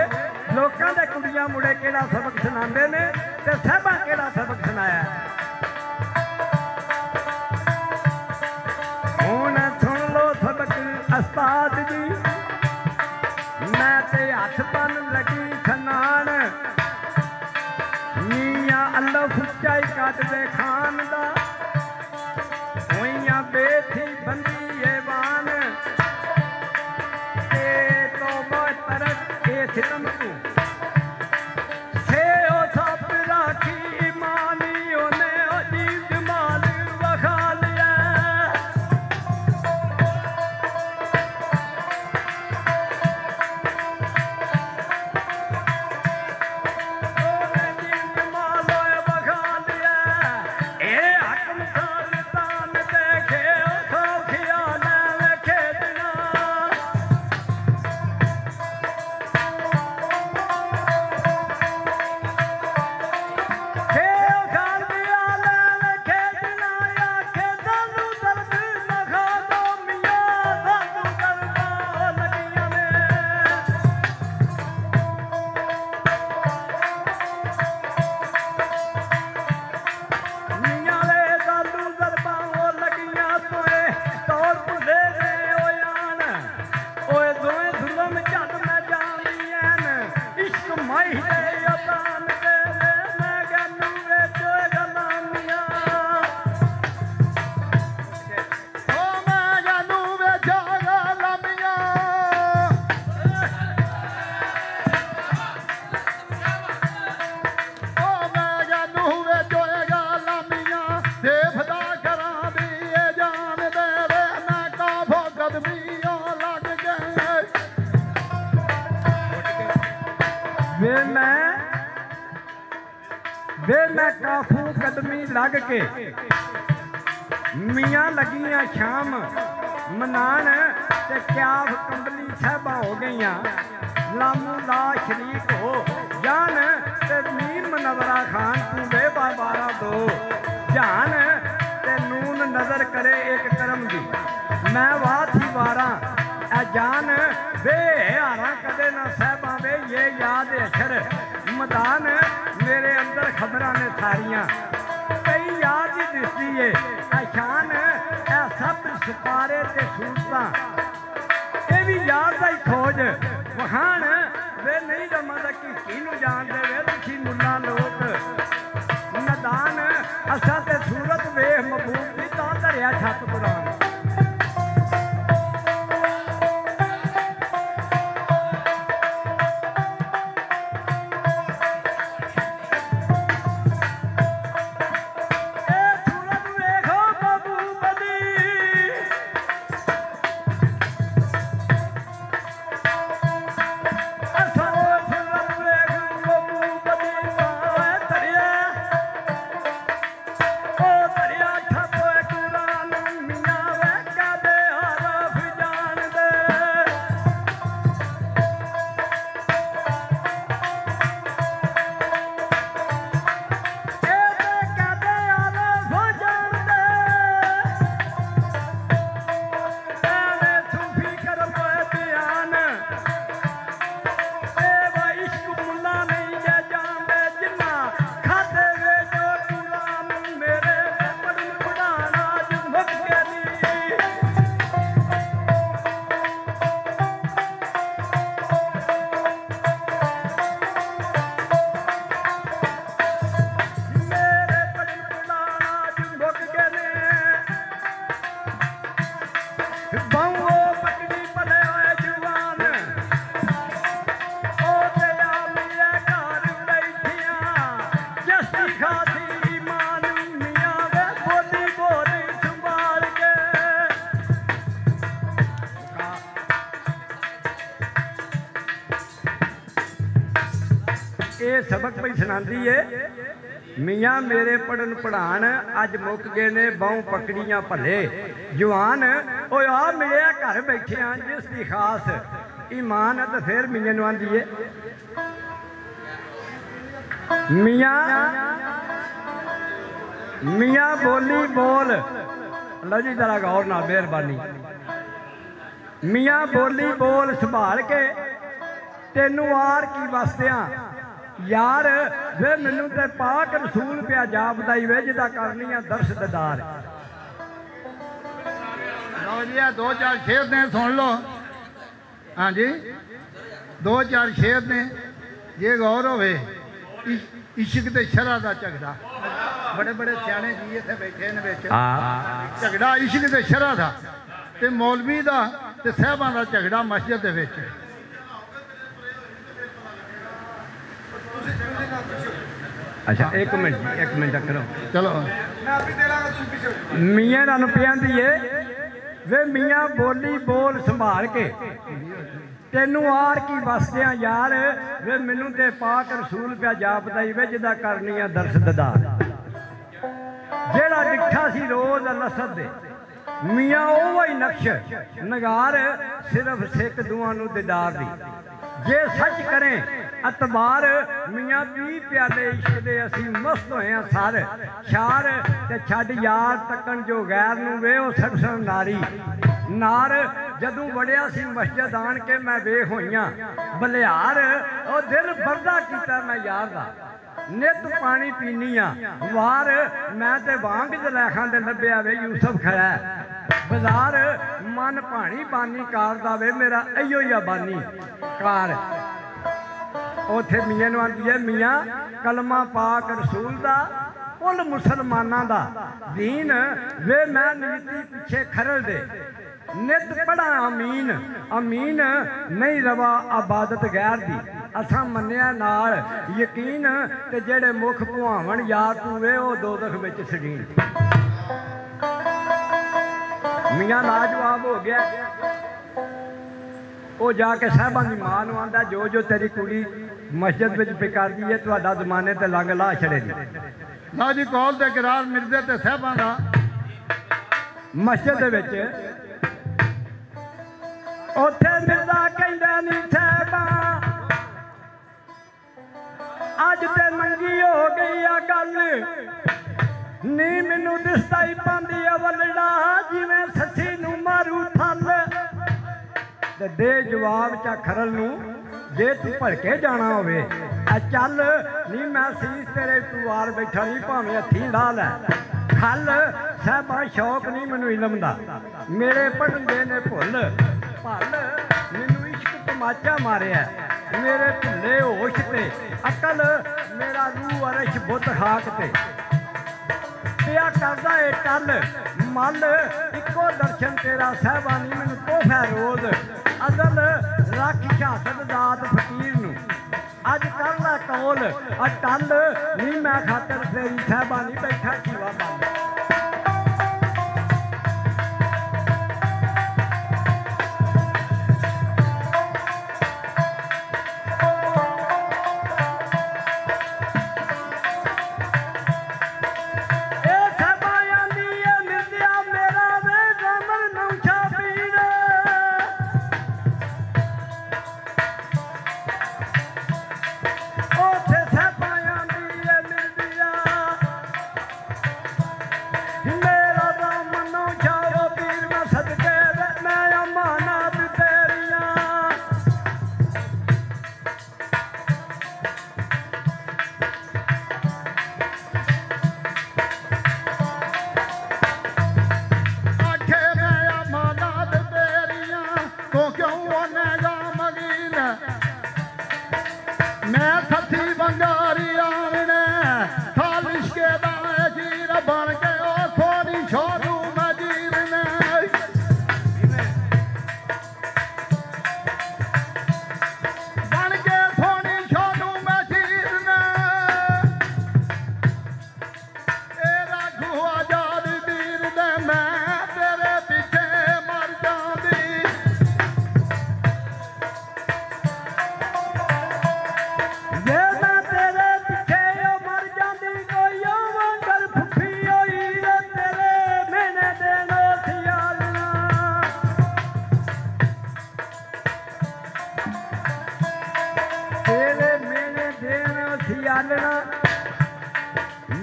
लोगों के कुड़ियां मुड़े केड़ा सबक सुनाते ने ते साहबा केड़ा सबक सुनाया हुण सुन लो सबक उस्ताद जी मैं ते हथ बन लगी खनान मियां अल्लाह सच्चाई कट दे खान दा होइयां बेथी बंदी एवान सितम तू से ओ सब राखी मानी ओने अजीब जमाल वखा लिया ओने अजीब जमाल वखा लिया ए हकम सालतान देखे खो खियाल खेदना वे मैं काफू कदमी लग के मियाँ लगियां शाम ਮਨਾਨ ਤੇ ਕਿਆਫ ਕੰਬਲੀ ਸਾਹਿਬਾਂ ਹੋ ਗਈਆਂ ਲਾਮੂ ਲਾ ਸ਼ਰੀਕ ਹੋ ਜਾਨ ਤੇ ਮੀਮ ਮਨਵਰਾ ਖਾਨ ਤੂੰ ਬੇ ਬਾਬਾਰਾ ਦੋ ਜਾਨ ਤੇ ਨੂਨ ਨਜ਼ਰ ਕਰੇ ਇੱਕ ਕਰਮ ਦੀ ਮੈਂ ਵਾਹ ਥੀ ਵਾਰਾਂ ਐ ਜਾਨ ਵੇ ਹਾਰਾਂ ਕਦੇ ਨਾ ਸਾਹਿਬਾਂ ਵੇ ਇਹ ਯਾਦ ਅਸ਼ਰ ਮਦਾਨ ਮੇਰੇ ਅੰਦਰ ਖਬਰਾਂ ਨੇ ਸਾਰੀਆਂ ਕਈ ਯਾਦ ਹੀ ਦਿਸਦੀ ਏ ਐ ਸ਼ਾਨ ਐ ਸਭ ਸਿਤਾਰੇ ਤੇ ਸੂਰਤਾਂ ਇਹ ਵੀ ਯਾਦ ਦਾ ਹੀ ਖੋਜ ਵਹਾਣ ਵੇ ਨਹੀਂ ਰਮਦਾ ਕੀ ਨੂੰ ਜਾਣਦੇ ਵੇ ਤੁਸੀਂ ਮੁੱਲਾ ਲੋਕ ਨਦਾਨ ਅਸਾਂ ਤੇ ਸੂਰਤ ਵੇਖ ਮਬੂਬ ਦੀ ਤਾਂ ਧਰਿਆ ਛੱਤ ਕੁਰਾਨ सबक पई सुनांदी है मियाँ मेरे पढ़न पढ़ान अज मुक गए ने बाहों पकड़ियां भले जवान ओ आ मिले घर बैठे हैं जिस दी खास ईमान है तो फिर मियाँ नूं आंदी है मियाँ बोली बोल लो जी जरा गौर नाल मेहरबानी मियाँ बोली बोल संभाल के तेनू आर की वसदियां यार वे मैनू ते पाक रसूल पिया जापदाई वे जिदा करनी है दर्श ददार
लो जी दो चार शेर ने सुन लो हाँ जी दो चार शेर ने जे गौर होवे इश्क ते शरा दा झगड़ा बड़े बड़े सियाने जी इत्थे बैठे ने विच झगड़ा इश्क ते शरा दा ते मौलवी दा ते साहबां दा झगड़ा मस्जिद दे विच
अच्छा एक मिनट करो
चलो
मियाँ नानू पियांदी है वे मियाँ बोली बोल संभाल के तेनू आर की वसदियां यार वे मैनू ते पाक रसूल पिया जापदाई वे जिदा करनी है दर्श ददार जेड़ा डिठा सी रोज लसद दे मियाँ ओही नक्श नगार सिर्फ सिख दुआ नू दीदार दी जे सच करें अतबार मियाँ 20 प्याले इश्क दे असी मस्त होए हैं सर शार ते छड़ यार तकन जो गैर नू वे ओ सरसर नारी नार जदू वड़िया सी मस्जिद आन के मैं वेख होइयां बलिहार ओ दिल बरदा कीता मैं यार दा नित पानी पीनी वार मैं ते वांग जलैखां दे लभ्या वे यूसुफ खड़ा बाजार मन भाणी बानी कार दा वे मेरा इहो ही बानी कार उथे मियाँ नूं आंदी है मियाँ कलमा पाक रसूल दा कुल मुसलमाना दा दीन वे मैं नीति पिछे खरल दे नित पढ़ा अमीन अमीन नहीं रवा आबादत गैर दी असां मन्निया नाल यकीन ते जेड़े मुख भुआवन यार तू वे ओ दोज़ख विच सजीन मियाँ लाजवाब हो गया वो जाके साहबां दी मां नूं आंदा जो जो तेरी कुड़ी मस्जिद विच पिकारदी है तुहाडा जमाने ते लंघ ला छड़े
ना जी कौल ते करार मिर्जे ते साहबां दा
मस्जिद दे विच ਉੱਥੇ ਮਿਲਦਾ ਕਹਿੰਦਾ ਨੀ ਸਾਹਿਬਾਂ ਅੱਜ ਤੇ ਨੰਗੀ ਹੋ ਗਈ ਆ ਗੱਲ ਨੀ ਮੈਨੂੰ ਦਿਸਦਾ ਹੀ ਪਾਉਂਦੀ ਆ ਵੱਲੜਾ ਜਿਵੇਂ ਸੱਸੀ ਨੂੰ ਮਾਰੂ ਥੱਲ ਤੇ ਦੇ ਜਵਾਬ ਚਾ ਖਰਲ ਨੂੰ ਜੇ ਤੂੰ ਭੜਕੇ ਜਾਣਾ ਹੋਵੇ ਆ ਚੱਲ ਨੀ ਮੈਂ ਸੀਸ ਤੇਰੇ ਤੂੰ ਆਰ ਬੈਠਾ ਨਹੀਂ ਭਾਵੇਂ ਹੱਥੀਂ ਲਾ ਲੈ ਖੱਲ ਸਾਹਿਬਾਂ ਸ਼ੌਕ ਨਹੀਂ ਮੈਨੂੰ ਇਲਮ ਦਾ ਮੇਰੇ ਪੜ੍ਹਦੇ ਨੇ ਭੁੱਲ ਭੱਲ ਮੈਨੂੰ ਇਸ਼ਕ ਤਮਾਚਾ ਮਾਰਿਆ ਮੇਰੇ ਭੁੱਲੇ ਹੋਸ਼ ਤੇ ਅਕਲ ਮੇਰਾ ਰੂਹ ਅਰਸ਼ ਬੁੱਤ ਖਾਕ ਤੇ ਪਿਆ ਕਰਦਾ ਏ ਟੱਲ ਮੱਲ ਇੱਕੋ ਦਰਸ਼ਨ ਤੇਰਾ ਸਾਹਿਬਾਂ ਨੀ ਮੈਨੂੰ ਤੋਹਫਾ ਰੋਜ਼ ਅਜ਼ਲ ਰੱਖ ਸ਼ਹਾਦਤ ਦਾਤ ਫਕੀਰ ਨੂੰ ਅੱਜ ਕਰ ਲੈ ਕੌਲ ਆ ਟੱਲ ਨੀ ਮੈਂ ਖਾਤਰ ਤੇਰੀ ਸਾਹਿਬਾਂ ਨੀ ਬੈਠਾ ਜੀਵਾ ਬੰਦ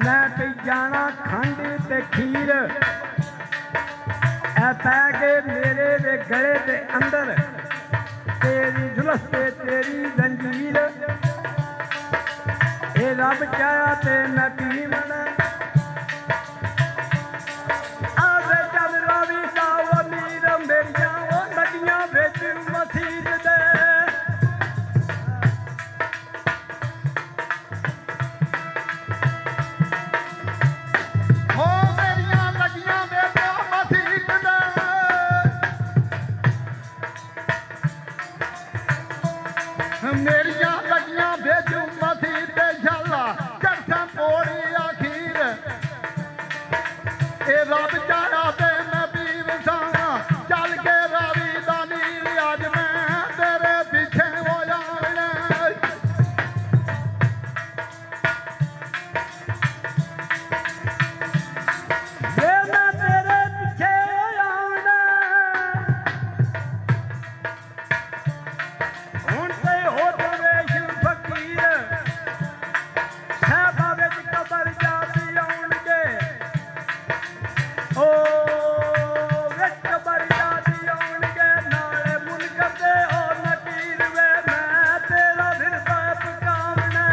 मैं पी जाना खंड ते खीर ऐ पै के मेरे दे गले दे अंदर तेरी जुलस ते तेरी जंजीर ए रब चाया ते मैं पीवन आवे चल रावी दा वो मीर मेरियां वो नदियां बिच मसीद दे
मेरिया लगियां भेजू मसी ते झाला चरखा पोड़ी आखिर ए रब चाया ते मैं पीर सां चल के रावी दा नीर अज मैं तेरे पीछे हो जाना
ये मैं तेरे पीछे हो जाना हुण ते हो दरवेश फकीर साहबा विच कबर जाती आउणगे ओ विच कबर जाती आउणगे नाले मुनकर दे ओ नकीर वे मैं तेरा फिरदा पकावना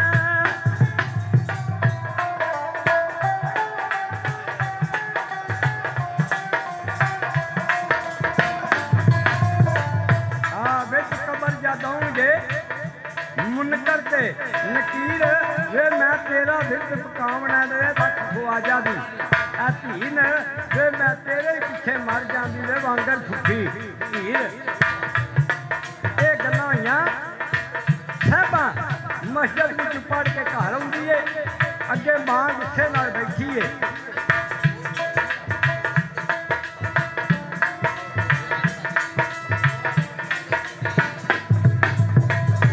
विच कबर जा दऊंगे मुनकर ते नकीर वे मैं तेरा फिरद पकावना दे तक ख्वाजा दी आ धीन वे मैं तेरे पीछे मर जांदी वे वांगर सुखी धीर ये गल्लां होइयां साहबा मस्जिद विच पढ़ के घर आउंदी है अगे मां गुस्से नाल बैठी है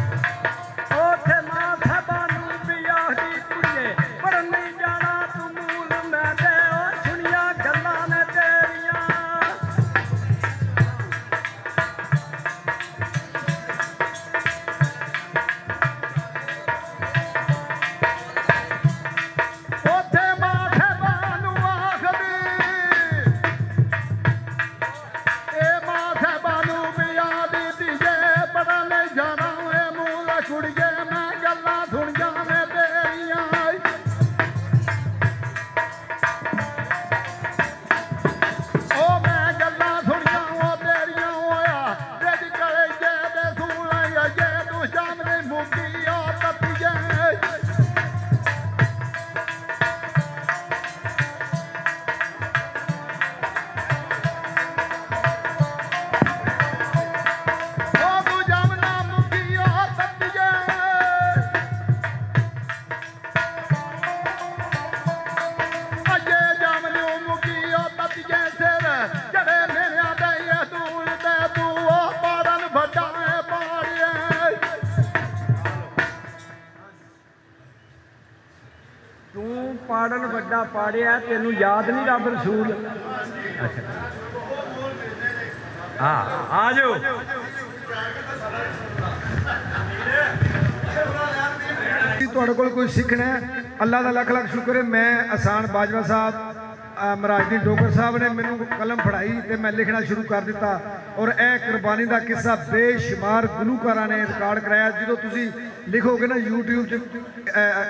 ओथे मां साहबा नूं भी आखदी कुड़िए पर नहीं जाना तू मूल मैं ते ओ सुनिया गल्लां ने तेरियां ਪਾੜਨ ਵੱਡਾ ਪਾੜਿਆ, ਤੈਨੂੰ ਯਾਦ ਨਹੀਂ ਰੱਬ ਰਸੂਲ। ਆ ਜਾਓ।
ਤੁਹਾਡੇ ਕੋਲ ਕੋਈ ਸਿੱਖਣਾ ਹੈ, ਅੱਲਾ ਦਾ ਲੱਖ ਲੱਖ ਸ਼ੁਕਰ ਹੈ। ਮੈਂ ਅਹਿਸਾਨ ਬਾਜਵਾ ਸਾਹਿਬ ਮਰਾਜਦੀਨ ਡੋਗਰ ਸਾਹਿਬ ਨੇ ਮੈਨੂੰ ਕਲਮ ਫੜਾਈ ਤੇ ਮੈਂ ਲਿਖਣਾ ਸ਼ੁਰੂ ਕਰ ਦਿੱਤਾ। ਔਰ ਇਹ ਕੁਰਬਾਨੀ ਦਾ ਕਿੱਸਾ ਬੇਸ਼ੁਮਾਰ ਗੁਲੂਕਾਰਾਂ ਨੇ ਰਿਕਾਰਡ ਕਰਾਇਆ। ਜਦੋਂ ਤੁਸੀਂ ਲਿਖੋਗੇ ਨਾ YouTube 'ਚ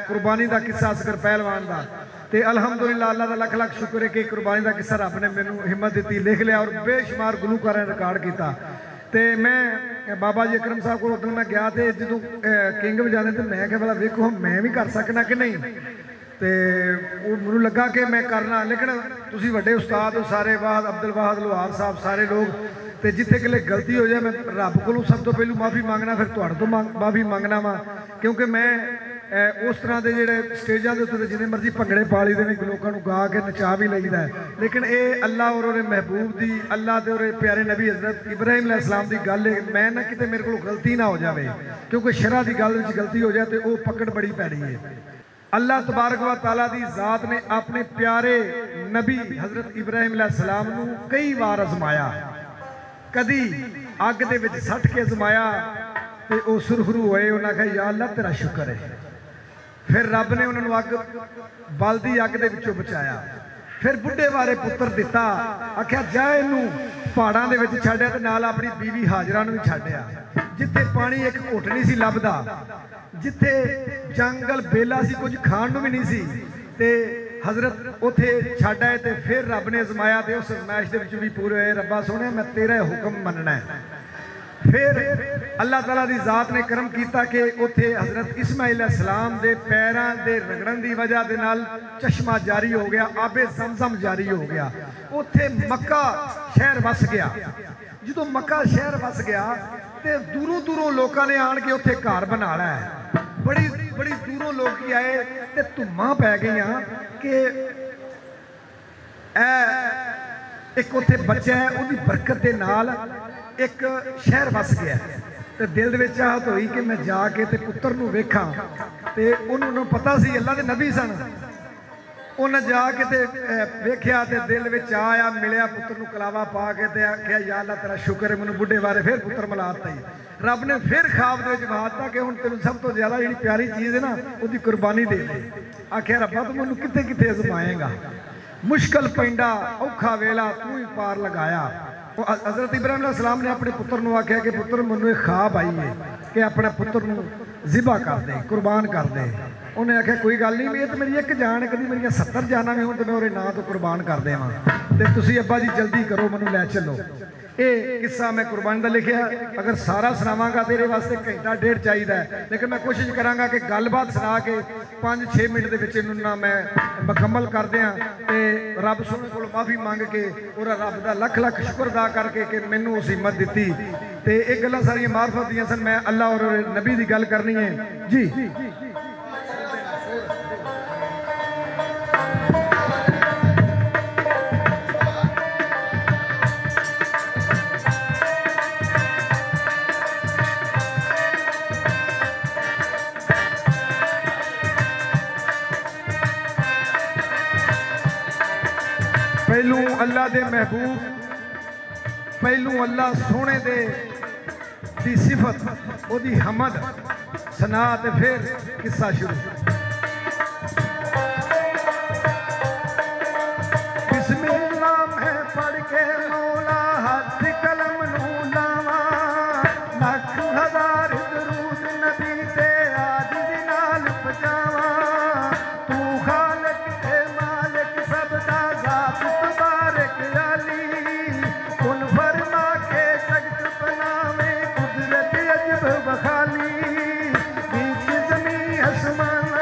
ਕੁਰਬਾਨੀ ਦਾ ਕਿੱਸਾ ਅਸਗਰ ਪਹਿਲਵਾਨ ਦਾ, ਤੇ ਅਲਹਮਦੁਲਿਲਾ ਅੱਲਾ ਦਾ ਲੱਖ ਲੱਖ ਸ਼ੁਕਰ ਹੈ ਕਿ ਕੁਰਬਾਨੀ ਦਾ ਕਿੱਸਾ ਰੱਬ ਨੇ ਮੈਨੂੰ ਹਿੰਮਤ ਦਿੱਤੀ, ਲਿਖ ਲਿਆ ਔਰ ਬੇਸ਼ੁਮਾਰ ਗੁਲੂਕਾਰਾਂ ਨੇ ਰਿਕਾਰਡ ਕੀਤਾ। ਤੇ ਮੈਂ ਬਾਬਾ ਜੀ ਅਕਰਮ ਸਾਹਿਬ ਕੋਲ ਉਦੋਂ ਮੈਂ ਗਿਆ ਤੇ ਜਦੋਂ ਕਿੰਗ ਵਜਾਉਂਦੇ ਤੇ ਮੈਂ ਕਿਹਾ ਭਲਾ ਵੇਖੋ ਮੈਂ ਵੀ ਕਰ ਸਕਣਾ ਕਿ ਨਹੀਂ। ਤੇ ਉਹ ਮੈਨੂੰ ਲੱਗਾ ਕਿ ਮੈਂ ਕਰਨਾ, ਲੇਕਿਨ ਤੁਸੀਂ ਵੱਡੇ ਉਸਤਾਦ ਹੋ ਸਾਰੇ, ਵਾਹਦ ਅਬਦੁਲ ਵਾਹਦ ਲੋਹਾਰ ਸਾਹਿਬ ਸਾਰੇ ਲੋਕ, ਤੇ ਜਿੱਥੇ ਕਿਲੇ ਗਲਤੀ ਹੋ ਜਾਏ ਮੈਂ ਰੱਬ ਕੋਲੋਂ ਸਭ ਤੋਂ ਪਹਿਲਾਂ ਮਾਫੀ ਮੰਗਣਾ, ਫਿਰ ਤੁਹਾਡੇ ਤੋਂ ਮਾਫੀ ਮੰਗਣਾ ਵਾ। ਕਿਉਂਕਿ ਮੈਂ ਉਸ ਤਰ੍ਹਾਂ ਦੇ ਜਿਹੜੇ ਸਟੇਜਾਂ ਦੇ ਉੱਤੇ ਜਿੰਨੇ ਮਰਜ਼ੀ ਭੰਗੜੇ ਪਾ ਲਈਦੇ ਨੇ, ਲੋਕਾਂ ਨੂੰ ਗਾ ਕੇ ਨਚਾ ਵੀ ਲਈਦਾ ਹੈ, ਲੇਕਿਨ ਇਹ ਅੱਲਾ ਔਰ ਉਹਦੇ ਮਹਿਬੂਬ ਦੀ, ਅੱਲਾ ਤੇ ਉਹਦੇ ਪਿਆਰੇ ਨਬੀ ਹਜ਼ਰਤ ਇਬਰਾਹੀਮ अलैहिस्सलाम ਦੀ ਗੱਲ ਹੈ। ਮੈਂ ਨਾ ਕਿਤੇ ਮੇਰੇ ਕੋਲ ਗਲਤੀ ਨਾ ਹੋ ਜਾਵੇ, ਕਿਉਂਕਿ ਸ਼ਰਅ ਦੀ ਗੱਲ ਵਿੱਚ ਗਲਤੀ ਹੋ ਜਾਏ ਤੇ ਉਹ ਪਕੜ ਬੜੀ ਪੈਣੀ ਹੈ। अल्लाह तबारक व तआला दी ज़ात ने अपने प्यारे नबी हज़रत इब्राहिम अलैहिस्सलाम नूं कई बार आजमाया। कदी अग दे विच सट के आजमाया ते वो सुरखरू होए, उन्हें कहा या अल्लाह तेरा शुक्र है। फिर रब ने उन्होंने अग बलदी अग दे विचों बचाया। फिर बुढ़े बारे पुत्र दिता, आख्या जा इनू पहाड़ां दे विच छड्डिया ते नाल अपनी बीवी हाजरा नूं भी छड्डिया, जिथे पानी एक घुट नहीं सी लभदा, जिथे जंगल बेला सी, कुछ खाण नूं भी नहीं सी, ते हजरत उथे छड्ड आए। ते फिर रब ने आजमाया ते उस आजमाइश दे विच भी पूरे होए। रब्बा सोहणिया मैं तेरा हुक्म मनना है। फिर अल्लाह ताला दी ज़ात ने करम किया कि उथे हजरत इस्माइल अलैहिस्सलाम दे पैरां दे रगड़न दी वजह दे नाल चश्मा जारी हो गया, आबे ज़मज़म जारी हो गया। उथे मक्का शहर वस गया। जो मक्का शहर वस गया तो दूरों दूरों लोगों ने आन के उथे घर बना लिया। बड़ी बड़ी दूरों लोग आए तो धुम्मां पै गई कि एक उथे बच्चा है, उसकी बरकत के नाल एक शहर वस गया। तो दिल में चाहत हुई कि मैं जाके ते पुत्र नूं वेखां। ते उन्होंने पता सी अल्लाह दे नबी सन, उन्हें जाके ते वेख्या ते दिल में आया, मिलिया पुत्र नूं कलावा पा के ते आख्या या अल्लाह तेरा शुक्र है, मैनूं बुढ़े बारे फिर पुत्र मिलाता ही। रब ने फिर ख्वाब दे विच विखाता कि हुण तैनूं सब तो ज़्यादा जिहड़ी प्यारी चीज़ है ना उसकी कुर्बानी दे दे। आख्या रब्बा तूं मैनूं कित्थे कित्थे आजमाएगा, मुश्किल पैंदा औखा वेला तू ही पार लगाया। हज़रत इब्राहिम अलैहिस्सलाम ने अपने पुत्र नूं आख्या कि पुत्र मैनूं एक ख्वाब आई है कि अपने पुत्र नूं ज़िबा कर दे, कुर्बान कर दे। उन्हें आख्या कोई गल नहीं, ये तो मेरी एक जान है, कभी मेरी 70 जाना भी हो तो मैं उहदे नां तो कुर्बान कर देवां, ते तुसीं अब्बा जी जल्दी करो मैनूं लै चलो। ये किस्सा मैं कुर्बानी का लिखिया, अगर सारा सुनावांगा तेरे वास्ते घंटा डेढ़ चाहिए, लेकिन मैं कोशिश करांगा कि गलबात सुना के 5-6 मिनट के विच इहनूं ना मैं मुकम्मल कर दियां ते रब सोहणे कोल माफ़ी मंग के और रब का लख लख शुक्र अदा करके कि मैनूं उस हिम्मत दित्ती। ते ये गल्लां सारियां मार्फत दियां सन। मैं अल्लाह और नबी की गल करनी है जी। पहलू अल्लाह दे महबूब, पहलू अल्लाह सोने दे दी सिफत, ओदी हमद सना, ते फिर किस्सा शुरू। बिस्मिल्लाह मैं पढ़ के मौला हाथ कलम नू लावा, लख हजार दरूद नबी ते आज दी नाल पजावा। तू खालिक ते मालिक सब दा ज़ात तबारक अली, कुन फरमा के जगत बनावे कुदरत अजब बखाली। बीच ज़मीं आसमान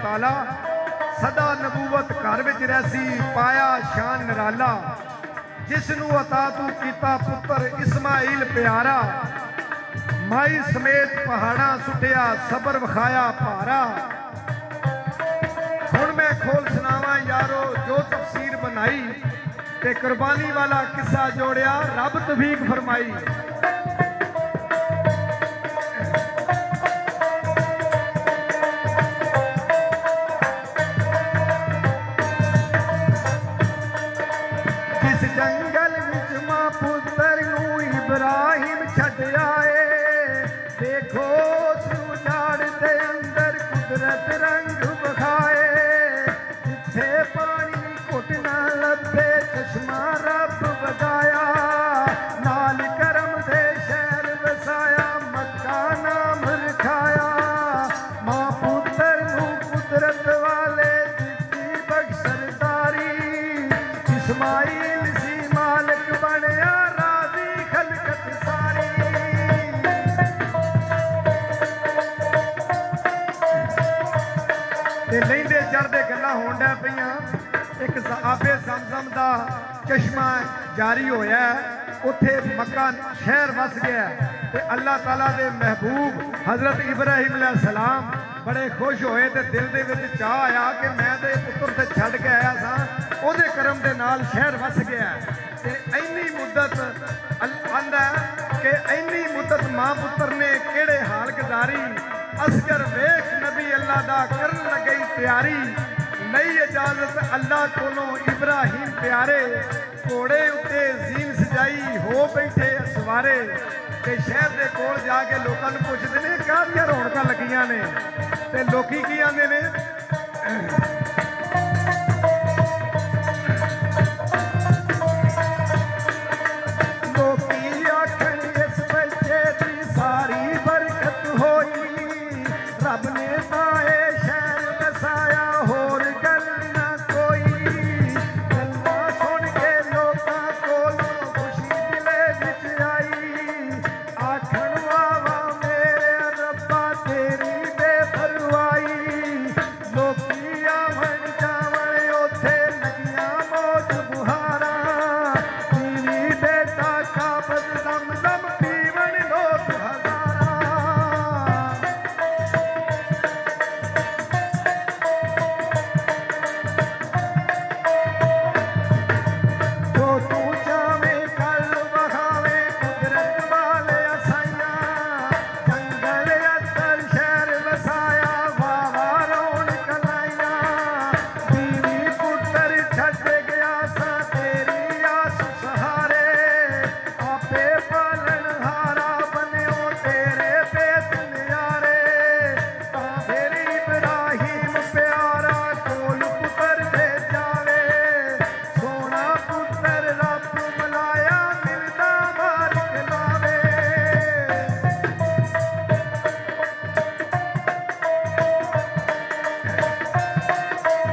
ताला सदा नबूवत घर विच रहसी पाया शान निराला जिसनू अता तू कीता पुत्र इस्माइल प्यारा माई समेत पहाड़ा सुटिया सबर विखाया भारा हुण मैं खोल सुनावा यारो जो तफसीर बनाई ते कुर्बानी वाला किस्सा जोड़िया रब तौफीक फरमाई जंगल विच मां पुत्र नू इब्राहिम छड़ आए देखो उजाड़ दे अंदर कुदरत रंग बखाए जिथे पानी घुट ना लभे चश्मा रब वगाया नाल करम दे शहर वसाया मक्का नाम रखाया मां पुत्र नू कुदरत वाले दिती बख्शरदारी इस्माइल लहिंदे चढ़दे गल्लां होण डै पईयां एक आबे ज़मज़म दा चश्मा जारी होया उत्थे मक्का शहर वस गया ते अल्लाह ताला दे महबूब हज़रत इब्राहिम अलैहिस्सलाम बड़े खुश होए ते दिल दे विच चाह आया कि मैं ते पुत्र ते छड़ के आया सां ओहदे करम दे नाल शहर वस गया ते इन्नी मुद्दत आंदा कि इन्नी मुद्दत मां पुत्र ने किहड़े हाल गुजारी असगर वेख नबी अल्लाह दा करन लगे तैयारी लई इजाजत अल्लाह कोलों इब्राहिम प्यारे घोड़े उत्ते जीन सजाई हो बैठे सवारे ते शहर दे कोल जाके लोकां नूं पुछदे ने काहदियां रौनकां लगियां ने ते लोकी की आंदे ने लोकी आखण इस बच्चे दी सारी बरकत होई रब ने ताए शहर बसाया होर गल ना कोई गल्लां सुन के लोकां कोलों खुशी दिले विच आई आखण वावा मेरे रब्बा तेरी बेपरवाही लोकी आवन जावन ओथे लगियां मौज बुहारा बीवी बेटा काबत दम पीवन लोक हजारा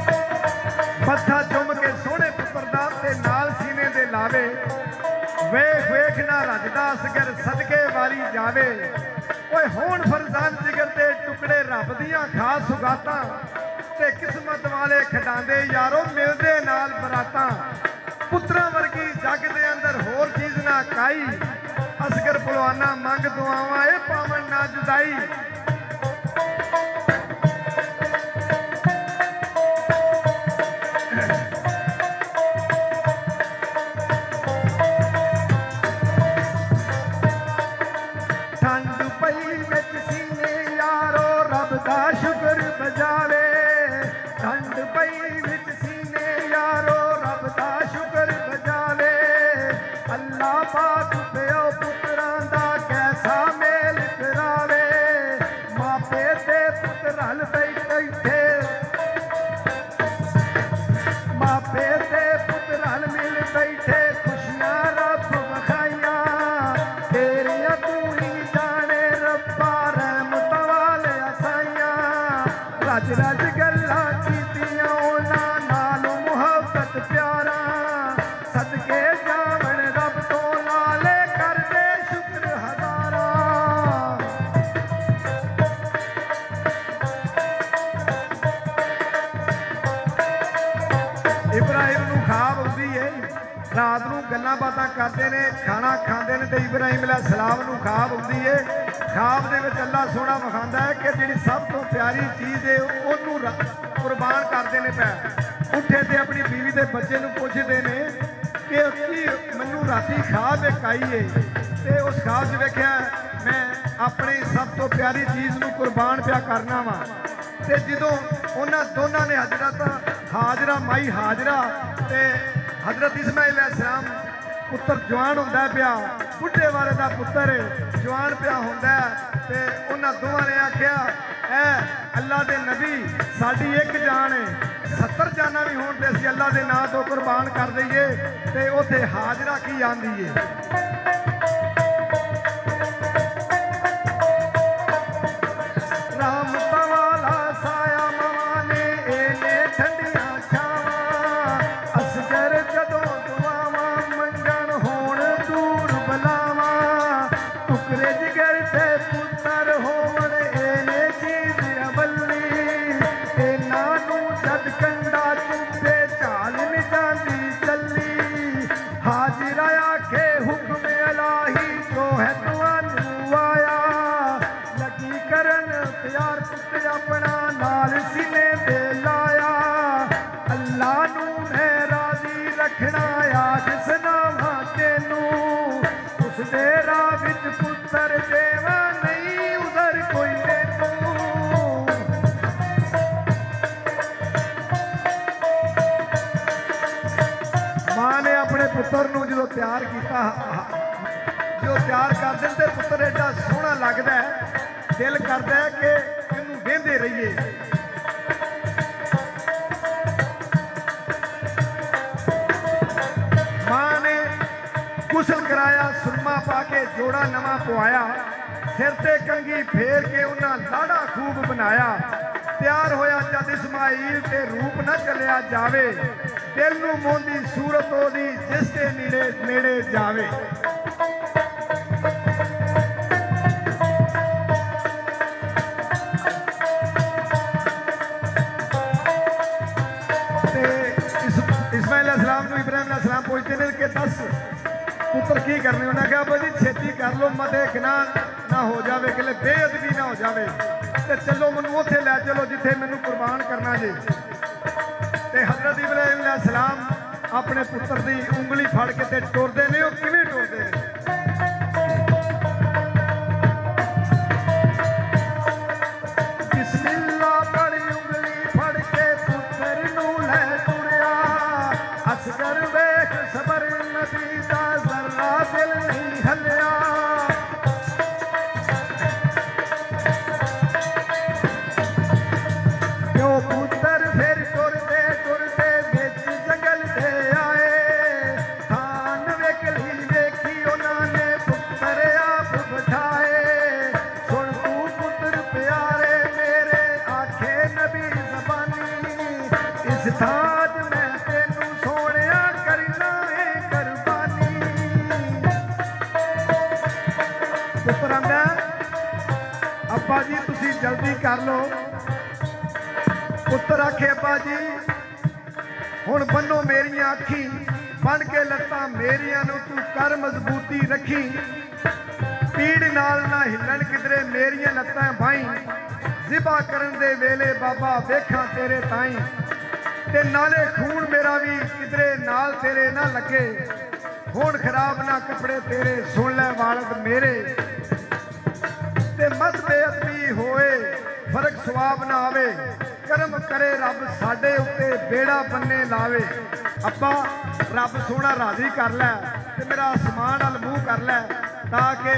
मत्था चुम के सोहने पुत्र दा ते नाल सीने दे लावे वेख वेख ना रजदा असगर सदके वारी जावे ओए होण फरजान जिगर ते टुकड़े रब दियां खास सुगातां ते किस्मत वाले खडांदे यारो मिलदे नाल बरातां पुत्रां वर्गी जग दे अंदर होर चीज ना काई असगर पलवाना मंग दुआवां ए पावन ना जुदाई शुक्र बजावे ठंड पई विच सीने यारो रब दा शुक्र बजावे अल्लाह पाक पियो पुत्रां दा कैसा मेल करावे मापे ते पुत्र हल बैठे मापे ते पुत्र हल मिल बैठे खुशियां रब वखाइयां तेरियां तू ही जाने रब्बा रहमत वाले असाइयां रज रज गल्लां कीतियां उन्हां नाल मुहब्बत प्यारा सदके जावन रब तो लाले कर दे शुक्र हजारा है रात को गल्लां बातां करते हैं खाना खाते हैं तो इब्राहिम अलैहिस्सलाम नूं ख्वाब आउंदी है ख्वाब दे विच अल्लाह सोहना विखांदा है कि जिहड़ी सब तो प्यारी चीज़ है उहनूं कुर्बान करते हैं पै उठे ते अपनी बीवी के बच्चे नूं पुछदे ने कि मैनूं राती ख्वाब एक आई है तो उस ख्वाब च वेखिया मैं अपनी सब तो प्यारी चीज़ नूं कुर्बान पिया करना वा ते जदों उन्हां दोनां ने हजरत हाजरा माई हाजरा ते हजरत इस्माइल अलैहिस्सलाम पुत्र जवान होंदा पिया बुढ़े वाले का पुत्र जवान पिया होंदा ते उन्हां दोवां ने आख्या ऐ अल्लाह दे नबी साडी एक जान है 70 जाना भी होण ते असीं अल्लाह दे नां तो कुर्बान कर दईए ते उत्थे हाजरा की आंदी है पुत्र नूं जो प्यार किया जो प्यार कर दें तो पुत्र एडा सोहना लगता है दिल करता है कि इनू वेंदे रहिए मां ने गुसल कराया सुरमा पा के जोड़ा नवा पवाया सिर ते कंघी फेर के उन्हें लाड़ा खूब बनाया तैयार होया जद इस्माइल ते रूप न चलिया जावे दिल नूं मोहंदी सूरत ओदी जिस दे नेड़े नेड़े जावे इस्माइल अलैहिस्सलाम नूं इब्राहिम अलैहिस्सलाम पूछते हैं कि दस पुत्र की करने उन्हें कहा भाई छेती कर लो मते गुनाह ना हो जावे कि बेअदबी ना हो जावे ते चलो मैनूं उत्थे लै चलो जिथे मैनूं कुर्बान करना जी ते हजरत इब्राहिम अलैहिस्सलाम अपने पुत्र की उंगली फड़ के ते टुरदे ने वो किवें टुरदे ने बिस्मिल्लाह पढ़ी उंगली फड़ के पुत्र नूं लै टुरिया असगर वेख सबर नबी दा जरा दिल नहीं हलिया क्यों पुत्र फिर टुरदे टुरदे विच जंगल दे आए खान वेखली वेखी उन्होंने पुत्र आप बिठाए सुन तू पुत्र प्यारे मेरे आखे नबी जबानी इस थाज मैं तेनू सोनिया करना है कुर्बानी पुत्र आंदा अब्बा जी तुसी जल्दी कर लो पुत्र आखे अब्बा जी हुण बन्नो मेरियां अखी बन के लत्तां मेरियां नूं तू कर मजबूती रखी पीड़ नाल ना हिलन किधरे मेरियां लत्तां भाई जिबा करन दे वेले बाबा वेखां तेरे ताई ते नाले खून मेरा भी किधरे नाल तेरे ना लगे हुण खराब ना कपड़े तेरे सुन लै वालद मेरे ते मत बेअदबी होए फर्क सवाब ना आवे करम करे रब साडे उत्ते बेड़ा बन्ने लावे अब्बा रब सोहना राजी कर लै ते मेरा आसमान अल मूँह कर लै ताकि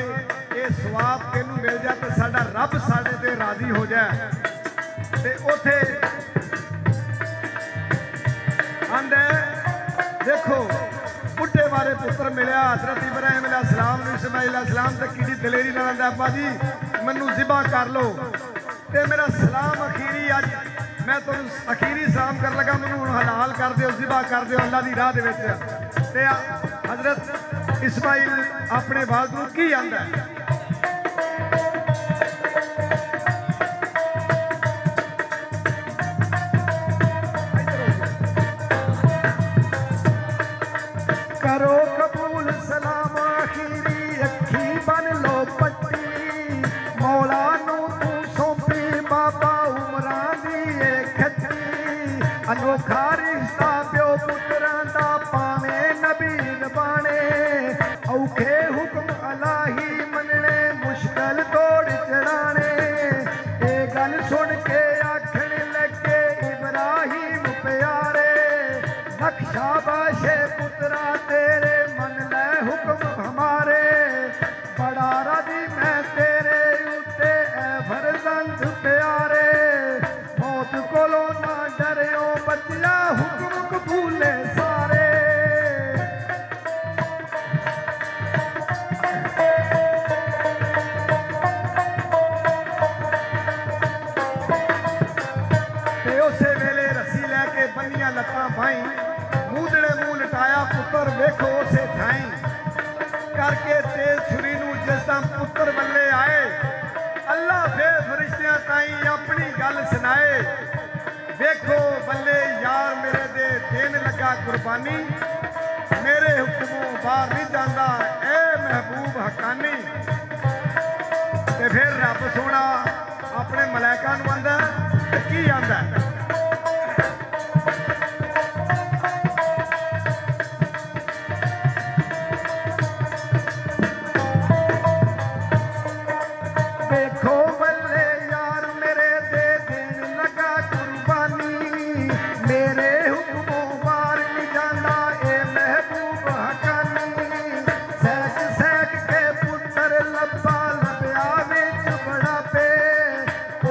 ये सवाब तेनू मिल जाए तो साडा रब साडे ते राजी हो जाए ते उथे आंदे देखो बुढ़े बारे पुत्र मिलया हजरत इब्राहिम अलैहिस्सलाम नूं इस्माइल अलैहिस्सलाम ते किहड़ी दलेरी नाल आंदा अब्बा जी मैनू ज़िबा कर लो ते मेरा सलाम अखीरी अज मैं तुम अखीरी सलाम कर लगा मैनू हुण हलाल कर दिओ ज़िबा कर दिओ अल्लाह दी राह दे विच ते हजरत इस्माइल अपने वालद नूं की आंदा करो कबूल सलाम आखिरी अखी बन लो पट्टी मौला नू तू सौंपी बाबा उमरां दी ए खट्टी अनोखा रिश्ता प्यो पुत्रां दा भावें नबी नभाने औखे हुक्म अलाही मनने मुश्किल तोड़ चढ़ाने ए गल सुन के आखण लगे इब्राहिम प्यारे नक्शा बाशे पुत्रा तेरे मन ले हुक्म हमारे बड़ा राजी मैं तेरे उत्ते ऐ फरजंद प्यारे मौत कोलों ना डरियो बच्चा हुक्म कबूले सारे ते उसे वेले रस्सी लैके बन्नियां लत्तां पाई मूदड़े मूंह लटाया पुत्र वेखो उसे थाई करके तेज छुरी नू जिस दा पुत्र बल्ले आए अल्लाह फिर फरिश्तियां ताई अपनी गल सुनाए वेखो बल्ले यार मेरे दे देन लगा कुर्बानी मेरे हुक्मों बाहर नहीं जाता ए महबूब हकानी ते फिर रब सोना अपने मलैका नू आंदा की आंदा देखो बल्ले यार मेरे दे देन लगा कुर्बानी मेरे हुक्मों बार नहीं जाना ए महबूब हकानी सैक सैक के पुत्र लब्बा लब्या विच बड़ा पे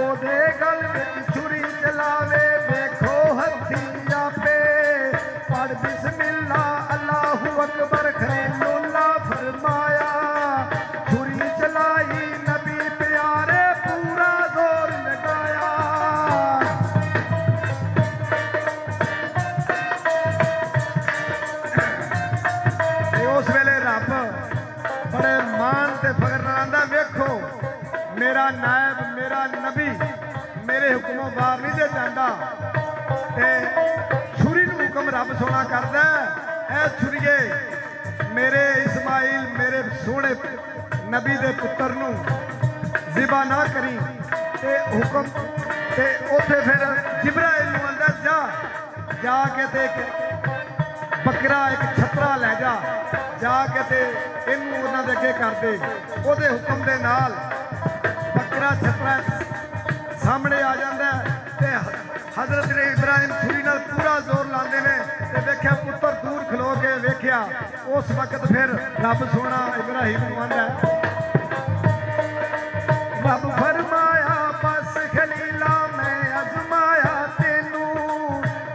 ओदे गल विच छुरी चलावे देखो हथी आपे पढ़ बिस्मिल्ला अल्लाहु अकबर खलीलुल्लाह फरमाया छुरी चलाई नबी प्यारे पूरा जोर लगाया उस वेले रब बड़े मान ते फकर नाल आंदा वेखो मेरा नायब मेरा नबी मेरे हुक्मों बाहर नहीं दे जाता ते छुरी नू हुक्म रब सोना करदा ऐ छुरीए मेरे इस्माइल मेरे सोहने नबी दे पुत्र नू ज़िबा ना करी ते हुक्म ते उथे फिर जिब्राइल नू आंदा जा जाके ते एक बकरा एक छतरा लै जाके ते इनू उन्हां दे अगे कर दे ओदे हुक्म दे नाल बकरा छतरा सामने आ जांदा ते हजरत इब्राहिम छुरी नाल पूरा जोर लांदे ने ते वेख्या पुत्र दूर खलो के वेख्या उस वक्त फिर रब सोना इब्राहिम नू आंदा रब फरमाया बस खलीला मैं अजमाया तेनू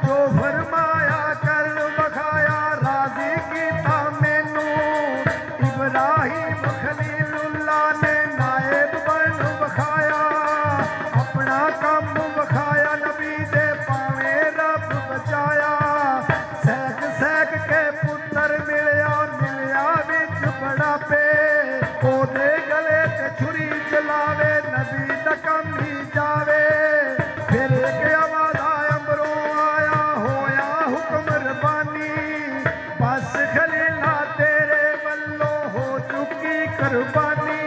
जो फरमाया कर बखाया राजी कीता मैनू इब्राहिम खलीलुल्लाह ने नायब बन बखाया अपना काम बखाया नबी दे पावे रब बचाया सैक सैक के पुत्र मिलिया विच बड़ा पे ओदे गले ते छुरी चलावे नबी दा कम ही जावे फिर एक आवाज अंबरों आया होया हुक्म रबानी बस खलीला तेरे वल्लों हो चुकी कुर्बानी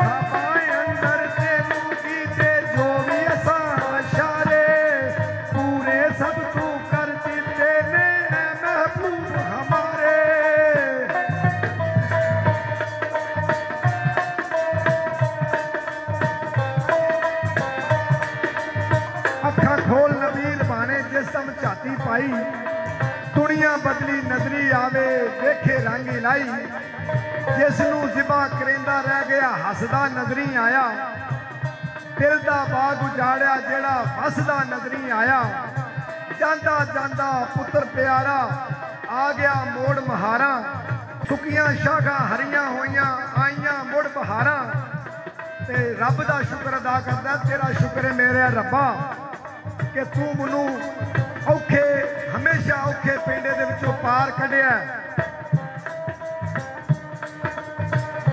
हवाएं अंदर तेनू कीते जो भी असां इशारे पूरे सब तू कर दिते ने ऐ महबूब हमारे अखा खोल नबील बाने जिस दम झाती पाई दुनिया बदली नजरी आवे देखे रंग लाई जिस नू जिबा करेंदा रह गया हसदा नजरी आया दिल दा बाग उजाड़िया जेड़ा वसदा नजरी आया जांदा जांदा पुत्र प्यारा आ गया मोड़ महारा सुकियां शाखा हरियां होइयां आइयां मुड़ बहारा ते रब दा शुक्र अदा करदा तेरा शुक्र है मेरे रब्बा कि तू मनु औखे हमेशा औखे पेंडे दे विचों पार कढिया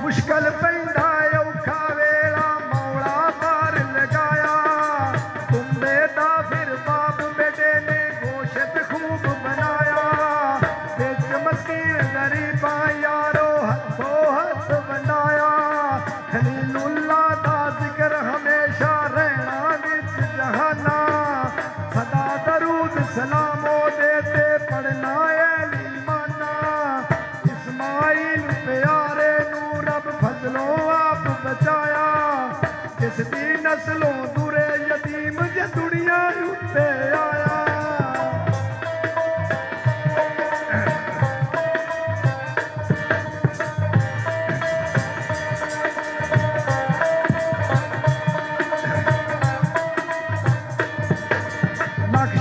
मुश्किल पैंदा औखा वेला मौला पार लगाया तुम्बे दा फिर बाप बेटे ने गोशत खूब बनाया बिच मस्कीन गरीबा यारो हथों हाथ वंडाया खलीलुल्लाह दा जिक्र हमेशा रहना विच जहाना सदा दरूद सलाम देते पढ़ना लीमाना इस्माइल प्यारे नू रब फजलों आप बचाया जिसदी नस्लों दूरे यतीम जे दुनिया उत्ते आया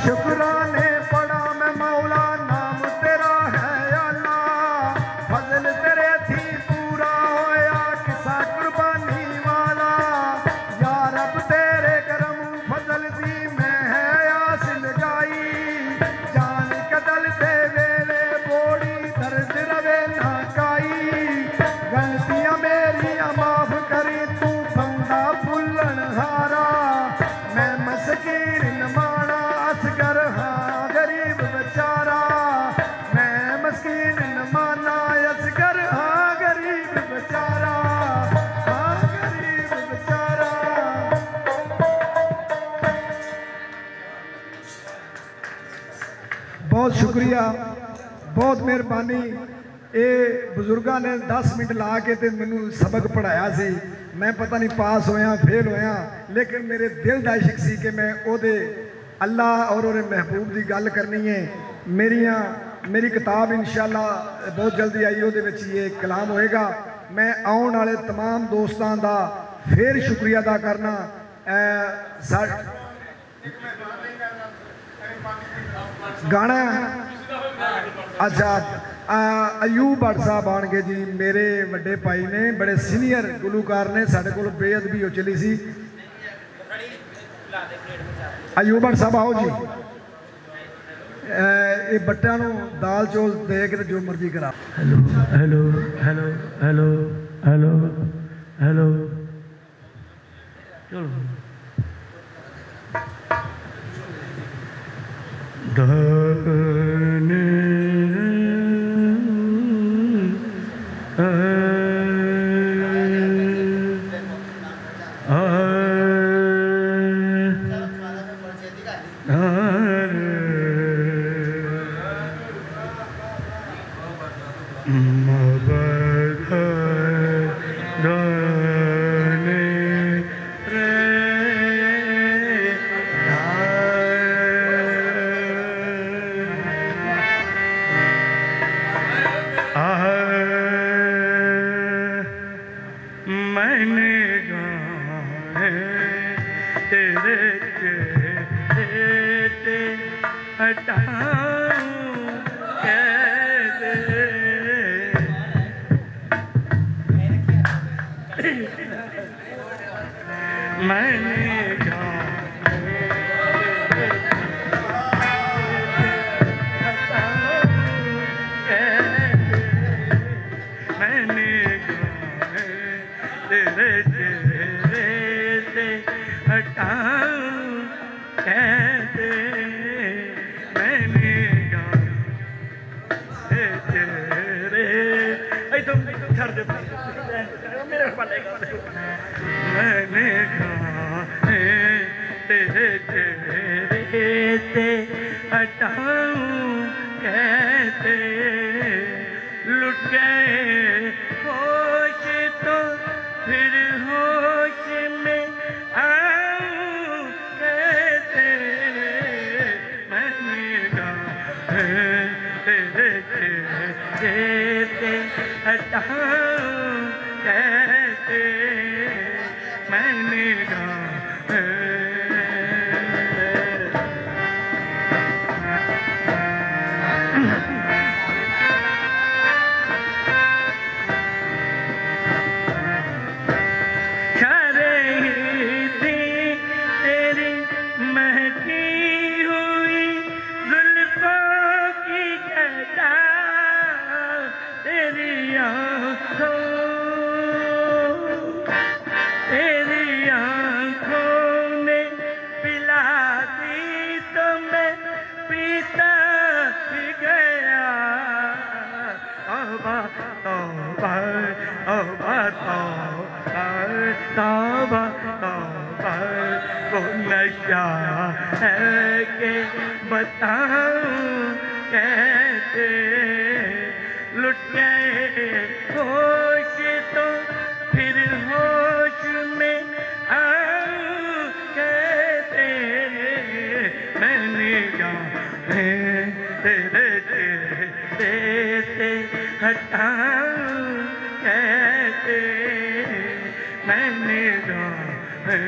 शुक्राने पढ़ा मैं मौला नाम तेरा है अल्लाह फजल तेरे थी पूरा होया किसा कुर्बानी वाला या रब तेरे करम फजल दी मैं है आस लगाई जान कदल दे वेले बोड़ी दर्द रवे ना काई गलतियां मेरियां माफ करी तू बंदा भुल्लन हारा मैं मस्कीन नमाना असगर हाँ गरीब बेचारा मैं मस्कीन नमाना असगर हाँ गरीब बेचारा हाँ गरीब बेचारा। बहुत शुक्रिया बहुत मेहरबानी ਇਹ ਬਜ਼ੁਰਗਾਂ ਨੇ 10 ਮਿੰਟ ਲਾ ਕੇ ਤੇ ਮੈਨੂੰ ਸਬਕ ਪੜਾਇਆ ਸੀ ਮੈਂ ਪਤਾ ਨਹੀਂ ਪਾਸ ਹੋਇਆ ਫੇਲ ਹੋਇਆ ਲੇਕਿਨ ਮੇਰੇ ਦਿਲ ਦਾ ਇਸ਼ਕ ਸੀ ਕਿ ਮੈਂ ਉਹਦੇ ਅੱਲਾ ਔਰ ਉਹਦੇ ਮਹਿਬੂਬ ਦੀ ਗੱਲ ਕਰਨੀ ਹੈ ਮੇਰੀ ਕਿਤਾਬ ਇਨਸ਼ਾਅੱਲਾ ਬਹੁਤ ਜਲਦੀ ਆਈ ਉਹਦੇ ਵਿੱਚ ਇਹ ਕਲਾਮ ਹੋਏਗਾ ਮੈਂ ਆਉਣ ਵਾਲੇ तमाम ਦੋਸਤਾਂ ਦਾ ਫੇਰ ਸ਼ੁਕਰੀਆ ਅਦਾ ਕਰਨਾ ਗਾਣਾ ਅੱਛਾ अयूब भट्ट साहब आएंगे जी मेरे बड़े भाई ने बड़े सीनियर गुलूकार ने साढ़े को बेअदबी हो चली सी अयूब भट्ट साहब आओ जी ये बट्टा दाल चौल दे के जो मर्जी करा
hello hello hello hello hello hello चलो दाने तौबा तौबा तौबा तौबा तौबा तौबा वो नशा है कि बताऊं कैसे लुट गए होश तो फिर होश में आऊं कैसे मैंने गाने तेरे चेहरे से हटाऊं कैसे मैंने गाने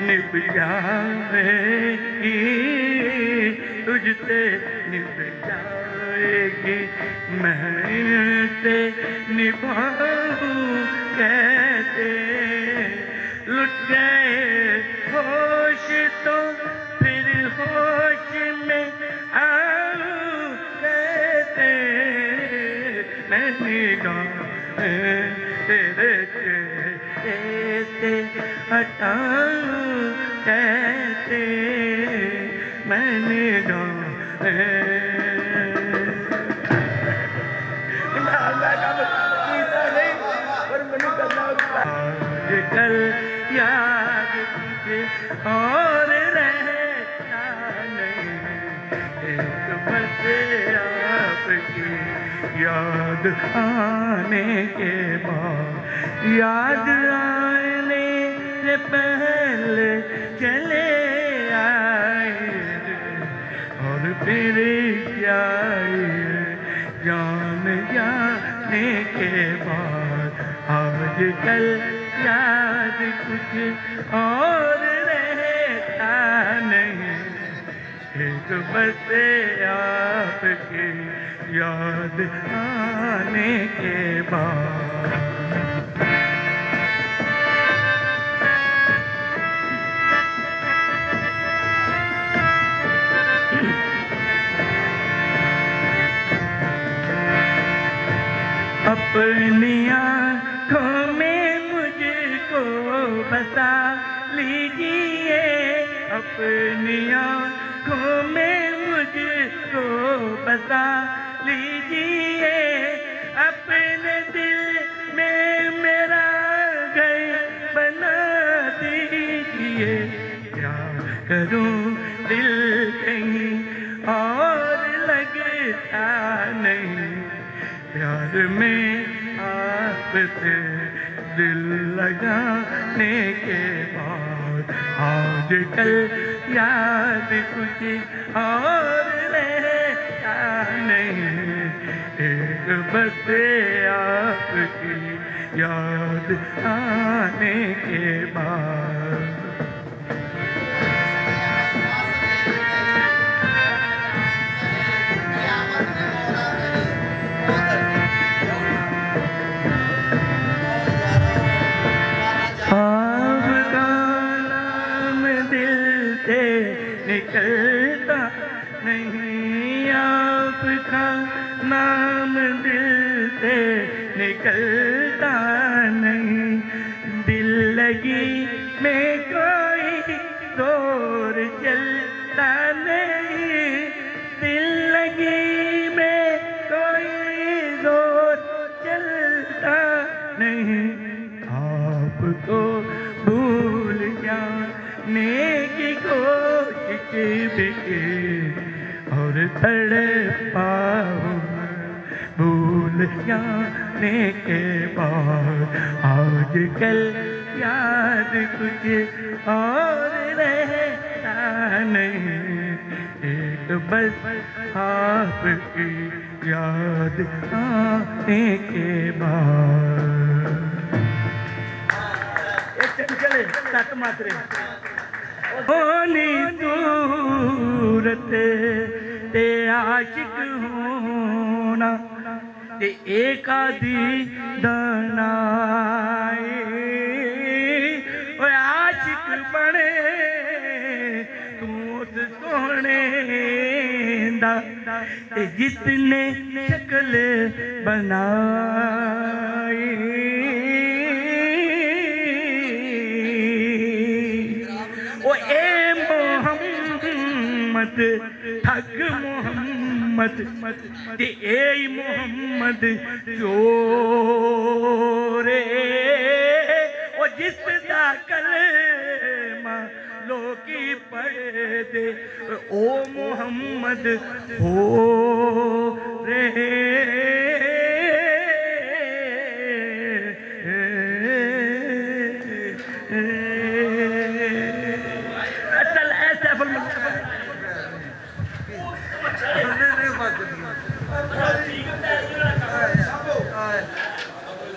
निभ जाएगी तुझसे निभ जाएगी मैं से निभाऊं कैसे लुट गए होश तो फिर होश में आऊं कैसे मैंने गाने तेरे चेहरे हटाऊं कैसे मैंने कल याद तुझे और रहता नहीं एक बस आपकी याद आने के बाद याद आने से पहले चले आए और फिर जाए जान जाने के बाद आज कल याद कुछ और रहता नहीं एक बस आपकी याद आने के बाद अपनी आँखों में मुझको बसा लीजिए अपनी आँखों में मुझको बसा लीजिए अपने दिल में मेरा घर बना दीजिए क्या करूं दिल कहीं और लगता नहीं प्यार में आपसे दिल लगाने के बाद आज कल याद कुछ और रहता नहीं एक बस आपकी याद आने के बाद निकलता नहीं आपका नाम दिल से निकलता नहीं दिल लगी में कोई दौर चलता नहीं दिल लगी में कोई दौर चलता नहीं आपको भूल जाने की कोशिश भी और तड़पाऊं भूल जाने के बाद आज कल याद कुछ और रहता नहीं एक बस आपकी याद आने के बाद चले तक मात्रे होनी सूरत ते आशिक होना ते एक आदि दनाए आशिक बने तू उस सोने दा जितने शक्ल बनाई ओ ए मोहम्मद ठग मोहम्मद ते ए मोहम्मद चोरे ओ जिस दा कलमा लोकी पढ़ दे ओ मोहम्मद हो रे